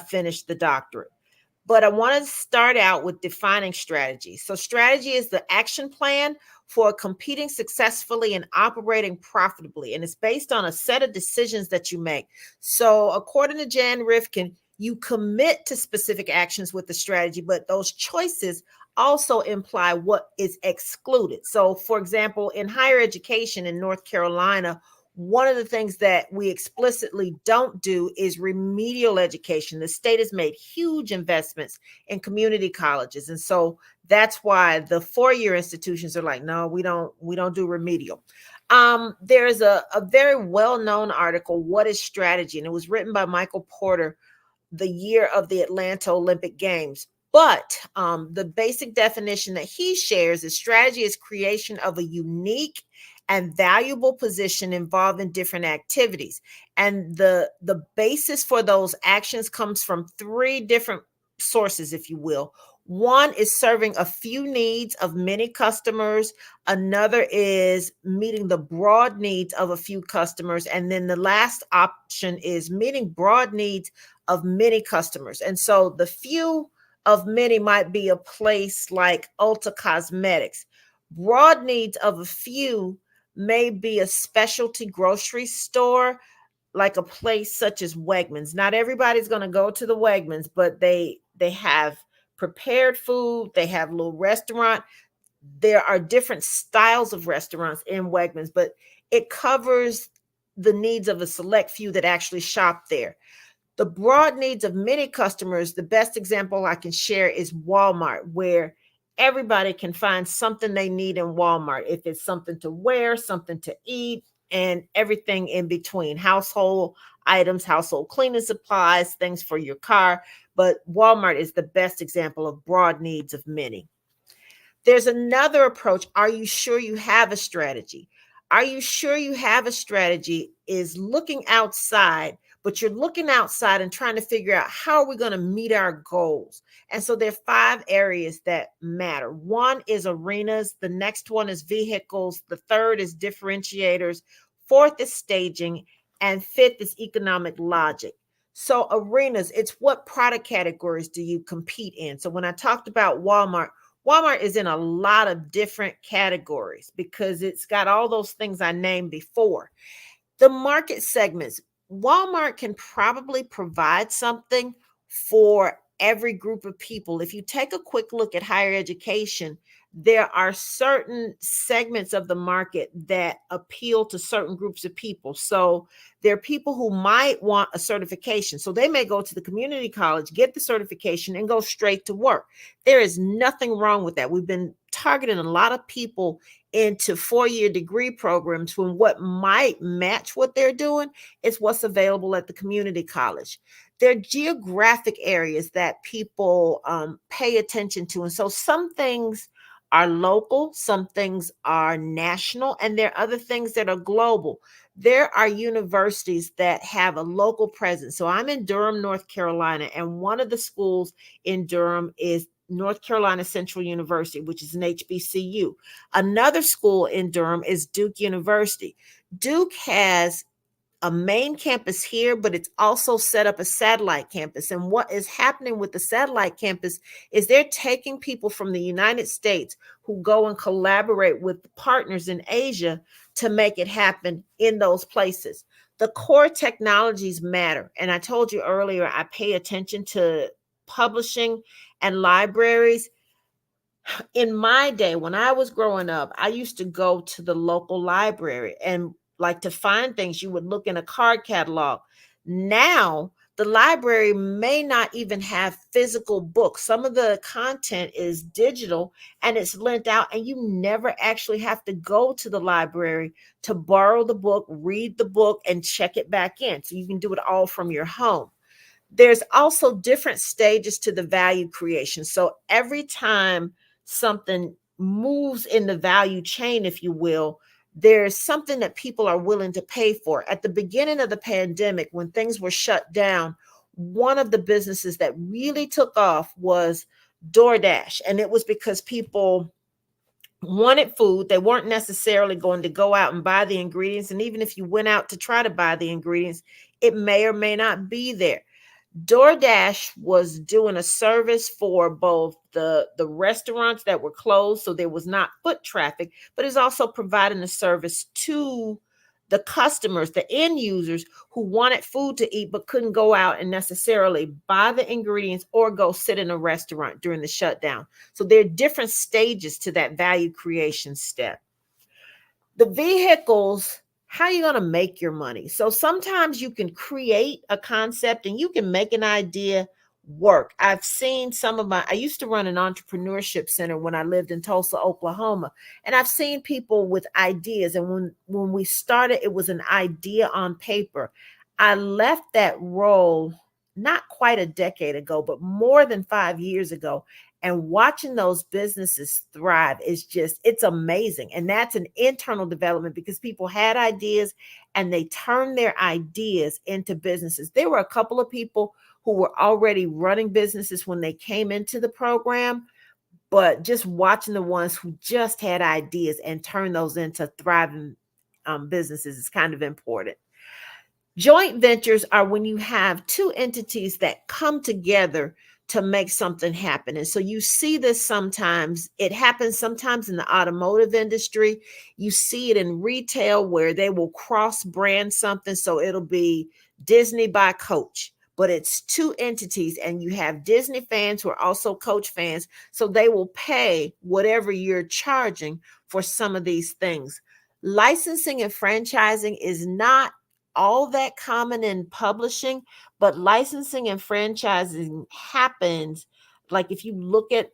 S7: finished the doctorate. But I want to start out with defining strategy. So strategy is the action plan for competing successfully and operating profitably. And it's based on a set of decisions that you make. So according to Jan Rifkin, You commit to specific actions with the strategy, but those choices also imply what is excluded. So, for example, in higher education in North Carolina, one of the things that we explicitly don't do is remedial education. The state has made huge investments in community colleges. And so that's why the four-year institutions are like, no, we don't do remedial. There's a very well-known article, What is Strategy? And it was written by Michael Porter the year of the Atlanta Olympic Games. But the basic definition that he shares is strategy is creation of a unique and valuable position involved in different activities. And the basis for those actions comes from three different sources, if you will. One is serving a few needs of many customers. Another is meeting the broad needs of a few customers. And then the last option is meeting broad needs of many customers. And so the few of many might be a place like Ulta Cosmetics. Broad needs of a few may be a specialty grocery store, like a place such as Wegmans. Not everybody's going to go to the Wegmans, but they have prepared food, they have a little restaurant. There are different styles of restaurants in Wegmans, but it covers the needs of a select few that actually shop there. The broad needs of many customers, the best example I can share is Walmart, where everybody can find something they need in Walmart. If it's something to wear, something to eat, and everything in between, household items, household cleaning supplies, things for your car. But Walmart is the best example of broad needs of many. There's another approach. Are you sure you have a strategy? Are you sure you have a strategy is looking outside, but you're looking outside and trying to figure out how are we going to meet our goals. And so there are 5 areas that matter. One is arenas. The next one is vehicles. The third is differentiators. Fourth is staging. And fifth is economic logic. So arenas, it's what product categories do you compete in? So when I talked about Walmart is in a lot of different categories because it's got all those things I named before. The market segments, Walmart can probably provide something for every group of people. If you take a quick look at higher education, there are certain segments of the market that appeal to certain groups of people. So there are people who might want a certification. So they may go to the community college, get the certification, and go straight to work. There is nothing wrong with that. We've been targeting a lot of people into 4-year degree programs when what might match what they're doing is what's available at the community college. There are geographic areas that people pay attention to. And so some things are local, some things are national, and there are other things that are global. There are universities that have a local presence. So I'm in Durham, North Carolina, and one of the schools in Durham is North Carolina Central University, which is an HBCU. Another school in Durham is Duke University. Duke has a main campus here, but it's also set up a satellite campus. And what is happening with the satellite campus is they're taking people from the United States who go and collaborate with partners in Asia to make it happen in those places. The core technologies matter. And I told you earlier, I pay attention to publishing and libraries. In my day, when I was growing up, I used to go to the local library and like to find things. You would look in a card catalog. Now, the library may not even have physical books. Some of the content is digital and it's lent out, and you never actually have to go to the library to borrow the book, read the book, and check it back in. So you can do it all from your home. There's also different stages to the value creation. So every time something moves in the value chain, if you will, there's something that people are willing to pay for. At the beginning of the pandemic, when things were shut down, one of the businesses that really took off was DoorDash. And it was because people wanted food. They weren't necessarily going to go out and buy the ingredients. And even if you went out to try to buy the ingredients, it may or may not be there. DoorDash was doing a service for both the restaurants that were closed, so there was not foot traffic, but is also providing a service to the customers, the end users who wanted food to eat but couldn't go out and necessarily buy the ingredients or go sit in a restaurant during the shutdown. So there are different stages to that value creation step. The vehicles, how are you going to make your money? So sometimes you can create a concept and you can make an idea work. I've seen I used to run an entrepreneurship center when I lived in Tulsa, Oklahoma, and I've seen people with ideas. And when we started, it was an idea on paper. I left that role not quite a decade ago, but more than 5 years ago. And watching those businesses thrive it's amazing. And that's an internal development because people had ideas and they turned their ideas into businesses. There were a couple of people who were already running businesses when they came into the program, but just watching the ones who just had ideas and turn those into thriving businesses is kind of important. Joint ventures are when you have two entities that come together to make something happen. And so you see this sometimes. It happens sometimes in the automotive industry. You see it in retail where they will cross-brand something. So it'll be Disney by Coach, but it's two entities, and you have Disney fans who are also Coach fans. So they will pay whatever you're charging for some of these things. Licensing and franchising is not all that common in publishing, but licensing and franchising happens. Like if you look at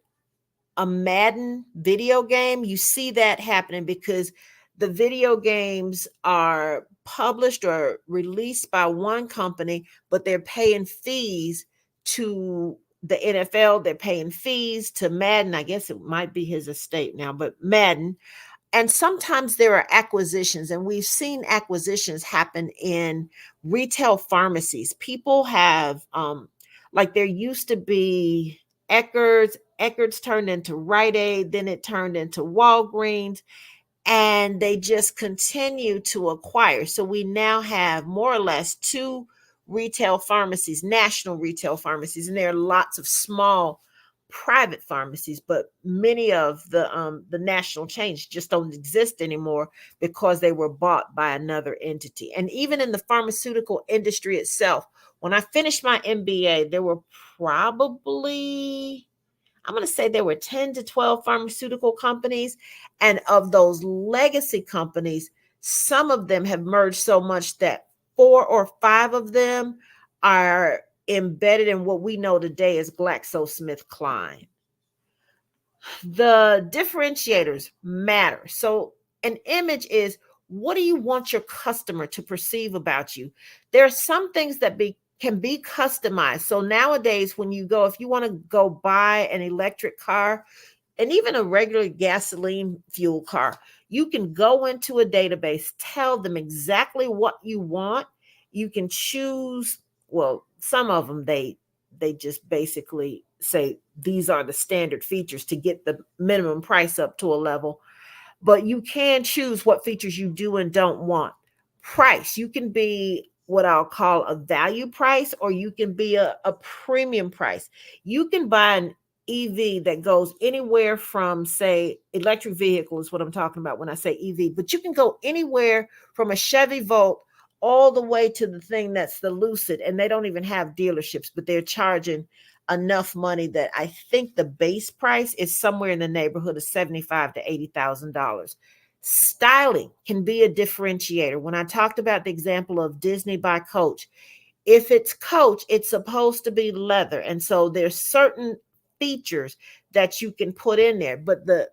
S7: a Madden video game, you see that happening because the video games are published or released by one company, but they're paying fees to the NFL. They're paying fees to Madden. I guess it might be his estate now, but Madden. And sometimes there are acquisitions, and we've seen acquisitions happen in retail pharmacies. People have, like there used to be Eckerd's turned into Rite Aid, then it turned into Walgreens, and they just continue to acquire. So we now have more or less two retail pharmacies, national retail pharmacies, and there are lots of small private pharmacies, but many of the national chains just don't exist anymore because they were bought by another entity. And even in the pharmaceutical industry itself, when I finished my MBA, there were probably, I'm going to say there were 10 to 12 pharmaceutical companies. And of those legacy companies, some of them have merged so much that 4 or 5 of them are embedded in what we know today as GlaxoSmithKline. The differentiators matter. So an image is, what do you want your customer to perceive about you? There are some things that can be customized. So nowadays, when you go, if you want to go buy an electric car and even a regular gasoline fuel car, you can go into a database, tell them exactly what you want. You can choose, well, some of them, they just basically say these are the standard features to get the minimum price up to a level, but you can choose what features you do and don't want. Price, you can be what I'll call a value price, or you can be a premium price. You can buy an EV that goes anywhere from, say, electric vehicle is what I'm talking about when I say EV, but you can go anywhere from a Chevy Volt all the way to the thing that's the Lucid, and they don't even have dealerships, but they're charging enough money that I think the base price is somewhere in the neighborhood of $75,000 to $80,000. Styling can be a differentiator. When I talked about the example of Disney by Coach, if it's Coach, it's supposed to be leather, and so there's certain features that you can put in there, but the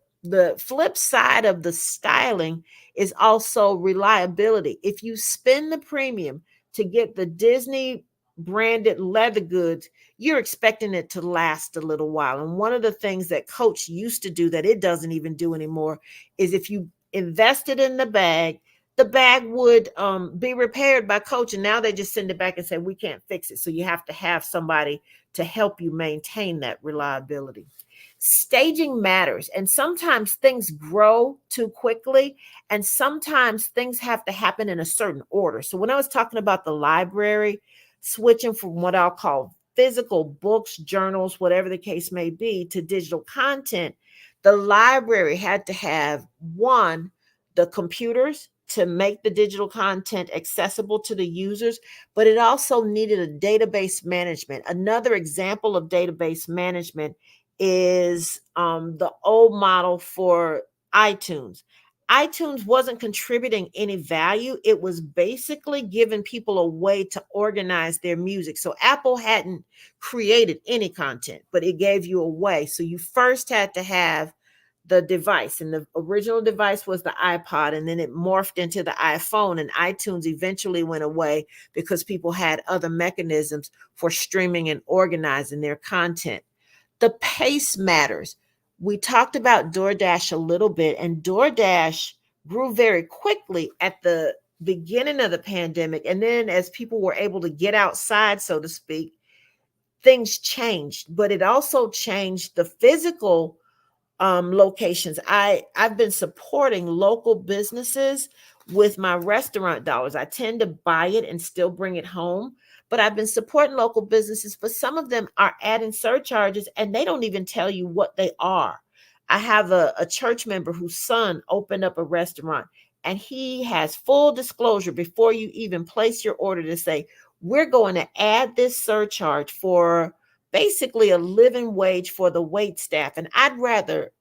S7: flip side of the styling is also reliability. If you spend the premium to get the Disney branded leather goods, you're expecting it to last a little while. And one of the things that Coach used to do that it doesn't even do anymore is if you invested in the bag would be repaired by Coach, and now they just send it back and say, we can't fix it. So you have to have somebody to help you maintain that reliability. Staging matters, and sometimes things grow too quickly, and sometimes things have to happen in a certain order. So when I was talking about the library, switching from what I'll call physical books, journals, whatever the case may be, to digital content, the library had to have, one, the computers to make the digital content accessible to the users, but it also needed a database management. Another example of database management is the old model for iTunes. iTunes wasn't contributing any value. It was basically giving people a way to organize their music. So Apple hadn't created any content, but it gave you a way. So you first had to have the device, and the original device was the iPod, and then it morphed into the iPhone, and iTunes eventually went away because people had other mechanisms for streaming and organizing their content. The pace matters. We talked about DoorDash a little bit, and DoorDash grew very quickly at the beginning of the pandemic. And then as people were able to get outside, so to speak, things changed, but it also changed the physical locations. I've been supporting local businesses with my restaurant dollars. I tend to buy it and still bring it home, but I've been supporting local businesses, but some of them are adding surcharges and they don't even tell you what they are. I have a church member whose son opened up a restaurant, and he has full disclosure before you even place your order to say, we're going to add this surcharge for basically a living wage for the wait staff. And I'd rather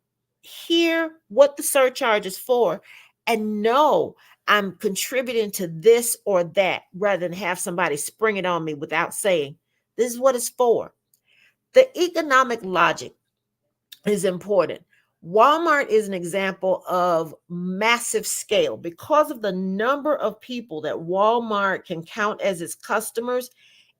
S7: hear what the surcharge is for and know I'm contributing to this or that rather than have somebody spring it on me without saying, this is what it's for. The economic logic is important. Walmart is an example of massive scale. Because of the number of people that Walmart can count as its customers,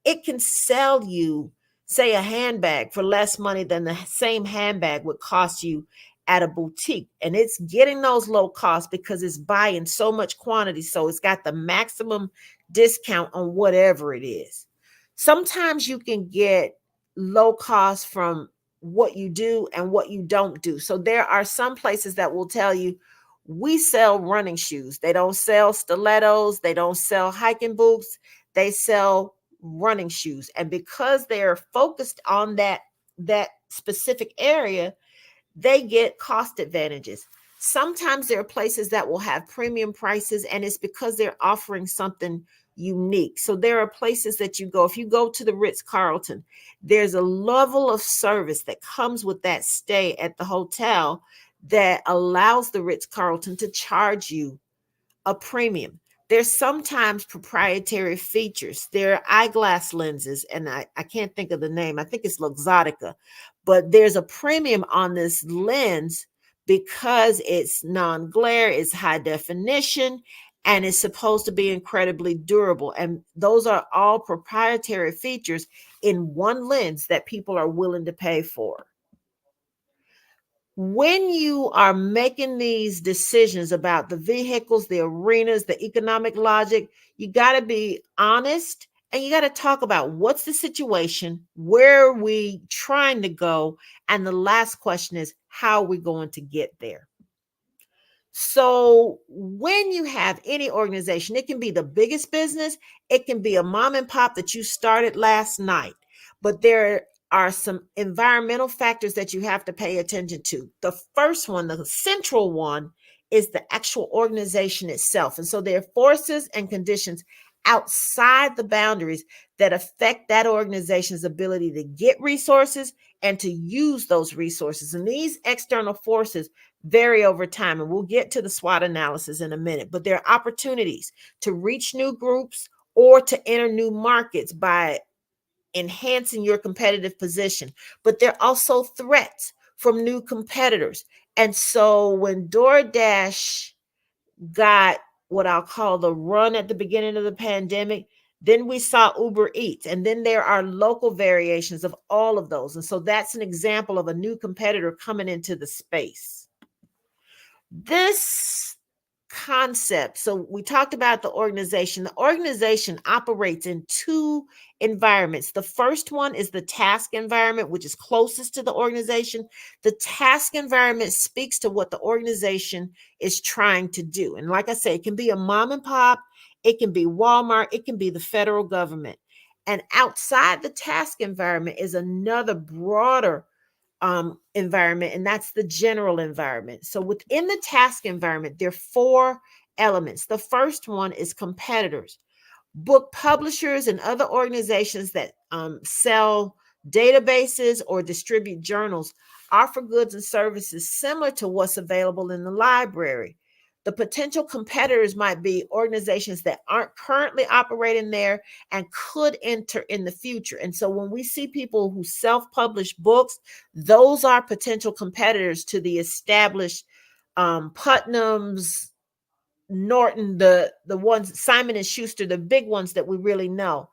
S7: it can sell you, say, a handbag for less money than the same handbag would cost you at a boutique. And it's getting those low costs because it's buying so much quantity. So it's got the maximum discount on whatever it is. Sometimes you can get low cost from what you do and what you don't do. So there are some places that will tell you, we sell running shoes. They don't sell stilettos. They don't sell hiking boots. They sell running shoes. And because they're focused on that specific area, they get cost advantages. Sometimes there are places that will have premium prices, and it's because they're offering something unique. So there are places that you go. If you go to the Ritz-Carlton, there's a level of service that comes with that stay at the hotel that allows the Ritz-Carlton to charge you a premium. There's sometimes proprietary features. There are eyeglass lenses, and I can't think of the name. I think it's Luxottica, but there's a premium on this lens because it's non-glare, it's high definition, and it's supposed to be incredibly durable. And those are all proprietary features in one lens that people are willing to pay for. When you are making these decisions about the vehicles, the arenas, the economic logic, you got to be honest and you got to talk about what's the situation, where are we trying to go, and the last question is, how are we going to get there? So when you have any organization, it can be the biggest business, it can be a mom and pop that you started last night, but there are some environmental factors that you have to pay attention to. The first one, the central one, is the actual organization itself. And so there are forces and conditions outside the boundaries that affect that organization's ability to get resources and to use those resources. And these external forces vary over time. And we'll get to the SWOT analysis in a minute, but there are opportunities to reach new groups or to enter new markets by enhancing your competitive position. But there are also threats from new competitors. And so when DoorDash got what I'll call the run at the beginning of the pandemic, then we saw Uber Eats, and then there are local variations of all of those. And so that's an example of a new competitor coming into the space. This concept, so we talked about the organization. The organization operates in two environments. The first one is the task environment, which is closest to the organization. The task environment speaks to what the organization is trying to do. And like I say, it can be a mom and pop, it can be Walmart, it can be the federal government. And outside the task environment is another broader environment, and that's the general environment. So within the task environment, there are four elements. The first one is competitors. Book publishers and other organizations that sell databases or distribute journals offer goods and services similar to what's available in the library. The potential competitors might be organizations that aren't currently operating there and could enter in the future. And so when we see people who self-publish books, those are potential competitors to the established Putnam's, Norton, the ones, Simon and Schuster, the big ones that we really know.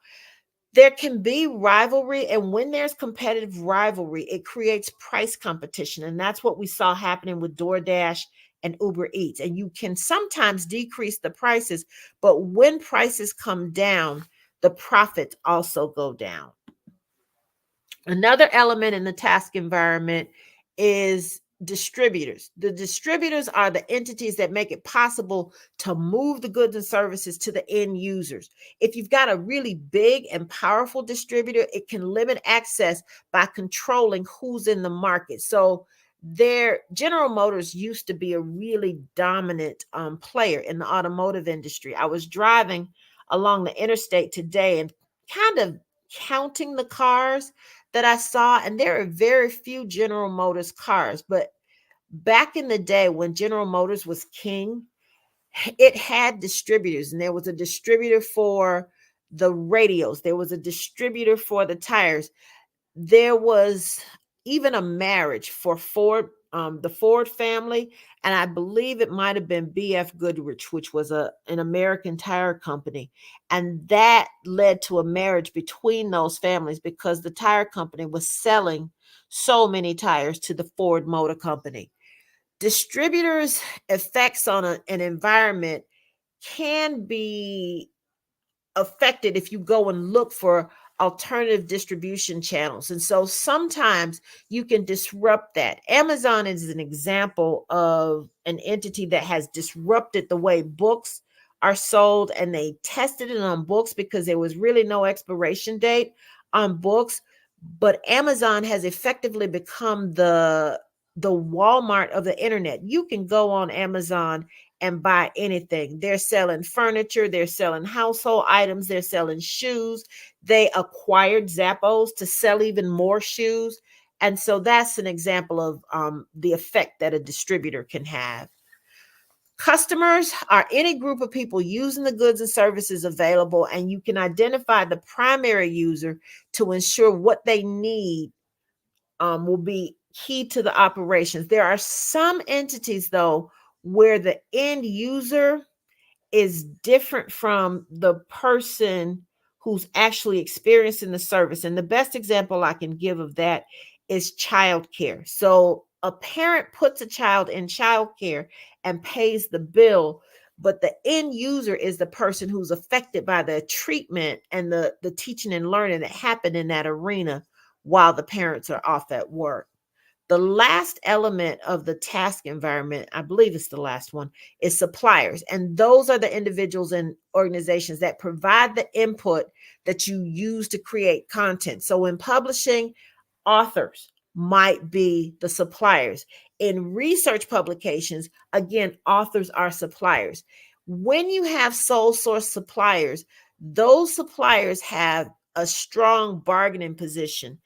S7: There can be rivalry, and when there's competitive rivalry, it creates price competition, and that's what we saw happening with DoorDash and Uber Eats. And you can sometimes decrease the prices, but when prices come down, the profits also go down. Another element in the task environment is distributors. The distributors are the entities that make it possible to move the goods and services to the end users. If you've got a really big and powerful distributor, it can limit access by controlling who's in the market. So General Motors used to be a really dominant player in the automotive industry. I was driving along the interstate today and kind of counting the cars that I saw, and there are very few General Motors cars. But back in the day when General Motors was king, it had distributors, and there was a distributor for the radios. There was a distributor for the tires. There was even a marriage for Ford, the Ford family, and I believe it might have been BF Goodrich, which was an American tire company. And that led to a marriage between those families because the tire company was selling so many tires to the Ford Motor Company. Distributors' effects on an environment can be affected if you go and look for alternative distribution channels. And so sometimes you can disrupt that. Amazon is an example of an entity that has disrupted the way books are sold, and they tested it on books because there was really no expiration date on books. But Amazon has effectively become the Walmart of the internet. You can go on Amazon and buy anything. They're selling furniture, they're selling household items, they're selling shoes. They acquired Zappos to sell even more shoes. And so that's an example of the effect that a distributor can have. Customers are any group of people using the goods and services available, and you can identify the primary user to ensure what they need will be key to the operations. There are some entities, though, where the end user is different from the person who's actually experiencing the service. And the best example I can give of that is childcare. So a parent puts a child in childcare and pays the bill, but the end user is the person who's affected by the treatment and the teaching and learning that happened in that arena while the parents are off at work. The last element of the task environment, I believe it's the last one, is suppliers. And those are the individuals and organizations that provide the input that you use to create content. So in publishing, authors might be the suppliers. In research publications, again, authors are suppliers. When you have sole source suppliers, those suppliers have a strong bargaining position.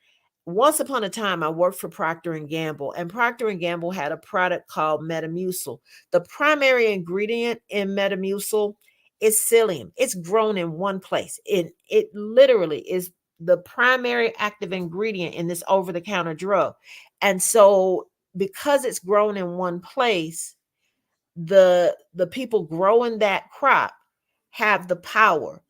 S7: Once upon a time, I worked for Procter & Gamble, and Procter & Gamble had a product called Metamucil. The primary ingredient in Metamucil is psyllium. It's grown in one place. It literally is the primary active ingredient in this over-the-counter drug. And so because it's grown in one place, the people growing that crop have the power.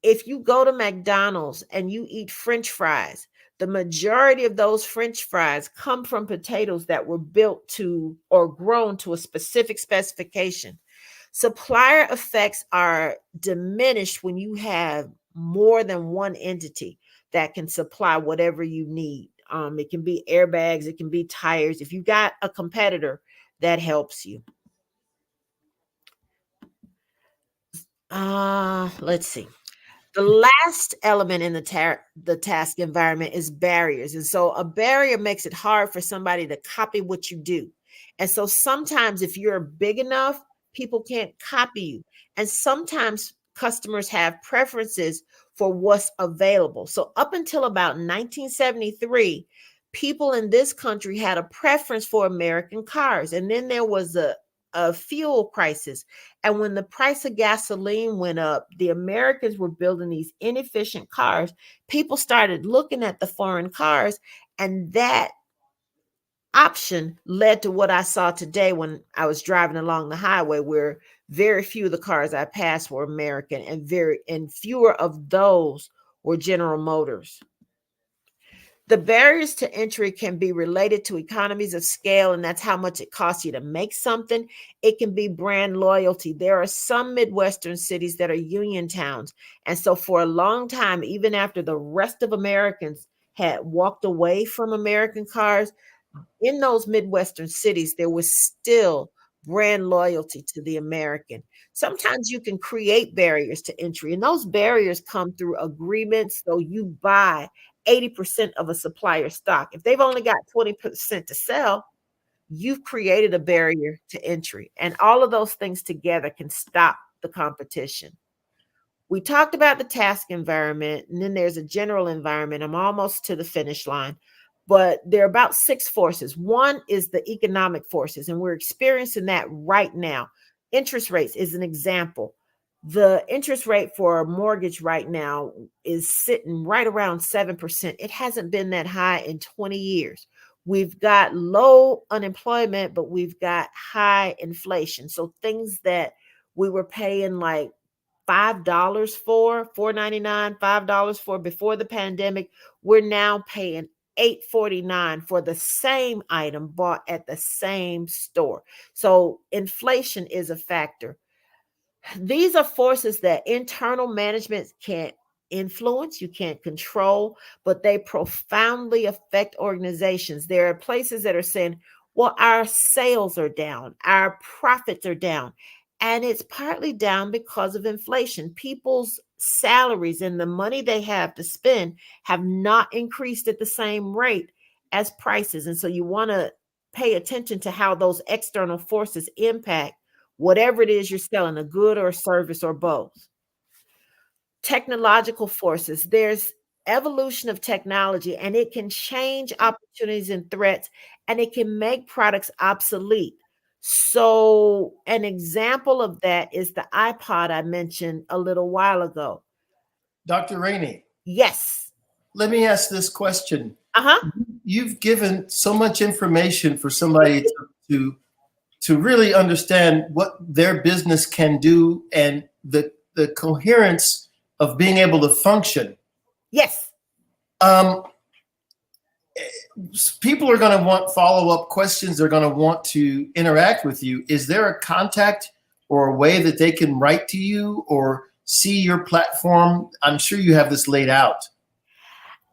S7: If you go to McDonald's and you eat French fries, the majority of those French fries come from potatoes that were built to or grown to a specific specification. Supplier effects are diminished when you have more than one entity that can supply whatever you need. It can be airbags, it can be tires. If you got a competitor, that helps you. Let's see. The last element in the task environment is barriers. And so a barrier makes it hard for somebody to copy what you do. And so sometimes if you're big enough, people can't copy you. And sometimes customers have preferences for what's available. So up until about 1973, people in this country had a preference for American cars. And then there was a fuel crisis. And when the price of gasoline went up, the Americans were building these inefficient cars. People started looking at the foreign cars, and that option led to what I saw today when I was driving along the highway, where very few of the cars I passed were American, and fewer of those were General Motors. The barriers to entry can be related to economies of scale, and that's how much it costs you to make something. It can be brand loyalty. There are some Midwestern cities that are union towns. And so for a long time, even after the rest of Americans had walked away from American cars, in those Midwestern cities, there was still brand loyalty to the American. Sometimes you can create barriers to entry, and those barriers come through agreements. So you buy 80% of a supplier's stock. If they've only got 20% to sell, you've created a barrier to entry. And all of those things together can stop the competition. We talked about the task environment, and then there's a general environment. I'm almost to the finish line, but there are about 6 forces. One is the economic forces, and we're experiencing that right now. Interest rates is an example. The interest rate for a mortgage right now is sitting right around 7%. It hasn't been that high in 20 years. We've got low unemployment, but we've got high inflation. So things that we were paying like $5 for, $4.99, $5 for before the pandemic, we're now paying $8.49 for the same item bought at the same store. So inflation is a factor. These are forces that internal management can't influence, you can't control, but they profoundly affect organizations. There are places that are saying, well, our sales are down, our profits are down. And it's partly down because of inflation. People's salaries and the money they have to spend have not increased at the same rate as prices. And so you want to pay attention to how those external forces impact whatever it is you're selling, a good or a service or both. Technological forces. There's evolution of technology, and it can change opportunities and threats, and it can make products obsolete. So an example of that is the iPod I mentioned a little while ago.
S14: Dr. Rainey.
S7: Yes.
S14: Let me ask this question. You've given so much information for somebody to really understand what their business can do and the coherence of being able to function.
S7: Yes.
S14: People are going to want follow-up questions. They're going to want to interact with you. Is there a contact or a way that they can write to you or see your platform? I'm sure you have this laid out.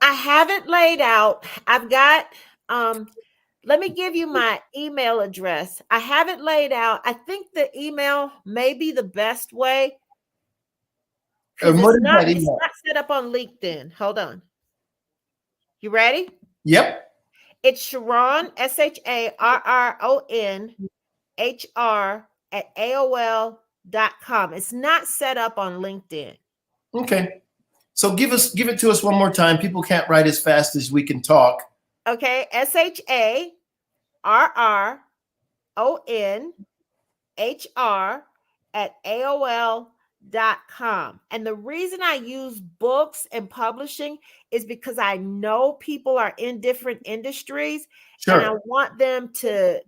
S7: I have it laid out. I've got, let me give you my email address. I have it laid out. I think the email may be the best way. It's not set up on LinkedIn. Hold on. You ready?
S14: Yep.
S7: It's Sharon, SHARRON HR at AOL.com. It's not set up on LinkedIn.
S14: Okay. So give it to us one more time. People can't write as fast as we can talk.
S7: Okay. SHARRON HR at AOL.com. And the reason I use books and publishing is because I know people are in different industries. Sure. And I want them to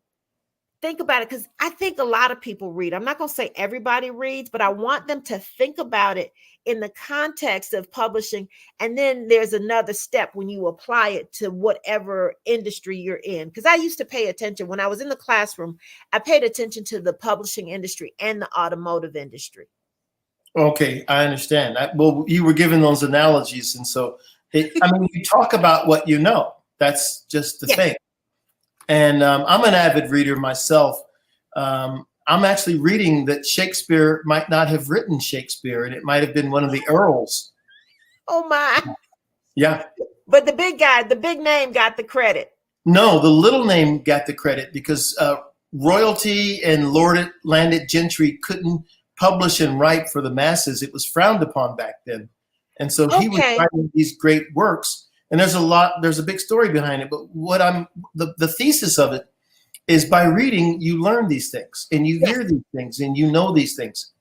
S7: think about it, because I think a lot of people read. I'm not going to say everybody reads, but I want them to think about it in the context of publishing. And then there's another step when you apply it to whatever industry you're in. Because I used to pay attention when I was in the classroom. I paid attention to the publishing industry and the automotive industry.
S14: Okay, I understand. Well, you were given those analogies. And so, you talk about what you know. That's just the thing. And I'm an avid reader myself. I'm actually reading that Shakespeare might not have written Shakespeare, and it might have been one of the earls.
S7: Oh, my.
S14: Yeah.
S7: But the big guy, the big name got the credit.
S14: No, the little name got the credit because royalty and landed gentry couldn't publish and write for the masses. It was frowned upon back then. And so he was writing these great works. And there's a big story behind it. But the thesis of it is by reading, you learn these things and you hear these things and you know these things.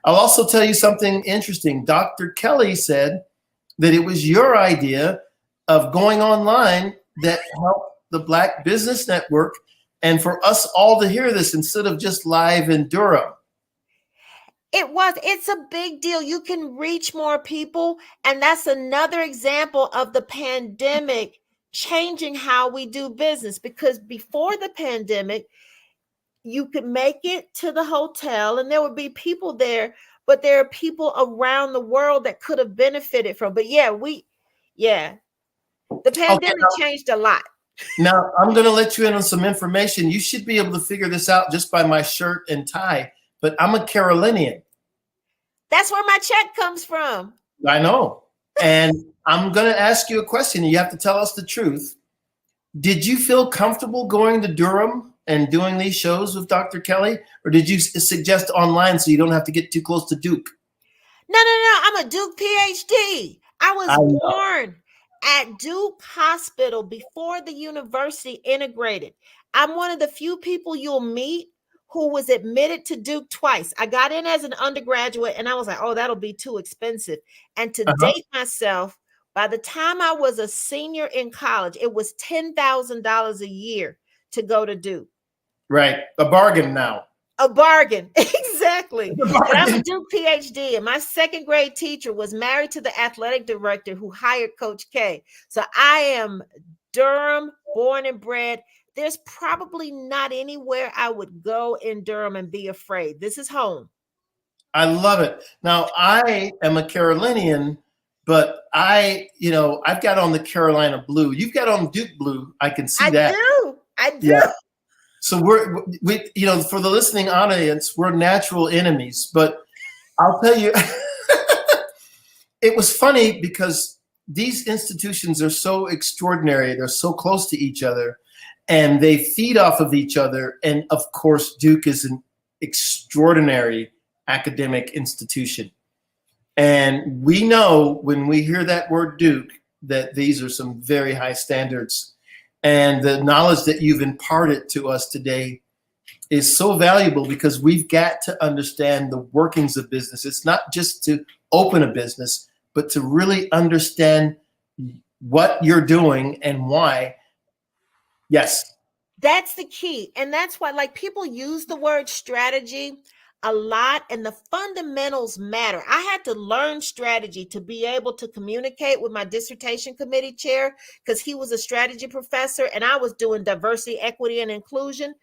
S14: I'll also tell you something interesting. Dr. Kelly said that it was your idea of going online that helped the Black Business Network and for us all to hear this instead of just live in Durham.
S7: It's a big deal. You can reach more people. And that's another example of the pandemic changing how we do business, because before the pandemic, you could make it to the hotel and there would be people there, but there are people around the world that could have benefited from. But the pandemic changed a lot.
S14: Now, I'm going to let you in on some information. You should be able to figure this out just by my shirt and tie, but I'm a Carolinian.
S7: That's where my check comes from.
S14: I know. And I'm going to ask you a question. You have to tell us the truth. Did you feel comfortable going to Durham and doing these shows with Dr. Kelly? Or did you suggest online so you don't have to get too close to Duke?
S7: No. I'm a Duke PhD. I was born at Duke Hospital before the university integrated. I'm one of the few people you'll meet who was admitted to Duke twice. I got in as an undergraduate and I was like, oh, that'll be too expensive. And to date myself, by the time I was a senior in college, it was $10,000 a year to go to Duke.
S14: Right. A bargain now.
S7: A bargain. Exactly. But I'm a Duke PhD, and my second grade teacher was married to the athletic director who hired Coach K. So I am Durham, born and bred. There's probably not anywhere I would go in Durham and be afraid. This is home.
S14: I love it. Now, I am a Carolinian, but I've got on the Carolina blue. You've got on Duke blue. I can see that.
S7: I do.
S14: Yeah. So we for the listening audience, we're natural enemies. But I'll tell you, it was funny because these institutions are so extraordinary. They're so close to each other. And they feed off of each other. And of course, Duke is an extraordinary academic institution. And we know when we hear that word Duke, that these are some very high standards. And the knowledge that you've imparted to us today is so valuable because we've got to understand the workings of business. It's not just to open a business, but to really understand what you're doing and why. Yes.
S7: That's the key. And that's why people use the word strategy a lot, and the fundamentals matter. I had to learn strategy to be able to communicate with my dissertation committee chair because he was a strategy professor and I was doing diversity, equity, and inclusion.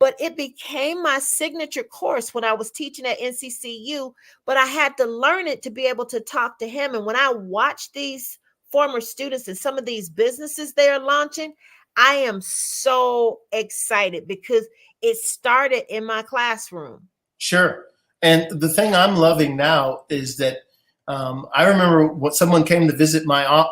S7: But it became my signature course when I was teaching at NCCU, but I had to learn it to be able to talk to him. And when I watch these former students and some of these businesses they are launching, I am so excited because it started in my classroom.
S14: Sure. And the thing I'm loving now is that I remember when someone came to visit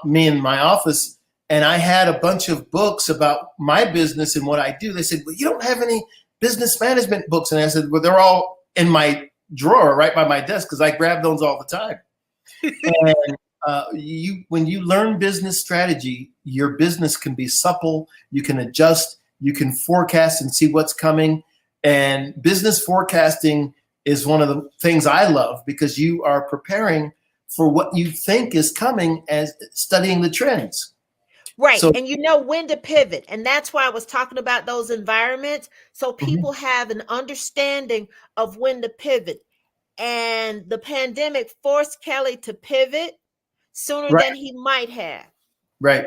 S14: me in my office, and I had a bunch of books about my business and what I do. They said, well, you don't have any business management books. And I said, well, they're all in my drawer right by my desk because I grab those all the time. And when you learn business strategy, your business can be supple. You can adjust. You can forecast and see what's coming. And business forecasting is one of the things I love because you are preparing for what you think is coming as studying the trends.
S7: Right. So, and you know when to pivot. And that's why I was talking about those environments. So people have an understanding of when to pivot. And the pandemic forced Kelly to pivot sooner than he might have.
S14: Right.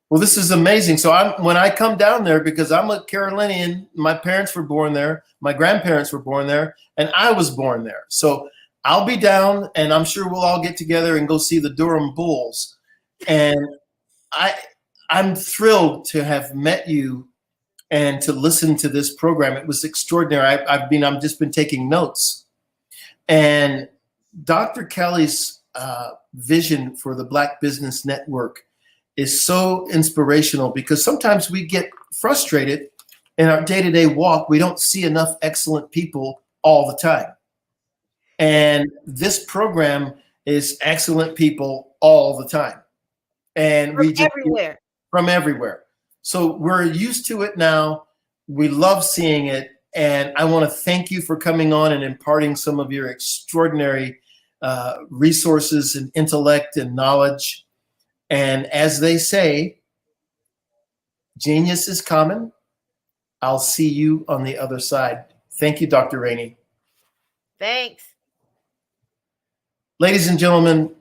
S14: Well, this is amazing. So when I come down there, because I'm a Carolinian, my parents were born there, my grandparents were born there, and I was born there. So I'll be down, and I'm sure we'll all get together and go see the Durham Bulls. And I'm thrilled to have met you and to listen to this program. It was extraordinary. I've just been taking notes. And Dr. Kelly's vision for the Black Business Network is so inspirational because sometimes we get frustrated in our day-to-day walk, we don't see enough excellent people all the time. And this program is excellent people all the time. And we just
S7: everywhere.
S14: From everywhere. So we're used to it now. We love seeing it. And I want to thank you for coming on and imparting some of your extraordinary resources and intellect and knowledge. And as they say, genius is common. I'll see you on the other side. Thank you, Dr. Rainey.
S7: Thanks.
S14: Ladies and gentlemen,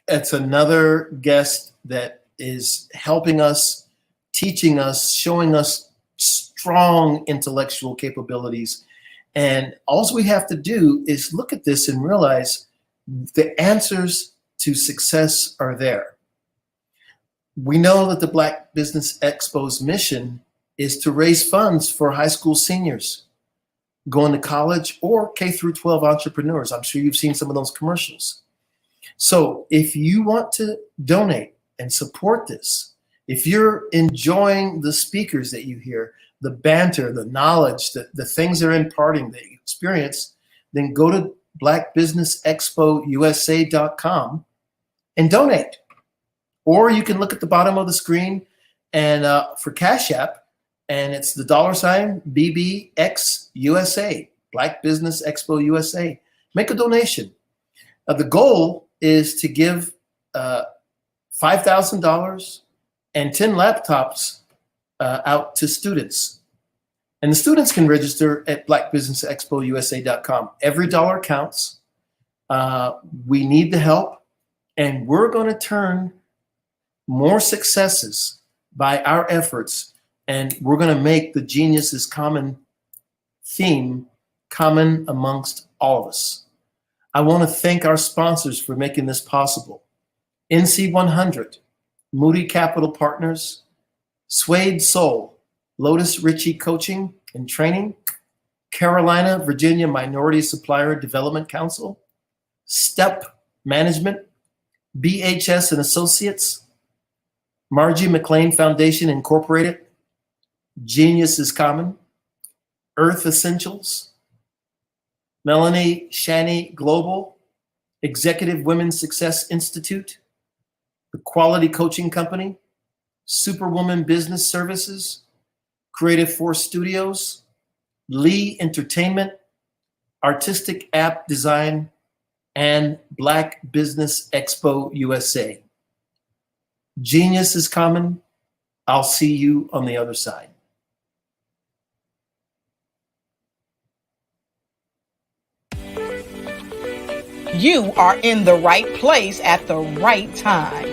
S14: it's another guest that is helping us, teaching us, showing us strong intellectual capabilities. And all we have to do is look at this and realize the answers to success are there. We know that the Black Business Expo's mission is to raise funds for high school seniors going to college or K through 12 entrepreneurs. I'm sure you've seen some of those commercials. So if you want to donate and support this, if you're enjoying the speakers that you hear, the banter, the knowledge, the things they're imparting that you experience, then go to blackbusinessexpousa.com and donate. Or you can look at the bottom of the screen and for Cash App, and it's the $sign BBXUSA, Black Business Expo USA. Make a donation. The goal is to give $5,000 and 10 laptops out to students. And the students can register at blackbusinessexpousa.com. Every dollar counts. We need the help, and we're going to turn more successes by our efforts, and we're going to make the Genius is Common theme common amongst all of us. I want to thank our sponsors for making this possible. NC100, Moody Capital Partners, Suede Soul, Lotus Ritchie Coaching and Training, Carolina, Virginia Minority Supplier Development Council, STEP Management, BHS and Associates, Margie McLean Foundation Incorporated, Genius is Common, Earth Essentials, Melanie Shani Global, Executive Women's Success Institute, The Quality Coaching Company, Superwoman Business Services, Creative Force Studios, Lee Entertainment, Artistic App Design, and Black Business Expo USA. Genius is Common. I'll see you on the other side.
S1: You are in the right place at the right time.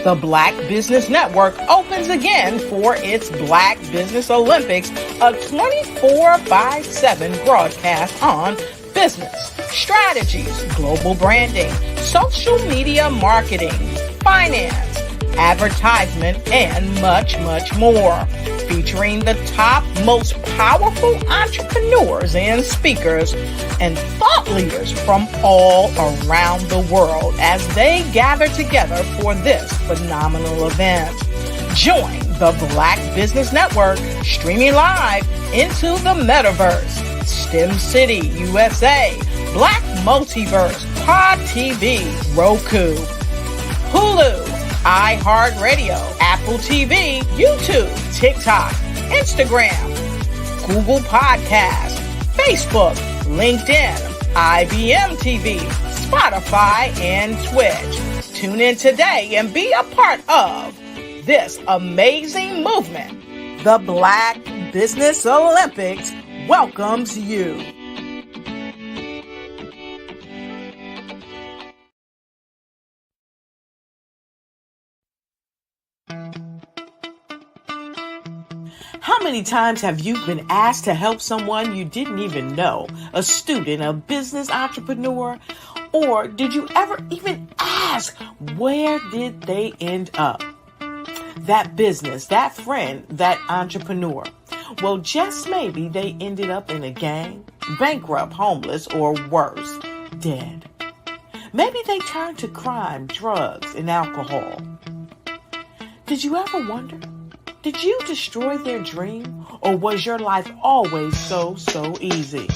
S1: The Black Business Network opens again for its Black Business Olympics, a 24/7 broadcast on business, strategies, global branding, social media marketing, finance, advertisement, and much, much more. Featuring the top, most powerful entrepreneurs and speakers and thought leaders from all around the world as they gather together for this phenomenal event. Join the Black Business Network streaming live into the metaverse, STEM City USA, Black Multiverse, Pod TV, Roku, Hulu, iHeartRadio, Apple TV, YouTube, TikTok, Instagram, Google Podcasts, Facebook, LinkedIn, IBM TV, Spotify, and Twitch. Tune in today and be a part of this amazing movement. The Black Business Olympics welcomes you.
S9: How many times have you been asked to help someone you didn't even know, a student, a business entrepreneur, or did you ever even ask, where did they end up? That business, that friend, that entrepreneur. Well, just maybe they ended up in a gang, bankrupt, homeless, or worse, dead. Maybe they turned to crime, drugs, and alcohol. Did you ever wonder? Did you destroy their dream, or was your life always so easy?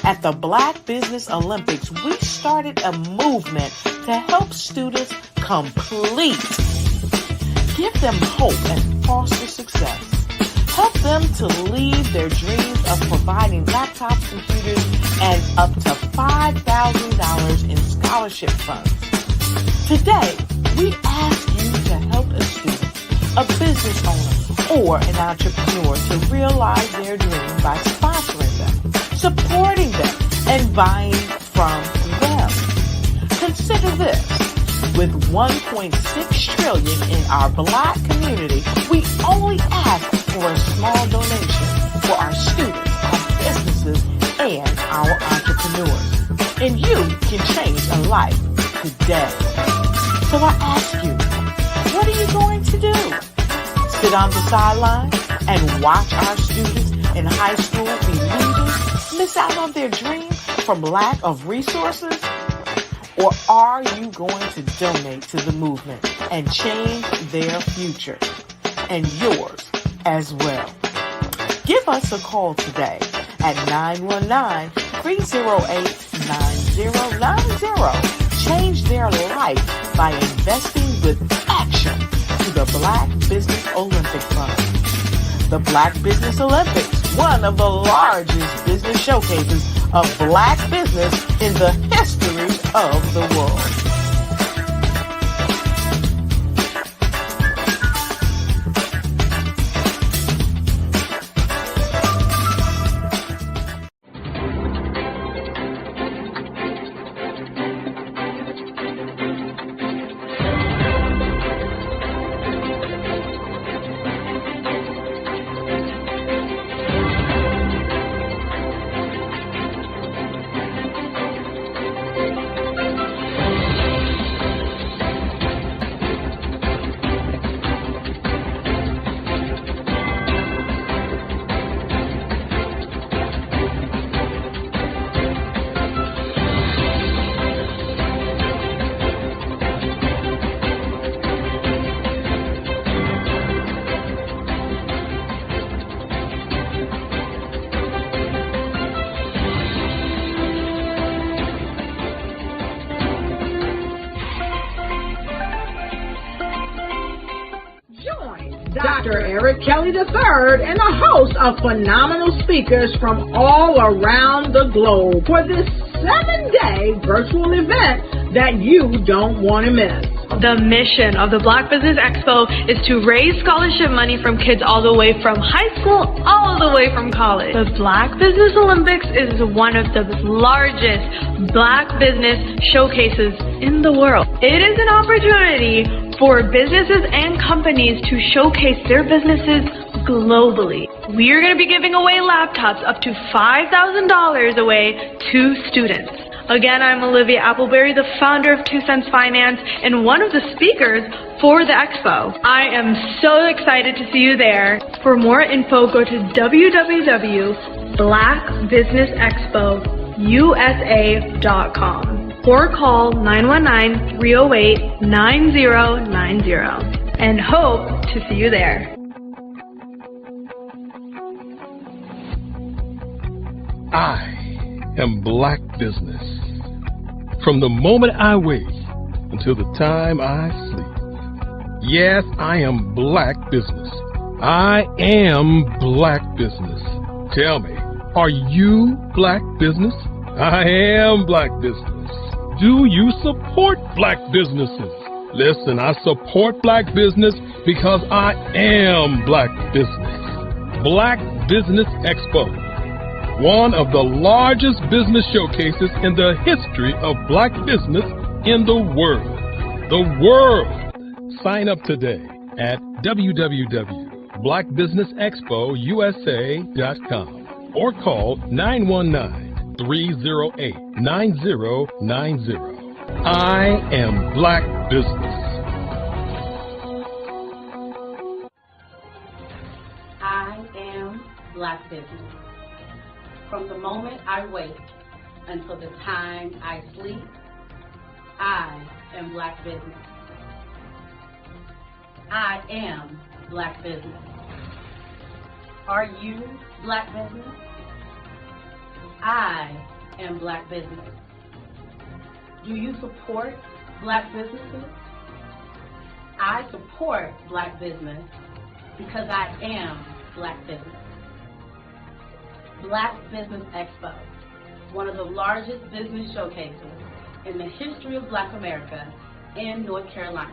S9: At the Black Business Olympics, we started a movement to help students complete. Give them hope and foster success. Help them to leave their dreams of providing laptops, computers, and up to $5,000 in scholarship funds. Today, we ask you to help a student, a business owner, or an entrepreneur to realize their dream by sponsoring them, supporting them, and buying from them. Consider this. With $1.6 trillion in our Black community, we only ask for a small donation for our students, our businesses, and our entrepreneurs. And you can change a life today. So I ask you, what are you going to do? Sit on the sideline and watch our students in high school be losers, miss out on their dream from lack of resources? Or are you going to donate to the movement and change their future and yours as well? Give us a call today at 919-308-9090. Change their life by investing with action to the Black Business Olympic Fund. The Black Business Olympics, one of the largest business showcases of Black business in the history of the world.
S1: Dr. Eric Kelly III and a host of phenomenal speakers from all around the globe for this 7-day virtual event that you don't want to miss.
S2: The mission of the Black Business Expo is to raise scholarship money from kids all the way from high school, all the way from college. The Black Business Olympics is one of the largest Black business showcases in the world. It is an opportunity for businesses and companies to showcase their businesses globally. We are going to be giving away laptops up to $5,000 away to students. Again, I'm Olivia Appleberry, the founder of 2 Cents Finance and one of the speakers for the expo. I am so excited to see you there. For more info, go to www.blackbusinessexpousa.com or call 919-308-9090 and hope to see you there.
S3: I am Black Business. From the moment I wake until the time I sleep. Yes, I am Black Business. I am Black Business. Tell me, are you Black Business? I am Black Business. Do you support Black businesses? Listen, I support Black business because I am Black Business. Black Business Expo, one of the largest business showcases in the history of Black business in the world. The world! Sign up today at www.blackbusinessexpousa.com or call 919-308-9090. I am Black Business.
S4: I am Black Business. From the moment I wake until the time I sleep, I am Black Business. I am Black Business. Are you Black business? I am Black business. Do you support Black businesses? I support Black business because I am Black business. Black Business Expo, one of the largest business showcases in the history of Black America in North Carolina.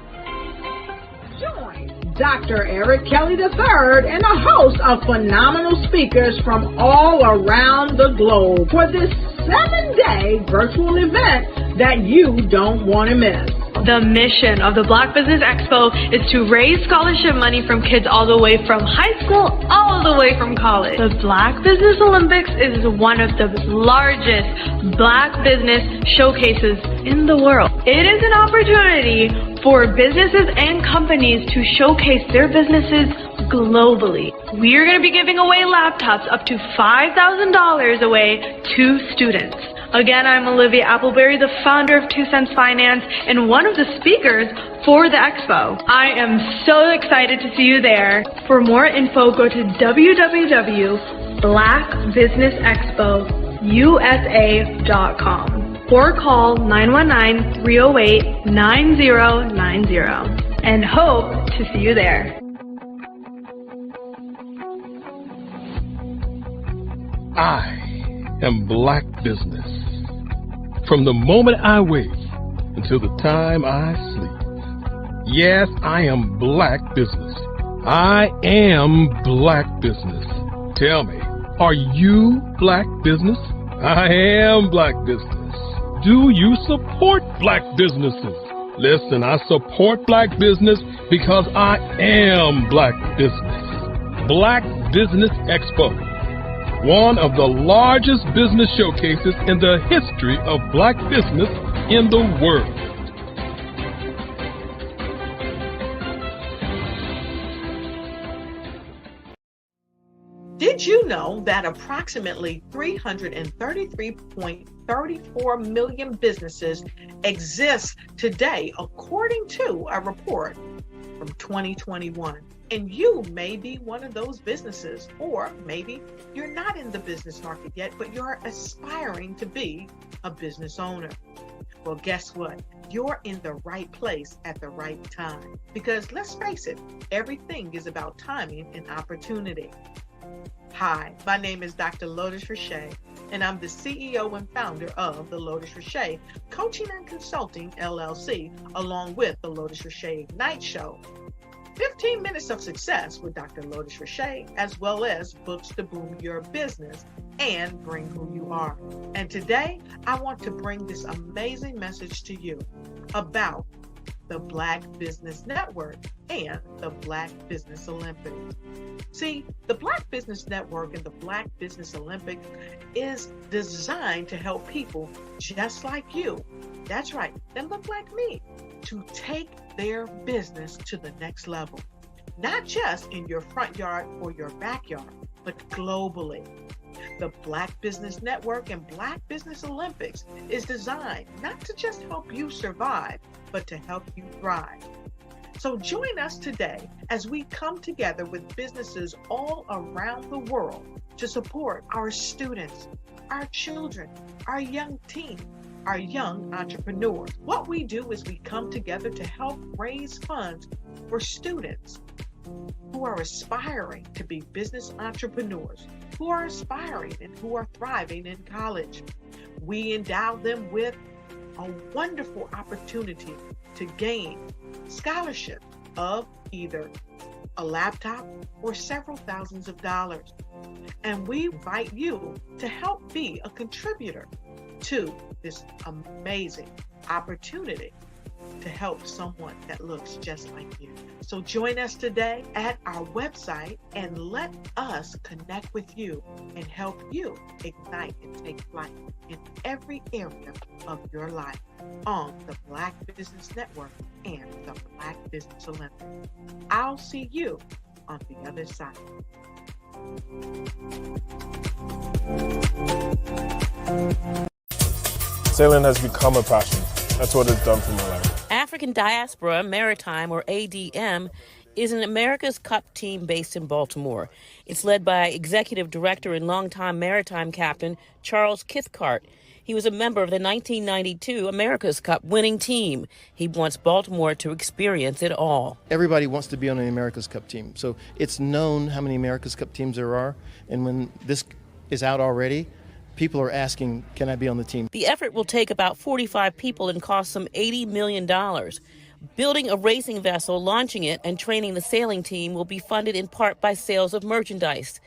S1: Join Dr. Eric Kelly III and a host of phenomenal speakers from all around the globe for this 7-day virtual event that you don't want to miss.
S2: The mission of the Black Business Expo is to raise scholarship money from kids all the way from high school, all the way from college. The Black Business Olympics is one of the largest Black business showcases in the world. It is an opportunity for businesses and companies to showcase their businesses globally. We are going to be giving away laptops up to $5,000 away to students. Again, I'm Olivia Appleberry, the founder of 2 Cents Finance and one of the speakers for the expo. I am so excited to see you there. For more info, go to www.blackbusinessexpousa.com or call 919-308-9090 and hope to see you there.
S3: I am Black business. From the moment I wake until the time I sleep. Yes, I am Black business. I am Black business. Tell me, are you Black business? I am Black business. Do you support Black businesses? Listen, I support Black business because I am Black business. Black Business Expo, one of the largest business showcases in the history of Black business in the world.
S9: Did you know that approximately 333.34 million businesses exist today, according to a report from 2021? And you may be one of those businesses, or maybe you're not in the business market yet, but you're aspiring to be a business owner. Well, guess what? You're in the right place at the right time. Because let's face it, everything is about timing and opportunity. Hi, my name is Dr. Lotus Richey, and I'm the CEO and founder of the Lotus Richey Coaching and Consulting LLC, along with the Lotus Richey Ignite Show. 15 minutes of success with Dr. Lotus Richey, as well as books to boom your business and bring who you are. And today, I want to bring this amazing message to you about the Black Business Network and the Black Business Olympics. See, the Black Business Network and the Black Business Olympics is designed to help people just like you, that's right, that look like me, to take their business to the next level. Not just in your front yard or your backyard, but globally. The Black Business Network and Black Business Olympics is designed not to just help you survive, but to help you thrive. So join us today as we come together with businesses all around the world to support our students, our children, our young teens, our young entrepreneurs. What we do is we come together to help raise funds for students who are aspiring to be business entrepreneurs, who are aspiring and who are thriving in college. We endow them with a wonderful opportunity to gain scholarship of either a laptop or several thousands of dollars. And we invite you to help be a contributor to this amazing opportunity to help someone that looks just like you. So join us today at our website and let us connect with you and help you ignite and take flight in every area of your life on the Black Business Network and the Black Business Olympics. I'll see you on the other side.
S8: Sailing has become a passion. That's what it's done for my life.
S10: African Diaspora Maritime, or ADM,
S8: is an America's Cup team based in Baltimore. It's led by Executive Director and longtime maritime captain Charles Cathcart. He was a member of the 1992 America's Cup winning team. He wants Baltimore to experience it all.
S10: Everybody wants to be on an America's Cup team. So it's known how many America's Cup teams there are. And when this is out already, people are asking, can I be on the team?
S8: The effort will take about 45 people and cost some $80 million. Building a racing vessel, launching it, and training the sailing team will be funded in part by sales of merchandise.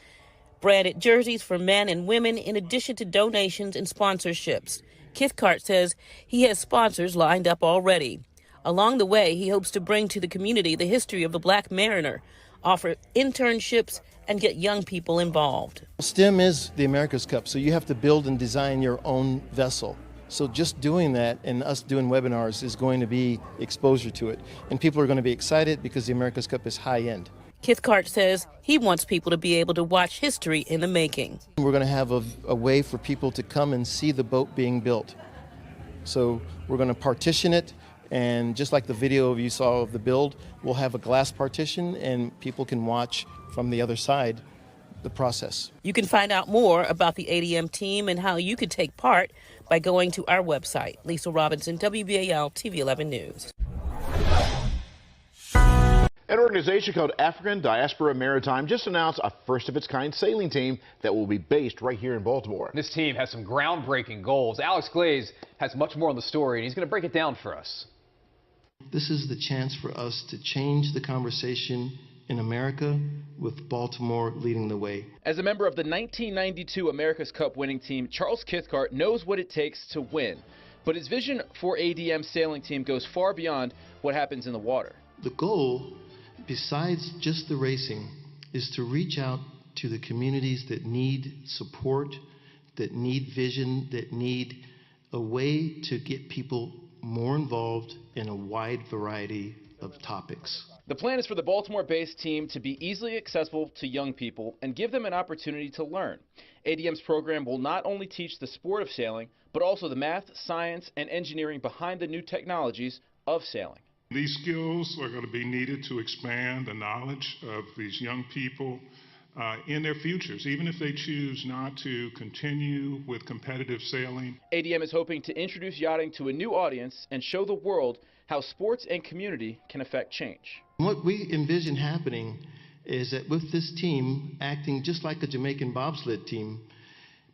S8: Branded jerseys for men and women, in addition to donations and sponsorships. Cathcart says he has sponsors lined up already. Along the way, he hopes to bring to the community the history of the Black mariner, offer internships, and get young people involved.
S10: STEM is the America's Cup, so you have to build and design your own vessel. So just doing that and us doing webinars is going to be exposure to it. And people are going to be excited because the America's Cup is high end.
S8: Cathcart says he wants people to be able to watch history in the making.
S10: We're going to have a way for people to come and see the boat being built. So we're going to partition it, and just like the video you saw of the build, we'll have a glass partition and people can watch from the other side the process.
S8: You can find out more about the ADM team and how you could take part by going to our website. Lisa Robinson, WBAL TV 11 News.
S11: An organization called African Diaspora Maritime just announced a first-of-its-kind sailing team that will be based right here in Baltimore.
S12: This team has some groundbreaking goals. Alex Glaze has much more on the story, and he's going to break it down for us.
S10: This is the chance for us to change the conversation in America, with Baltimore leading the way.
S15: As a member of the 1992 America's Cup winning team, Charles Cathcart knows what it takes to win. But his vision for ADM's sailing team goes far beyond what happens in the water.
S10: The goal, besides just the racing, is to reach out to the communities that need support, that need vision, that need a way to get people more involved in a wide variety of topics.
S15: The plan is for the Baltimore-based team to be easily accessible to young people and give them an opportunity to learn. ADM's program will not only teach the sport of sailing, but also the math, science, and engineering behind the new technologies of sailing.
S26: These skills are going to be needed to expand the knowledge of these young people in their futures, even if they choose not to continue with competitive sailing.
S15: ADM is hoping to introduce yachting to a new audience and show the world how sports and community can affect change.
S10: What we envision happening is that with this team acting just like a Jamaican bobsled team,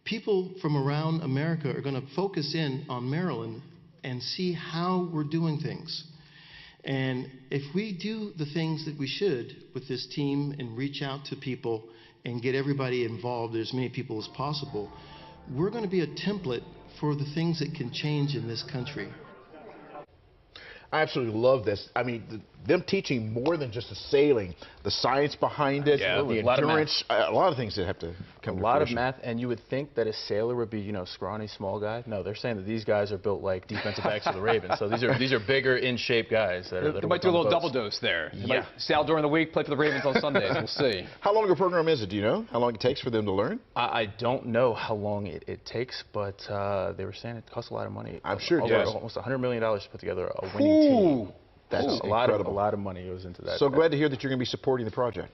S10: people from around America are going to focus in on Maryland and see how we're doing things. And if we do the things that we should with this team and reach out to people and get everybody involved, as many people as possible, we're going to be a template for the things that can change in this country.
S11: I absolutely love this. I mean, them teaching more than just the sailing, the science behind it, the endurance, a lot of things that have to come to fruition.
S27: A lot of math, and you would think that a sailor would be, you know, scrawny, small guy. No, they're saying that these guys are built like defensive backs for the Ravens. So these are bigger, in shape guys. That
S12: they might do a little double dose there. They might sail during the week, play for the Ravens on Sundays. We'll see.
S11: How long a program is it? Do you know how long it takes for them to learn?
S27: I don't know how long it takes, but they were saying it costs a lot of money.
S11: I'm sure it does.
S27: Almost $100 million to put together a winning team. That's a lot of money goes into that.
S11: So glad to hear that you're going to be supporting the project.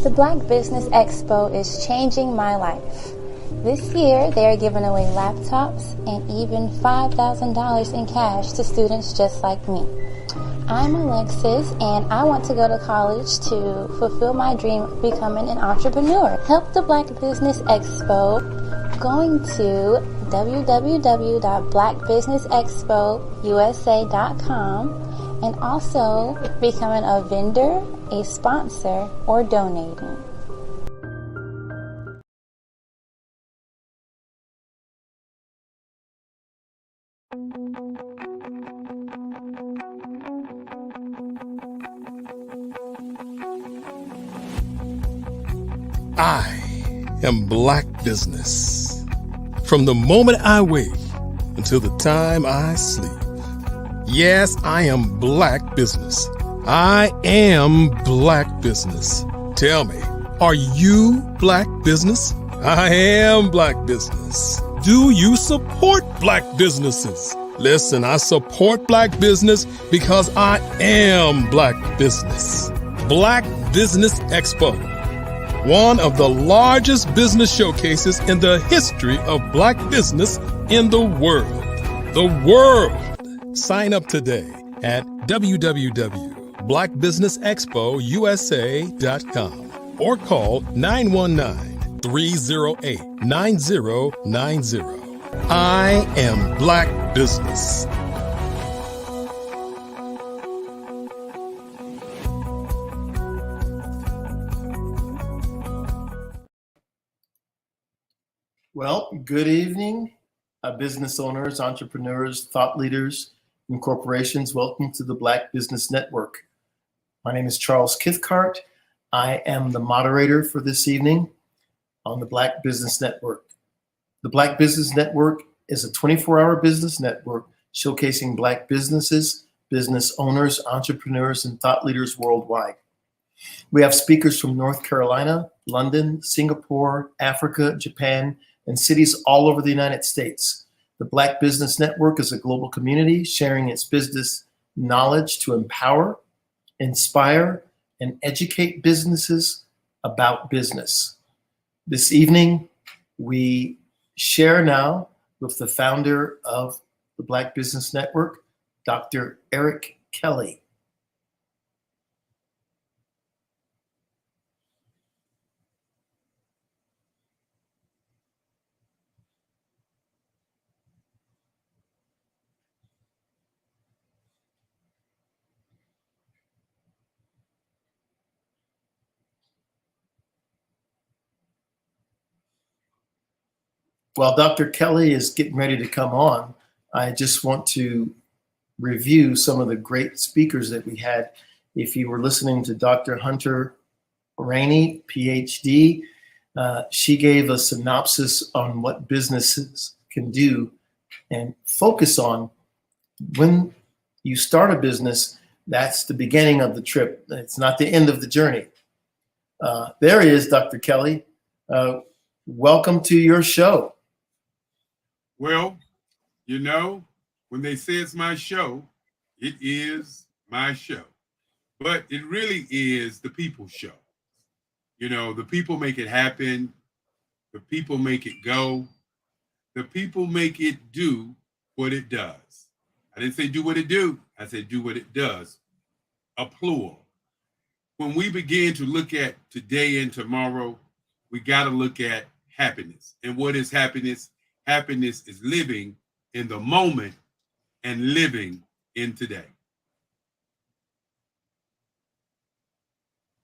S28: The Black Business Expo is changing my life. This year, they are giving away laptops and even $5,000 in cash to students just like me. I'm Alexis, and I want to go to college to fulfill my dream of becoming an entrepreneur. Help the Black Business Expo going to www.blackbusinessexpousa.com and also becoming a vendor, a sponsor, or donating.
S3: I am Black Business. From the moment I wake until the time I sleep, Yes, I am Black Business. I am Black Business. Tell me, are you Black Business? I am Black Business. Do you support Black businesses? Listen, I support Black business because I am Black Business. Black Business Expo, one of the largest business showcases in the history of Black business in the world. The world! Sign up today at www.blackbusinessexpousa.com or call 919-308-9090. I am Black Business.
S14: Well, good evening, business owners, entrepreneurs, thought leaders, and corporations. Welcome to the Black Business Network. My name is Charles Cathcart. I am the moderator for this evening on the Black Business Network. The Black Business Network is a 24-hour business network showcasing Black businesses, business owners, entrepreneurs, and thought leaders worldwide. We have speakers from North Carolina, London, Singapore, Africa, Japan, and cities all over the United States. The Black Business Network is a global community sharing its business knowledge to empower, inspire, and educate businesses about business. This evening, we share now with the founder of the Black Business Network, Dr. Eric Kelly. While Dr. Kelly is getting ready to come on, I just want to review some of the great speakers that we had. If you were listening to Dr. Hunter Rainey, PhD, she gave a synopsis on what businesses can do and focus on. When you start a business, that's the beginning of the trip. It's not the end of the journey. There he is, Dr. Kelly. Welcome to your show.
S17: Well, you know, when they say it's my show, it is my show. But it really is the people's show. You know, the people make it happen. The people make it go. The people make it do what it does. I didn't say do what it do. I said do what it does. A plural. When we begin to look at today and tomorrow, we got to look at happiness. And what is happiness? Happiness is living in the moment and living in today.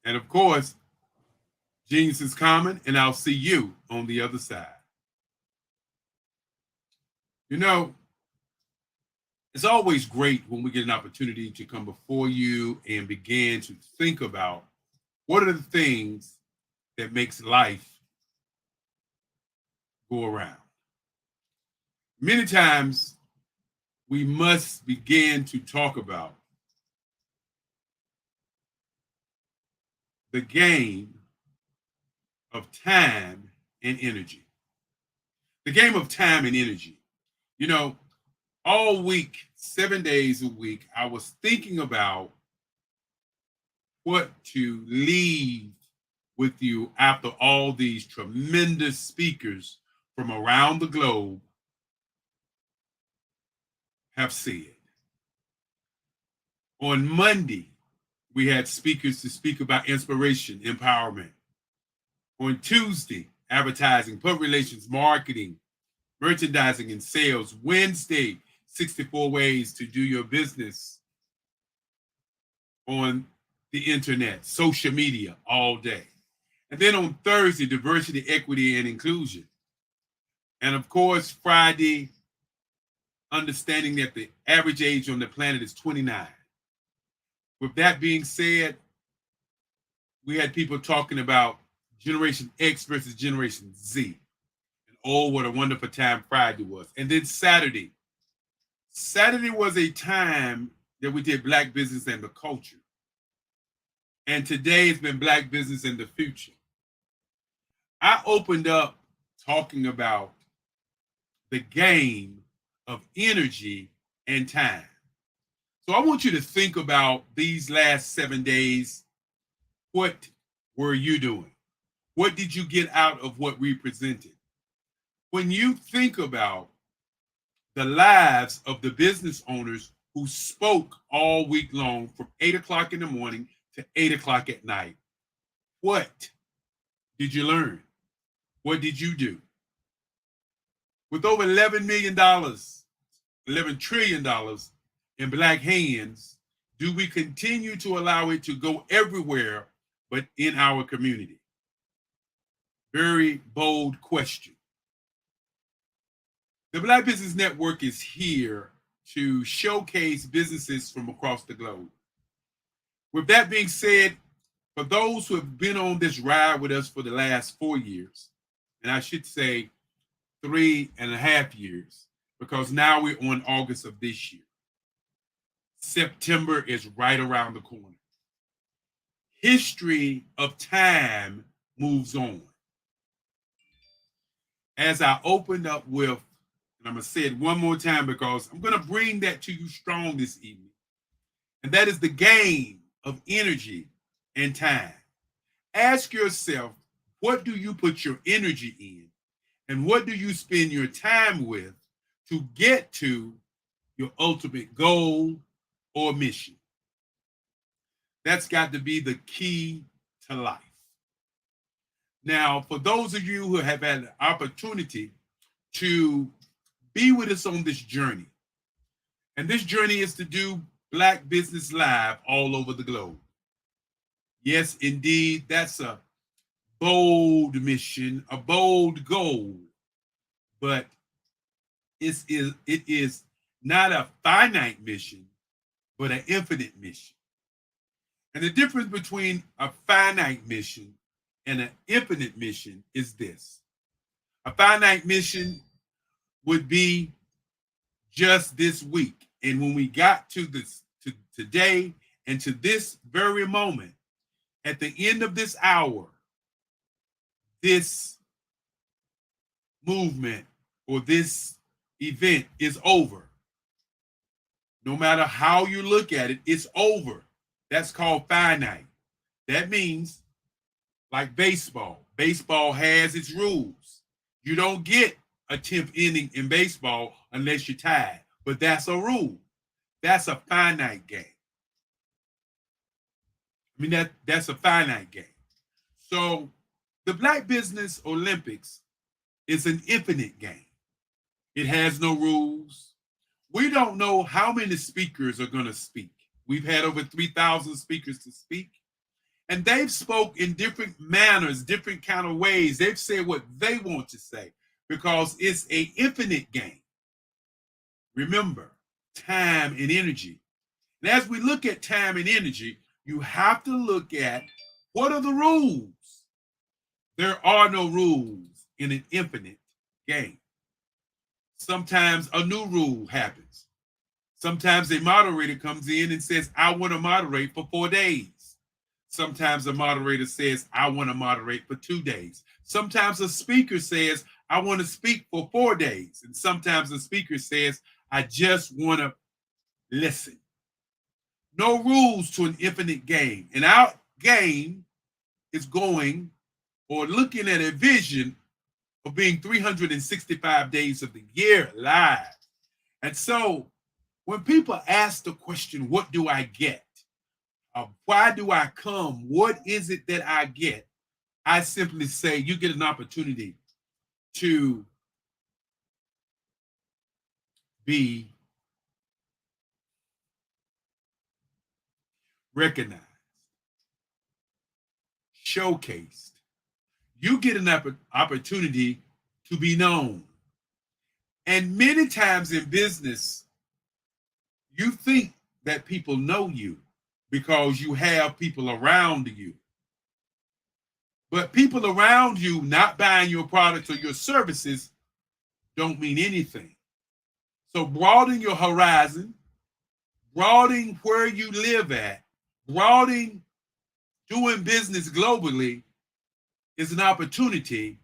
S17: And of course, genius is common, and I'll see you on the other side. You know, it's always great when we get an opportunity to come before you and begin to think about what are the things that makes life go around. Many times we must begin to talk about the game of time and energy. The game of time and energy. You know, all week, 7 days a week, I was thinking about what to leave with you after all these tremendous speakers from around the globe have said. On Monday, we had speakers to speak about inspiration, empowerment. On Tuesday, advertising, public relations, marketing, merchandising, and sales. Wednesday, 64 ways to do your business on the internet, social media, all day. And then on Thursday, diversity, equity, and inclusion. And of course, Friday, understanding that the average age on the planet is 29. With that being said, we had people talking about Generation X versus Generation Z. And oh, what a wonderful time Friday was. And then Saturday, Saturday was a time that we did Black business and the culture. And today has been Black business and the future. I opened up talking about the game of energy and time. So I want you to think about these last 7 days. What were you doing? What did you get out of what we presented? When you think about the lives of the business owners who spoke all week long from 8 o'clock in the morning to 8 o'clock at night, what did you learn? What did you do? With over $11 million, $11 trillion in Black hands, do we continue to allow it to go everywhere but in our community? Very bold question. The Black Business Network is here to showcase businesses from across the globe. With that being said, for those who have been on this ride with us for the last 4 years, and I should say 3.5 years, because now we're on August of this year. September is right around the corner. History of time moves on. As I opened up with, and I'm going to say it one more time because I'm going to bring that to you strong this evening, and that is the game of energy and time. Ask yourself, what do you put your energy in, and what do you spend your time with to get to your ultimate goal or mission? That's got to be the key to life. Now, for those of you who have had an opportunity to be with us on this journey, and this journey is to do Black Business Live all over the globe. Yes, indeed, that's a bold mission, a bold goal, but it is not a finite mission, but an infinite mission. And the difference between a finite mission and an infinite mission is this. A finite mission would be just this week. And when we got to this, to today and to this very moment, at the end of this hour, this movement or this event is over. No matter how you look at it, it's over. That's called finite. That means, like baseball. Baseball has its rules. You don't get a 10th inning in baseball unless you're tied. But that's a rule. That's a finite game. I mean, that's a finite game. So the Black Business Olympics is an infinite game. It has no rules. We don't know how many speakers are going to speak. We've had over 3,000 speakers to speak. And they've spoke in different manners, different kind of ways. They've said what they want to say because it's an infinite game. Remember, time and energy. And as we look at time and energy, you have to look at what are the rules. There are no rules in an infinite game. Sometimes a new rule happens. Sometimes a moderator comes in and says, I want to moderate for 4 days. Sometimes a moderator says, I want to moderate for 2 days. Sometimes a speaker says, I want to speak for 4 days. And sometimes a speaker says, I just want to listen. No rules to an infinite game. And our game is going or looking at a vision of being 365 days of the year live. And so when people ask the question, what do I get? Why do I come? What is it that I get? I simply say you get an opportunity to be recognized, showcased. You get an opportunity to be known. And many times in business, you think that people know you because you have people around you. But people around you not buying your products or your services don't mean anything. So broaden your horizon, broaden where you live at, broaden doing business globally is an opportunity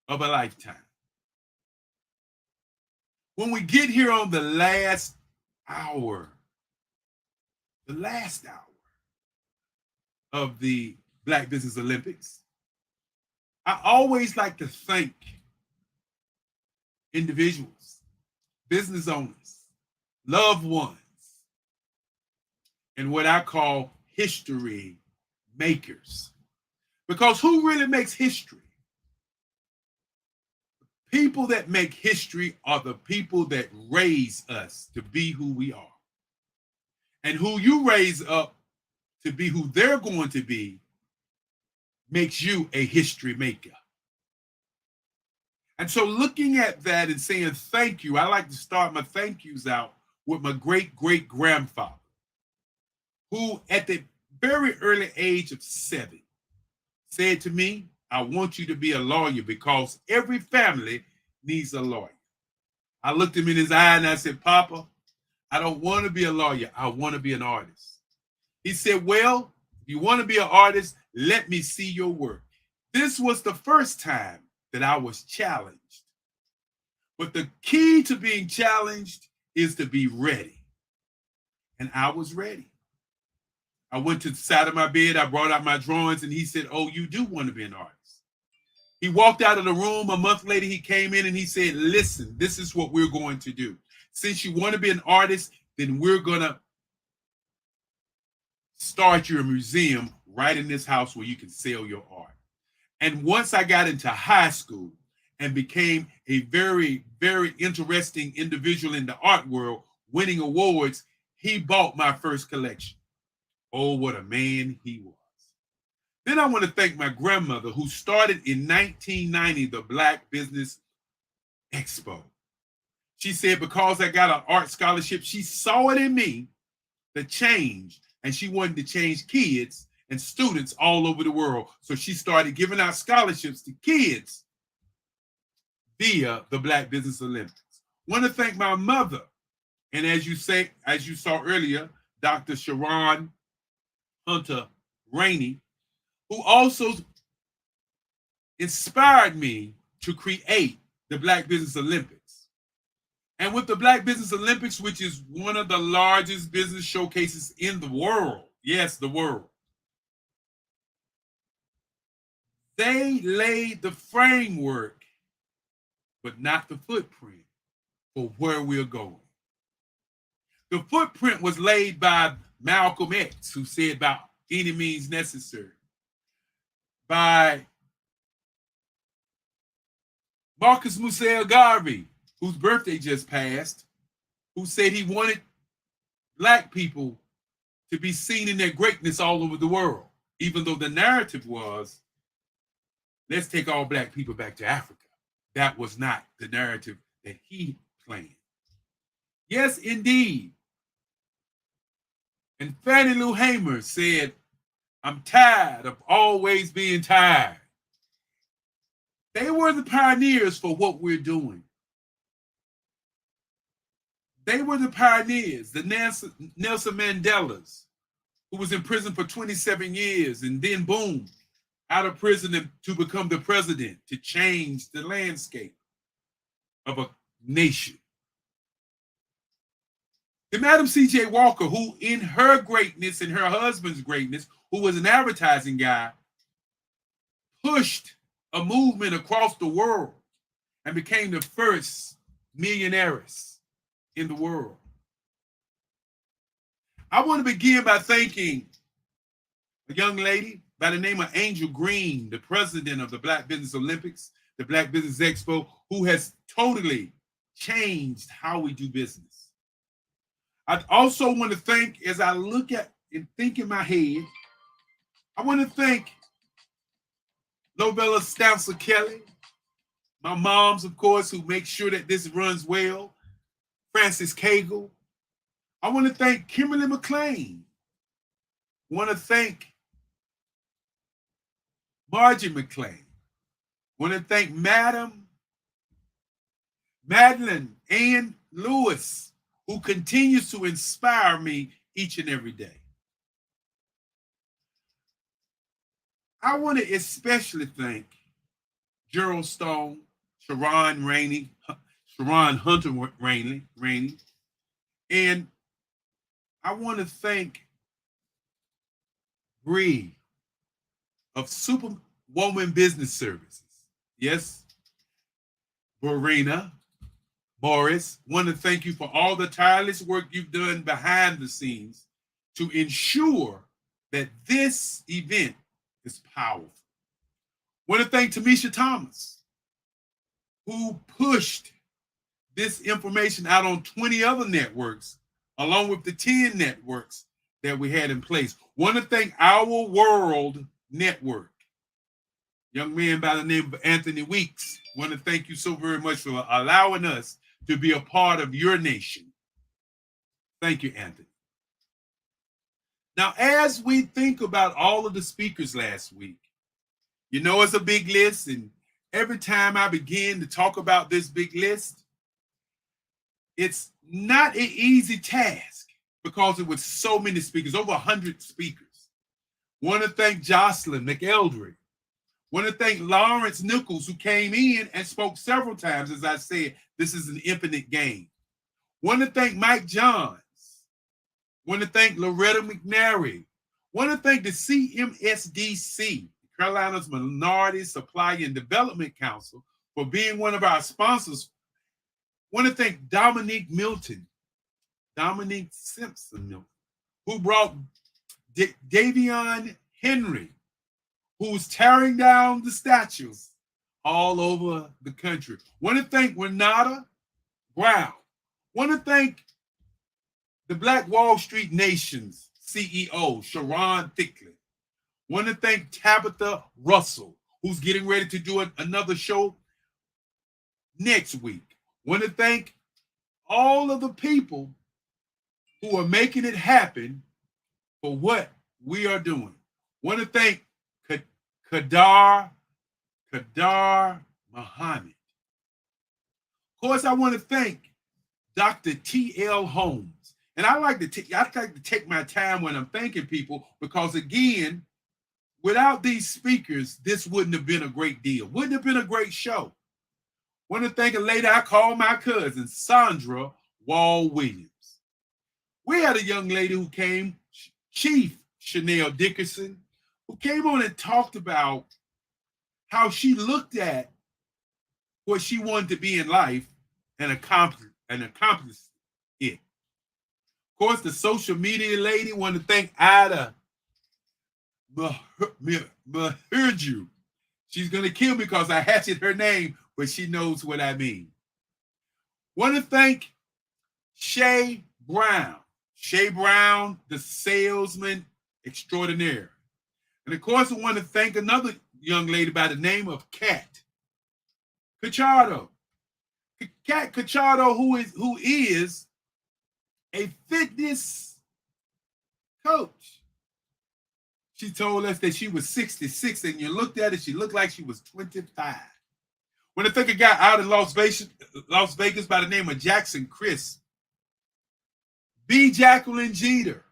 S17: of a lifetime. When we get here on the last hour of the Black Business Olympics, I always like to thank individuals, business owners, loved ones, and what I call history makers. Because who really makes history? People that make history are the people that raise us to be who we are. And who you raise up to be who they're going to be makes you a history maker. And so looking at that and saying thank you, I like to start my thank yous out with my great-great-grandfather, who at the very early age of 7 said to me, I want you to be a lawyer because every family needs a lawyer. I looked him in his eye and I said, Papa, I don't want to be a lawyer. I want to be an artist. He said, well, if you want to be an artist, let me see your work. This was the first time that I was challenged. But the key to being challenged is to be ready. And I was ready. I went to the side of my bed, I brought out my drawings, and he said, oh, you do want to be an artist. He walked out of the room. A month later, he came in and he said, listen, this is what we're going to do. Since you want to be an artist, then we're going to start your museum right in this house where you can sell your art. And once I got into high school and became a very, very interesting individual in the art world, winning awards, he bought my first collection. Oh, what a man he was. Then I want to thank my grandmother who started in 1990 the Black Business Expo. She said because I got an art scholarship, she saw it in me, the change, and she wanted to change kids and students all over the world. So she started giving out scholarships to kids via the Black Business Olympics. I want to thank my mother, and as you saw earlier, Dr. Sharon Hunter Rainey, who also inspired me to create the Black Business Olympics. And with the Black Business Olympics, which is one of the largest business showcases in the world, yes, the world, they laid the framework, but not the footprint for where we're going. The footprint was laid by Malcolm X, who said by any means necessary, by Marcus Musel Garvey, whose birthday just passed, who said he wanted Black people to be seen in their greatness all over the world, even though the narrative was, let's take all Black people back to Africa. That was not the narrative that he planned. Yes, indeed. And Fannie Lou Hamer said, I'm tired of always being tired. They were the pioneers for what we're doing. They were the pioneers, the Nelson Mandelas, who was in prison for 27 years and then boom, out of prison to become the president, to change the landscape of a nation. The Madam C.J. Walker, who in her greatness and her husband's greatness, who was an advertising guy, pushed a movement across the world and became the first millionaires in the world. I want to begin by thanking a young lady by the name of Angel Green, the president of the Black Business Olympics, the Black Business Expo, who has totally changed how we do business. I also want to thank, as I look at and think in my head, I want to thank Lovella Stancer Kelly, my moms, of course, who make sure that this runs well, Francis Cagle. I want to thank Kimberly McLean. I want to thank Margie McLean. I want to thank Madam Madeline Ann Lewis, who continues to inspire me each and every day. I want to especially thank Gerald Stone, Sharon Hunter Rainey, and I want to thank Bree of Superwoman Business Services. Yes, Verena Morris, want to thank you for all the tireless work you've done behind the scenes to ensure that this event is powerful. Want to thank Tamisha Thomas, who pushed this information out on 20 other networks, along with the 10 networks that we had in place. Want to thank Our World Network, young man by the name of Anthony Weeks. Want to thank you so very much for allowing us to be a part of your nation. Thank you, Anthony. Now, as we think about all of the speakers last week, you know it's a big list, and every time I begin to talk about this big list, it's not an easy task because it was so many speakers, over 100 speakers. Want to thank Jocelyn McEldry. Want to thank Lawrence Nichols, who came in and spoke several times. As I said, this is an infinite game. Want to thank Mike Johns. Want to thank Loretta McNary. Want to thank the CMSDC, Carolina's Minority Supply and Development Council, for being one of our sponsors. Want to thank Dominique Simpson Milton, who brought Davion Henry, who's tearing down the statues all over the country. Want to thank Renata Brown. Want to thank the Black Wall Street Nation's CEO, Sharon Thickley. Want to thank Tabitha Russell, who's getting ready to do another show next week. Want to thank all of the people who are making it happen for what we are doing. Want to thank Kadar Muhammad. Of course, I want to thank Dr. T.L. Holmes. And I like to take my time when I'm thanking people because, again, without these speakers, this wouldn't have been a great deal. Wouldn't have been a great show. Want to thank a lady I call my cousin, Sandra Wall Williams. We had a young lady who came, Chief Chanel Dickerson, who came on and talked about how she looked at what she wanted to be in life and accomplished it. Of course, the social media lady, want to thank Ida Mahurju. She's going to kill me because I hatchet her name, but she knows what I mean. Want to thank Shay Brown. Shay Brown, the salesman extraordinaire. And of course, I want to thank another young lady by the name of Kat Cacciardo. Kat Cacciardo, who is a fitness coach. She told us that she was 66, and you looked at her, she looked like she was 25. When I think a guy out in Las Vegas by the name of Jackson Chris, B. Jacqueline Jeter,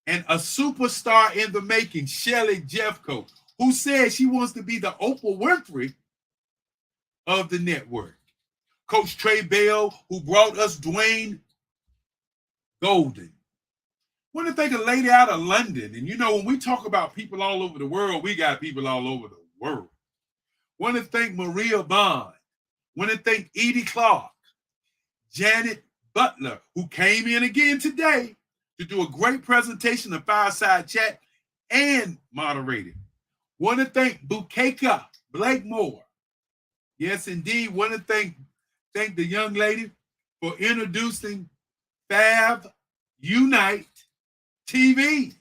S17: and a superstar in the making, Shelly Jeffco, who said she wants to be the Oprah Winfrey of the network. Coach Trey Bell, who brought us Dwayne Golden. I want to thank a lady out of London. And you know, when we talk about people all over the world, we got people all over the world. I want to thank Maria Bond. I want to thank Edie Clark, Janet Butler, who came in again today to do a great presentation of Fireside Chat and moderated. Want to thank Bukeka Blakemore. Yes, indeed. Want to thank the young lady for introducing Fab Unite TV.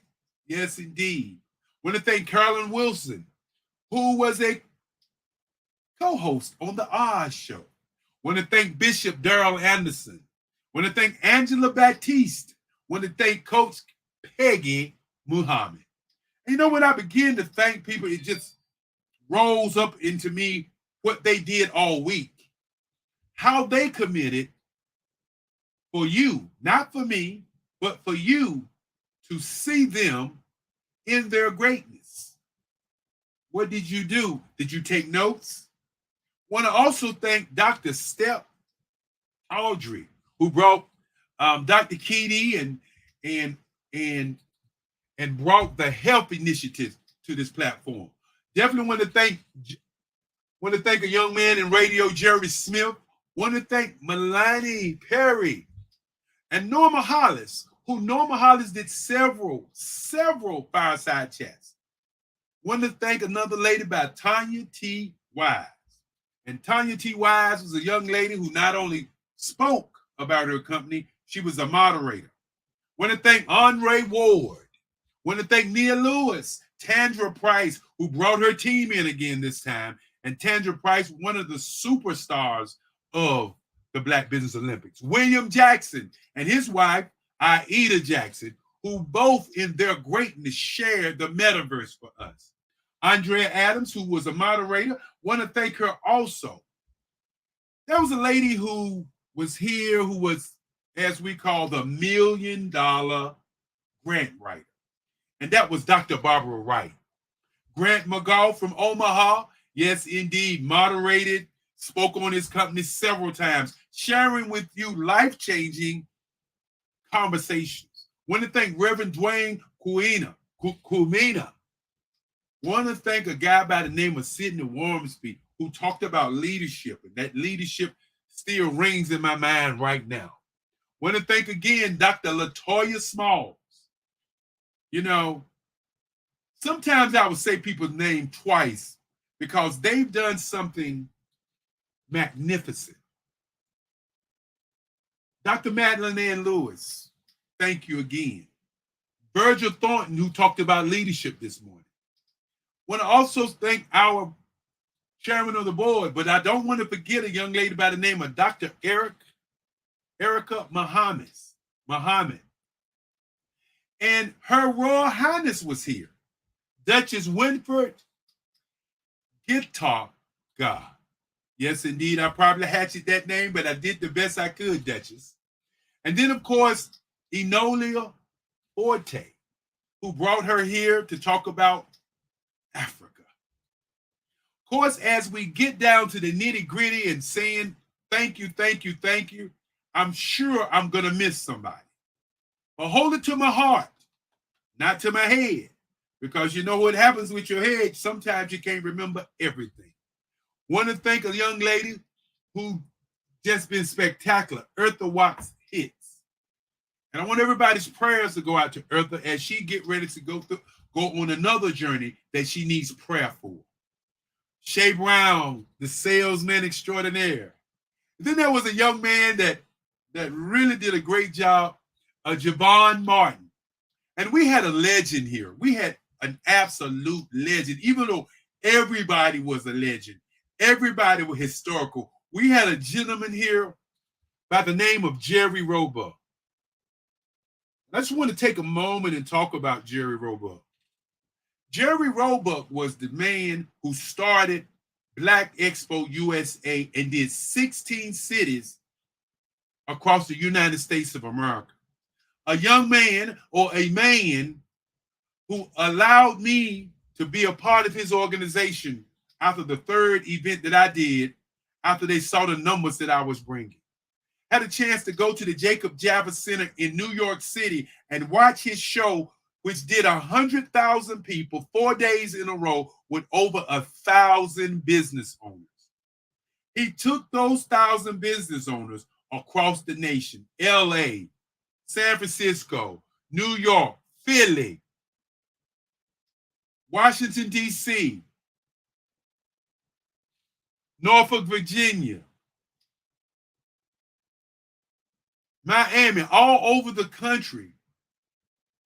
S17: Yes, indeed. Want to thank Carolyn Wilson, who was a co-host on the Oz Show. Want to thank Bishop Darrell Anderson. Want to thank Angela Baptiste. Want to thank Coach Peggy Muhammad. And you know, when I begin to thank people, it just rolls up into me what they did all week, how they committed for you, not for me, but for you to see them in their greatness. What did you do? Did you take notes? Want to also thank Dr. Step Audrey, who brought Dr. Keedy and brought the health initiative to this platform. Definitely want to thank a young man in radio, Jerry Smith. Want to thank Melanie Perry and Norma Hollis, who Norma Hollis did several fireside chats. Want to thank another lady by Tanya T. Wise. And Tanya T. Wise was a young lady who not only spoke about her company, she was a moderator. Want to thank Andre Ward. Want to thank Nia Lewis, Tandra Price, who brought her team in again this time. And Tandra Price, one of the superstars of the Black Business Olympics. William Jackson and his wife, Aida Jackson, who both in their greatness shared the metaverse for us. Andrea Adams, who was a moderator, want to thank her also. There was a lady who was here who was, as we call, the $1 million grant writer. And that was Dr. Barbara Wright. Grant McGaugh from Omaha, yes, indeed, moderated, spoke on his company several times, sharing with you life-changing conversations. Want to thank Reverend Dwayne Kumina. Want to thank a guy by the name of Sidney Wormsby, who talked about leadership, and that leadership still rings in my mind right now. Want to thank again Dr. LaToya Smalls. You know, sometimes I would say people's name twice because they've done something magnificent. Dr. Madeline Ann Lewis, thank you again. Virgil Thornton, who talked about leadership this morning. Want to also thank our chairman of the board, but I don't want to forget a young lady by the name of Dr. Erica Muhammad. And Her Royal Highness was here. Duchess Winford Guitar God. Yes, indeed, I probably hatched that name, but I did the best I could, Duchess. And then, of course, Enolia Forte, who brought her here to talk about Africa. Of course, as we get down to the nitty-gritty and saying thank you, I'm sure I'm going to miss somebody. But hold it to my heart, not to my head, because you know what happens with your head. Sometimes you can't remember everything. Want to thank a young lady who just been spectacular, Eartha Watts Hicks. And I want everybody's prayers to go out to Eartha as she get ready to go on another journey that she needs prayer for. Shay Brown, the salesman extraordinaire. Then there was a young man that really did a great job, Javon Martin. And we had a legend here. We had an absolute legend, even though everybody was a legend. Everybody was historical. We had a gentleman here by the name of Jerry Roebuck. I just want to take a moment and talk about Jerry Roebuck. Jerry Roebuck was the man who started Black Expo USA and did 16 cities across the United States of America. A young man, or a man, who allowed me to be a part of his organization after the third event that I did, after they saw the numbers that I was bringing. Had a chance to go to the Jacob Javits Center in New York City and watch his show, which did 100,000 people 4 days in a row with over 1,000 business owners. He took those 1,000 business owners across the nation, LA, San Francisco, New York, Philly, Washington, D.C., Norfolk, Virginia, Miami, all over the country.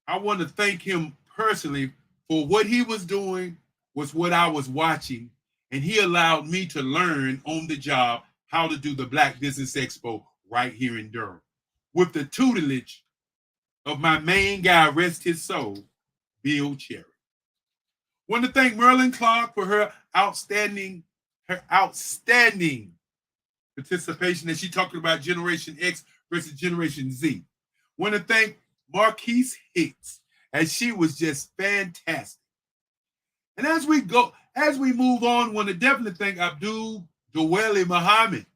S17: I want to thank him personally for what he was doing was what I was watching, and he allowed me to learn on the job how to do the Black Business Expo right here in Durham with the tutelage of my main guy, rest his soul, Bill Cherry. Want to thank Merlin Clark for her outstanding participation as she talked about Generation X versus Generation Z. Want to thank Marquise Hicks, as she was just fantastic. And as we move on, want to definitely thank Abdul Dwele Muhammad,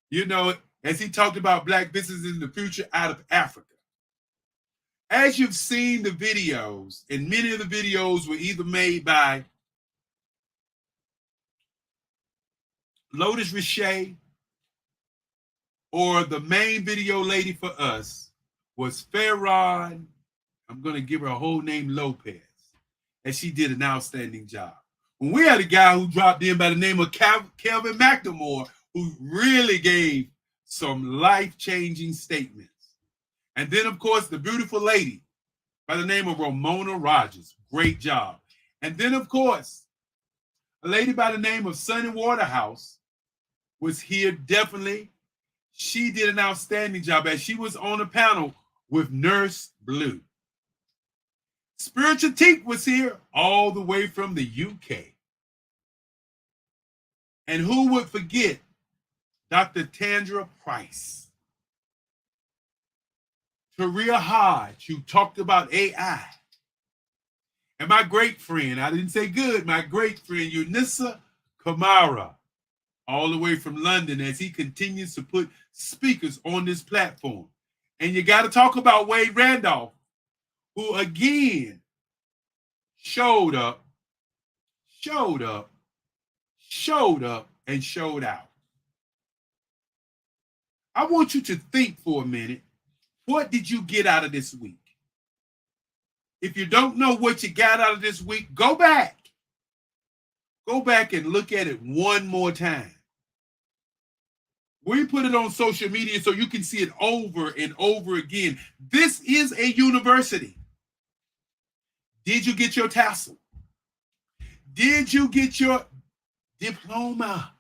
S17: you know, as he talked about black businesses in the future out of Africa. As you've seen the videos, and many of the videos were either made by Lotus Richey, or the main video lady for us was Farron, I'm going to give her a whole name, Lopez, and she did an outstanding job. When we had a guy who dropped in by the name of Kelvin McNamara, who really gave some life-changing statements. And then, of course, the beautiful lady by the name of Ramona Rogers. Great job. And then, of course, a lady by the name of Sunny Waterhouse was here definitely. She did an outstanding job as she was on a panel with Nurse Blue. Spiritual Teak was here all the way from the UK. And who would forget Dr. Tandra Price? Taria Hodge, who talked about AI. And my great friend, I didn't say good, my great friend, Yunisa Kamara, all the way from London, as he continues to put speakers on this platform. And you got to talk about Wade Randolph, who again showed up, and showed out. I want you to think for a minute, what did you get out of this week? If you don't know what you got out of this week, go back. Go back and look at it one more time. We put it on social media so you can see it over and over again. This is a university. Did you get your tassel? Did you get your diploma?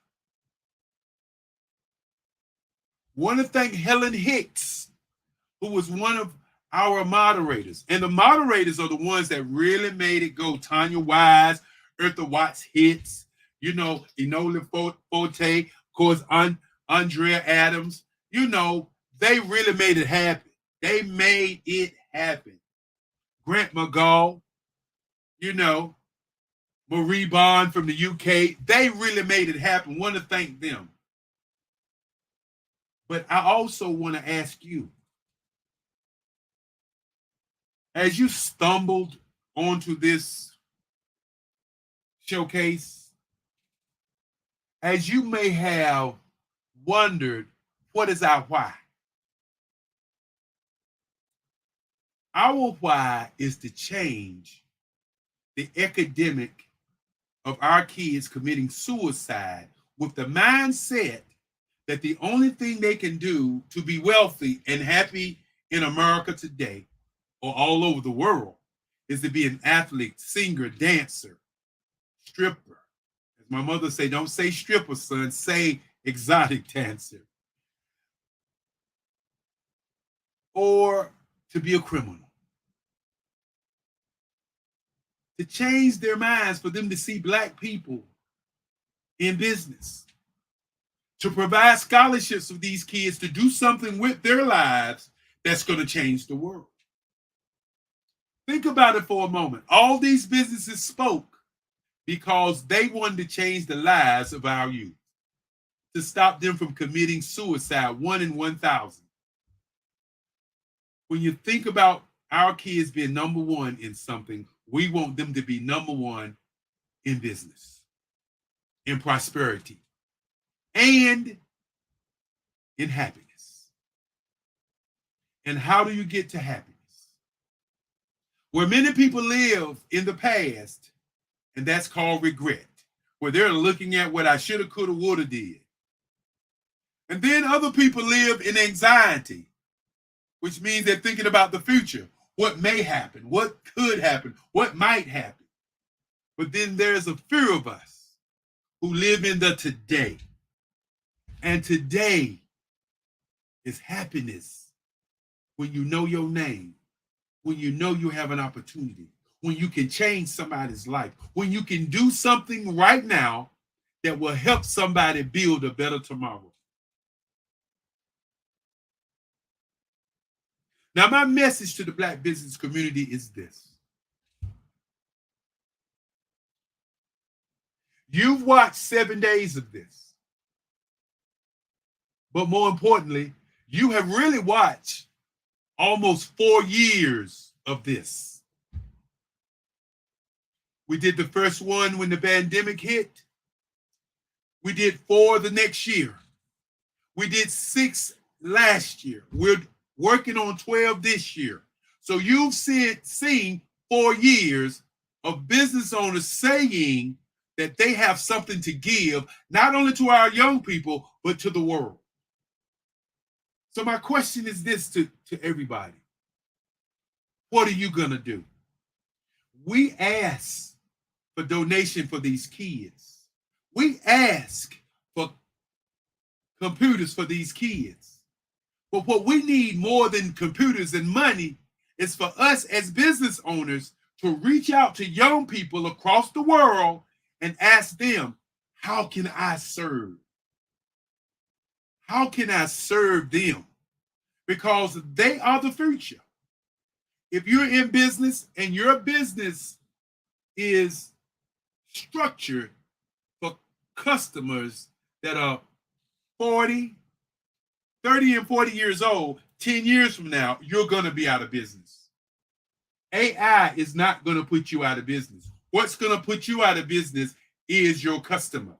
S17: Want to thank Helen Hicks, who was one of our moderators. And the moderators are the ones that really made it go. Tanya Wise, Eartha Watts Hits, you know, Enola Forte, of course, Andrea Adams. You know, they really made it happen. They made it happen. Grant McGall, you know, Marie Bond from the UK. They really made it happen. Want to thank them. But I also want to ask you, as you stumbled onto this showcase, as you may have wondered, what is our why? Our why is to change the epidemic of our kids committing suicide with the mindset that the only thing they can do to be wealthy and happy in America today or all over the world is to be an athlete, singer, dancer, stripper. As my mother say, don't say stripper, son, say exotic dancer. Or to be a criminal. To change their minds for them to see Black people in business. To provide scholarships for these kids to do something with their lives that's going to change the world. Think about it for a moment. All these businesses spoke because they wanted to change the lives of our youth, to stop them from committing suicide, 1 in 1,000. When you think about our kids being number one in something, we want them to be number one in business, in prosperity, and in happiness. And how do you get to happiness? Where many people live in the past, and that's called regret, where they're looking at what I shoulda, coulda, woulda did. And then other people live in anxiety, which means they're thinking about the future, what may happen, what could happen, what might happen. But then there's a few of us who live in the today. And today is happiness when you know your name, when you know you have an opportunity, when you can change somebody's life, when you can do something right now that will help somebody build a better tomorrow. Now, my message to the Black business community is this. You've watched 7 days of this. But more importantly, you have really watched almost 4 years of this. We did the first one when the pandemic hit. We did 4 the next year. We did 6 last year. We're working on 12 this year. So you've seen 4 years of business owners saying that they have something to give, not only to our young people, but to the world. So my question is this to everybody. What are you going to do? We ask for donation for these kids. We ask for computers for these kids. But what we need more than computers and money is for us as business owners to reach out to young people across the world and ask them, how can I serve? How can I serve them? Because they are the future. If you're in business and your business is structured for customers that are 30 and 40 years old, 10 years from now, you're going to be out of business. AI is not going to put you out of business. What's going to put you out of business is your customer.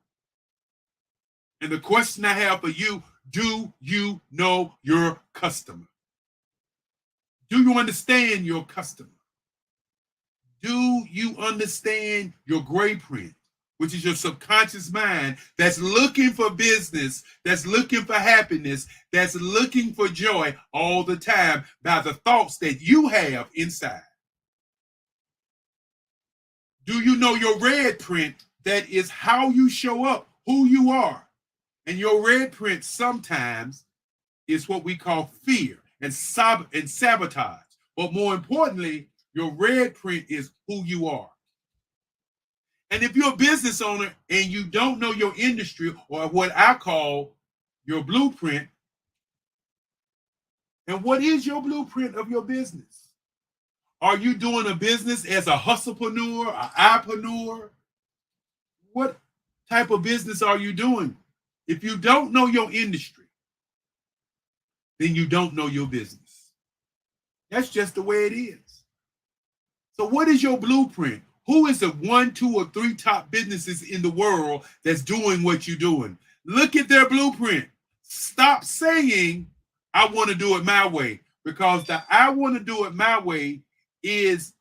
S17: And the question I have for you, do you know your customer? Do you understand your customer? Do you understand your gray print, which is your subconscious mind that's looking for business, that's looking for happiness, that's looking for joy all the time by the thoughts that you have inside? Do you know your red print that is how you show up, who you are? And your red print sometimes is what we call fear and sabotage. But more importantly, your red print is who you are. And if you're a business owner and you don't know your industry, or what I call your blueprint, and what is your blueprint of your business? Are you doing a business as a hustlepreneur, an iPreneur? What type of business are you doing? If you don't know your industry, then you don't know your business. That's just the way it is. So what is your blueprint? Who is the 1, 2, or 3 top businesses in the world that's doing what you're doing? Look at their blueprint. Stop saying, I want to do it my way, because the I want to do it my way is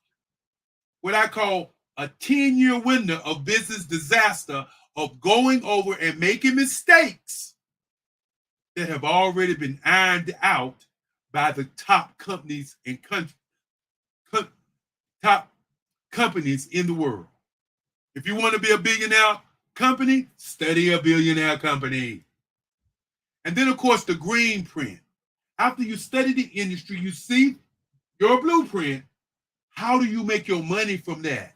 S17: what I call a 10-year window of business disaster, of going over and making mistakes that have already been ironed out by the top companies and top companies in the world. If you want to be a billionaire company, study a billionaire company. And then, of course, the green print. After you study the industry, you see your blueprint. How do you make your money from that?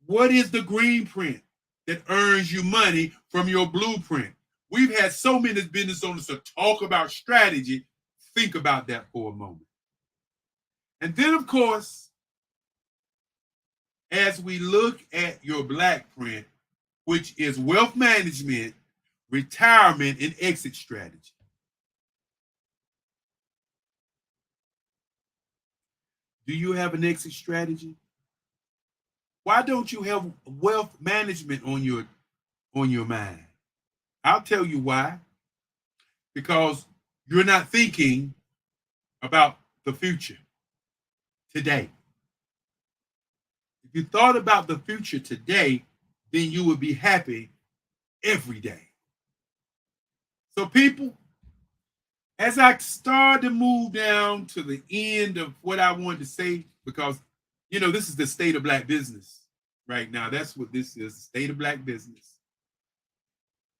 S17: What is the green print that earns you money from your blueprint? We've had so many business owners to talk about strategy. Think about that for a moment. And then, of course, as we look at your black print, which is wealth management, retirement, and exit strategy. Do you have an exit strategy? Why don't you have wealth management on your mind? I'll tell you why. Because you're not thinking about the future today. If you thought about the future today, then you would be happy every day. So people, as I start to move down to the end of what I wanted to say, because, you know, this is the state of black business right now. That's what this is, the state of black business.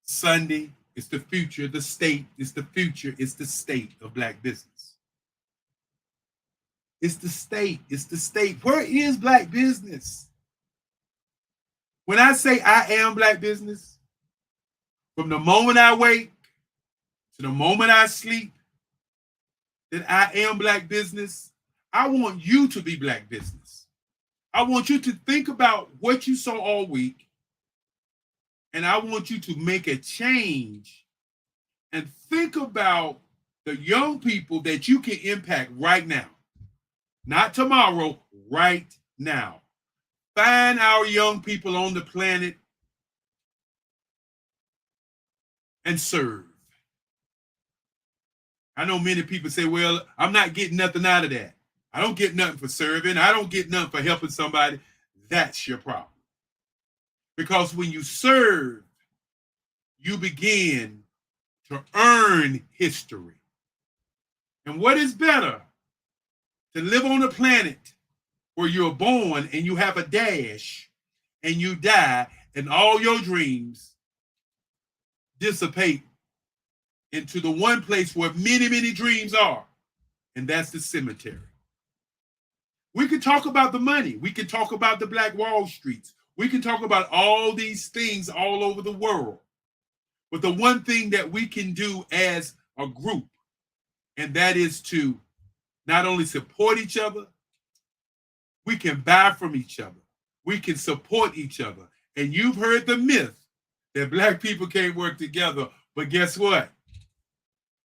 S17: Sunday is the future. The state is the future. It's the state of black business. It's the state. It's the state. Where is black business? When I say I am black business, from the moment I wake to the moment I sleep, that I am Black business, I want you to be Black business. I want you to think about what you saw all week, and I want you to make a change and think about the young people that you can impact right now. Not tomorrow, right now. Find our young people on the planet and serve. I know many people say, well, I'm not getting nothing out of that. I don't get nothing for serving. I don't get nothing for helping somebody. That's your problem. Because when you serve, you begin to earn history. And what is better to live on a planet where you're born and you have a dash and you die and all your dreams dissipate into the one place where many, many dreams are, and that's the cemetery. We can talk about the money. We can talk about the Black Wall Streets. We can talk about all these things all over the world. But the one thing that we can do as a group, and that is to not only support each other, we can buy from each other. We can support each other. And you've heard the myth that Black people can't work together. But guess what?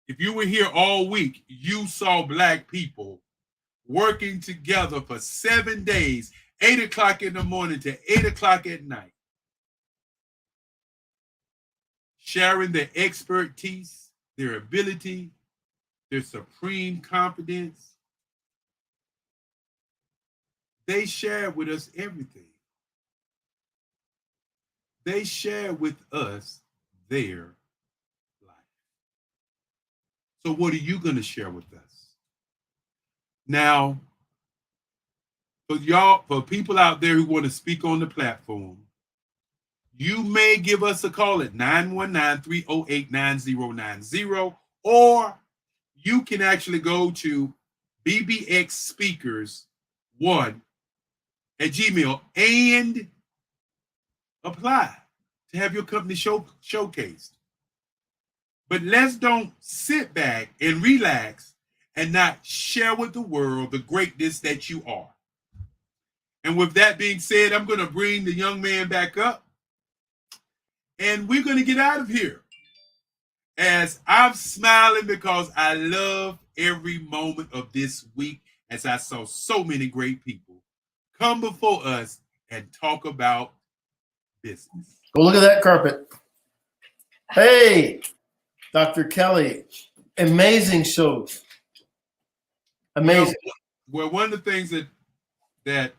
S17: If you were here all week, you saw Black people working together for 7 days, 8 o'clock in the morning to 8 o'clock at night, sharing their expertise, their ability, their supreme confidence. They share with us everything. They share with us their life. So what are you going to share with us? Now, for people out there who want to speak on the platform, you may give us a call at 919-308-9090, or you can actually go to bbxspeakers1@gmail and apply to have your company showcased. But let's don't sit back and relax and not share with the world the greatness that you are. And with that being said, I'm going to bring the young man back up, and we're going to get out of here. As I'm smiling because I love every moment of this week, as I saw so many great people come before us and talk about business.
S14: Go look at that carpet. Hey, Dr. Kelly, amazing shows. Amazing.
S17: Well, one of the things that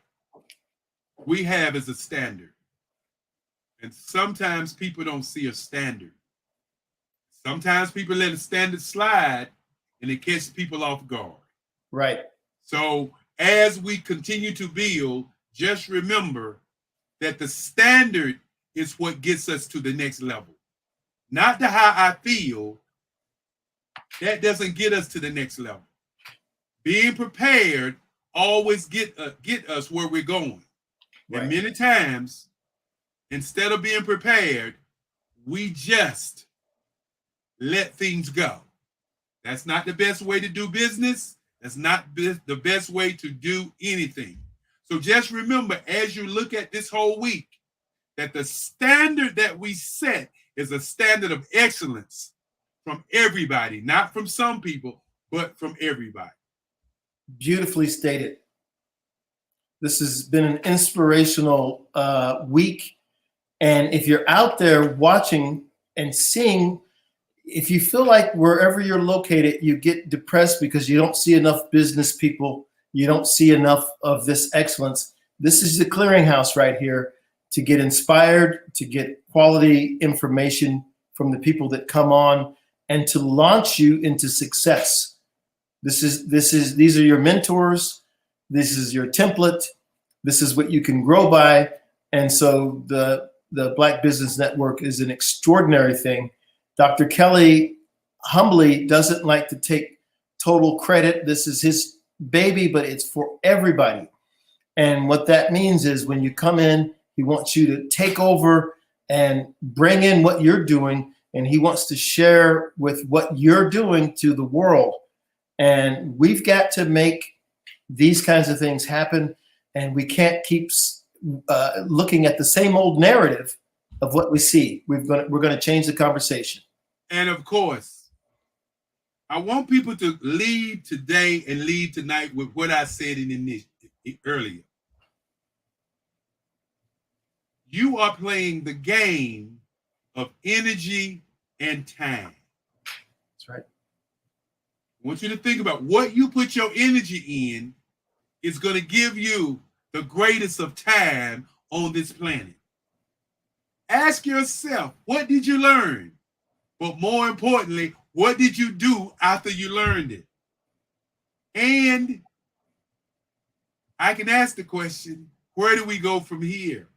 S17: we have is a standard. And sometimes people don't see a standard. Sometimes people let a standard slide and it catches people off guard.
S14: Right.
S17: So as we continue to build, just remember that the standard is what gets us to the next level. Not the how I feel. That doesn't get us to the next level. Being prepared always get us where we're going. Right. And many times, instead of being prepared, we just let things go. That's not the best way to do business. That's not the best way to do anything. So just remember, as you look at this whole week, that the standard that we set is a standard of excellence from everybody, not from some people, but from everybody.
S14: Beautifully stated. This has been an inspirational week. And if you're out there watching and seeing, if you feel like wherever you're located, you get depressed because you don't see enough business people, you don't see enough of this excellence, this is the clearinghouse right here to get inspired, to get quality information from the people that come on, and to launch you into success. These are your mentors. This is your template. This is what you can grow by. And so the Black Business Network is an extraordinary thing. Dr. Kelly humbly doesn't like to take total credit. This is his baby, but it's for everybody. And what that means is when you come in, he wants you to take over and bring in what you're doing, and he wants to share with what you're doing to the world. And we've got to make these kinds of things happen. And we can't keep looking at the same old narrative of what we see. We're going to change the conversation.
S17: And of course, I want people to leave today and leave tonight with what I said earlier. You are playing the game of energy and time.
S14: That's right.
S17: I want you to think about what you put your energy in is going to give you the greatest of time on this planet. Ask yourself, what did you learn? But more importantly, what did you do after you learned it? And I can ask the question, where do we go from here?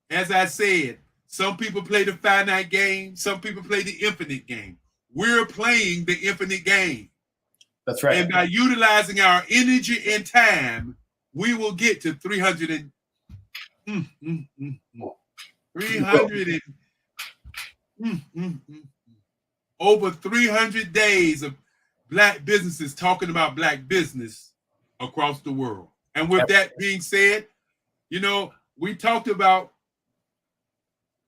S17: As I said, some people play the finite game, some people play the infinite game. We're playing the infinite game.
S14: That's right.
S17: And by utilizing our energy and time, we will get to 300 over 300 days of Black businesses talking about Black business across the world. And with that being said, you know, we talked about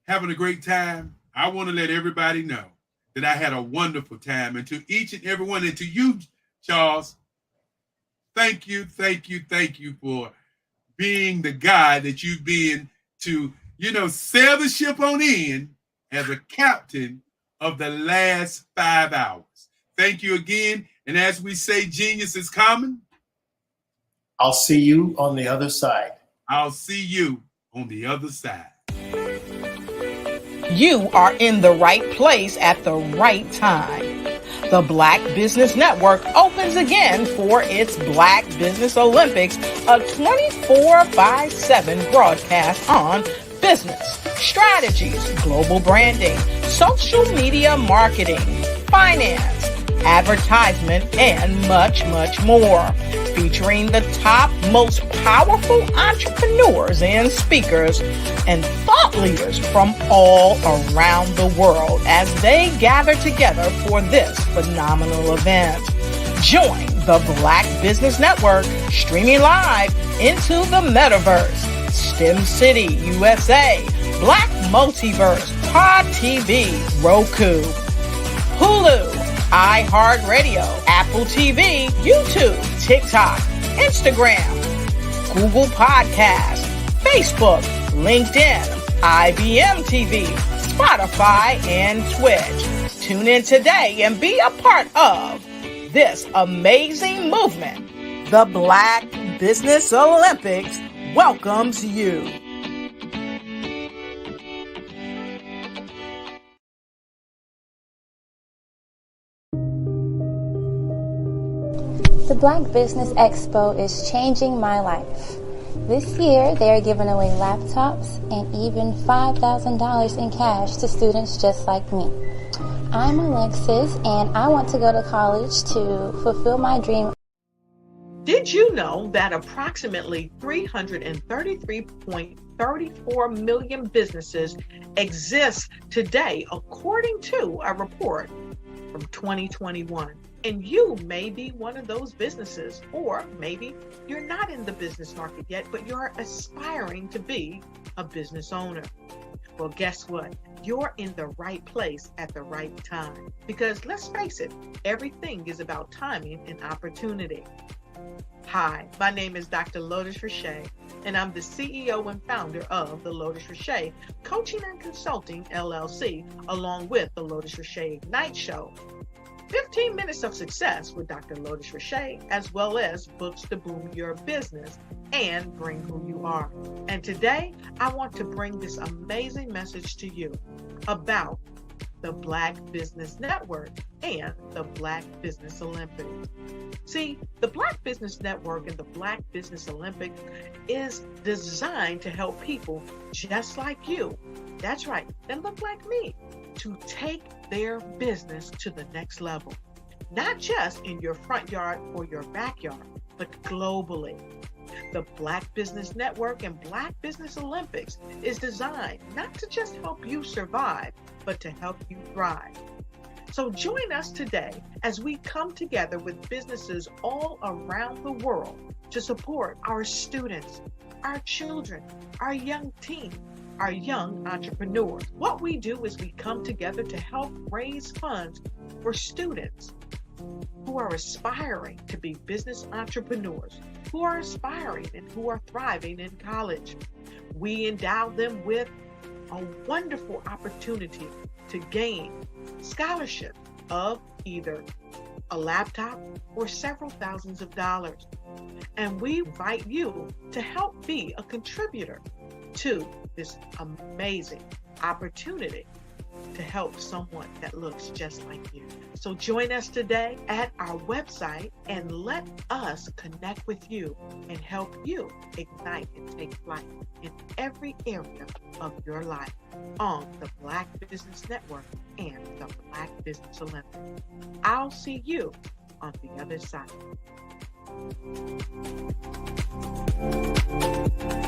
S17: having a great time. I want to let everybody know that I had a wonderful time. And to each and every one, and to you, Charles, thank you for being the guy that you've been to, you know, sail the ship on in as a captain of the last 5 hours. Thank you again. And as we say, genius is coming.
S14: I'll see you on the other side.
S17: I'll see you on the other side.
S9: You are in the right place at the right time. The Black Business Network opens again for its Black Business Olympics, a 24/7 broadcast on business, strategies, global branding, social media marketing, finance, advertisement, and much, much more. Featuring the top, most powerful entrepreneurs and speakers and thought leaders from all around the world as they gather together for this phenomenal event. Join the Black Business Network streaming live into the metaverse, STEM City, USA, Black Multiverse, Pod TV, Roku, Hulu, iHeartRadio, Apple TV, YouTube, TikTok, Instagram, Google Podcasts, Facebook, LinkedIn, IBM TV, Spotify, and Twitch. Tune in today and be a part of this amazing movement. The Black Business Olympics welcomes you.
S28: The Black Business Expo is changing my life. This year, they are giving away laptops and even $5,000 in cash to students just like me. I'm Alexis, and I want to go to college to fulfill my dream.
S9: Did you know that approximately 333.34 million businesses exist today, according to a report from 2021? And you may be one of those businesses, or maybe you're not in the business market yet, but you're aspiring to be a business owner. Well, guess what? You're in the right place at the right time. Because let's face it, everything is about timing and opportunity. Hi, my name is Dr. Lotus Richey, and I'm the CEO and founder of the Lotus Richey Coaching and Consulting LLC, along with the Lotus Richey Ignite Show. 15 minutes of success with Dr. Lotus Richey, as well as books to boom your business and bring who you are. And today, I want to bring this amazing message to you about the Black Business Network and the Black Business Olympics. See, the Black Business Network and the Black Business Olympics is designed to help people just like you, that's right, that look like me, to take their business to the next level. Not just in your front yard or your backyard, but globally. The Black Business Network and Black Business Olympics is designed not to just help you survive, but to help you thrive. So join us today as we come together with businesses all around the world to support our students, our children, our young teens, our young entrepreneurs. What we do is we come together to help raise funds for students who are aspiring to be business entrepreneurs, who are aspiring and who are thriving in college. We endow them with a wonderful opportunity to gain scholarship of either a laptop or several thousands of dollars. And we invite you to help be a contributor to this amazing opportunity to help someone that looks just like you. So join us today at our website and let us connect with you and help you ignite and take flight in every area of your life on the Black Business Network and the Black Business Olympics. I'll see you on the other side.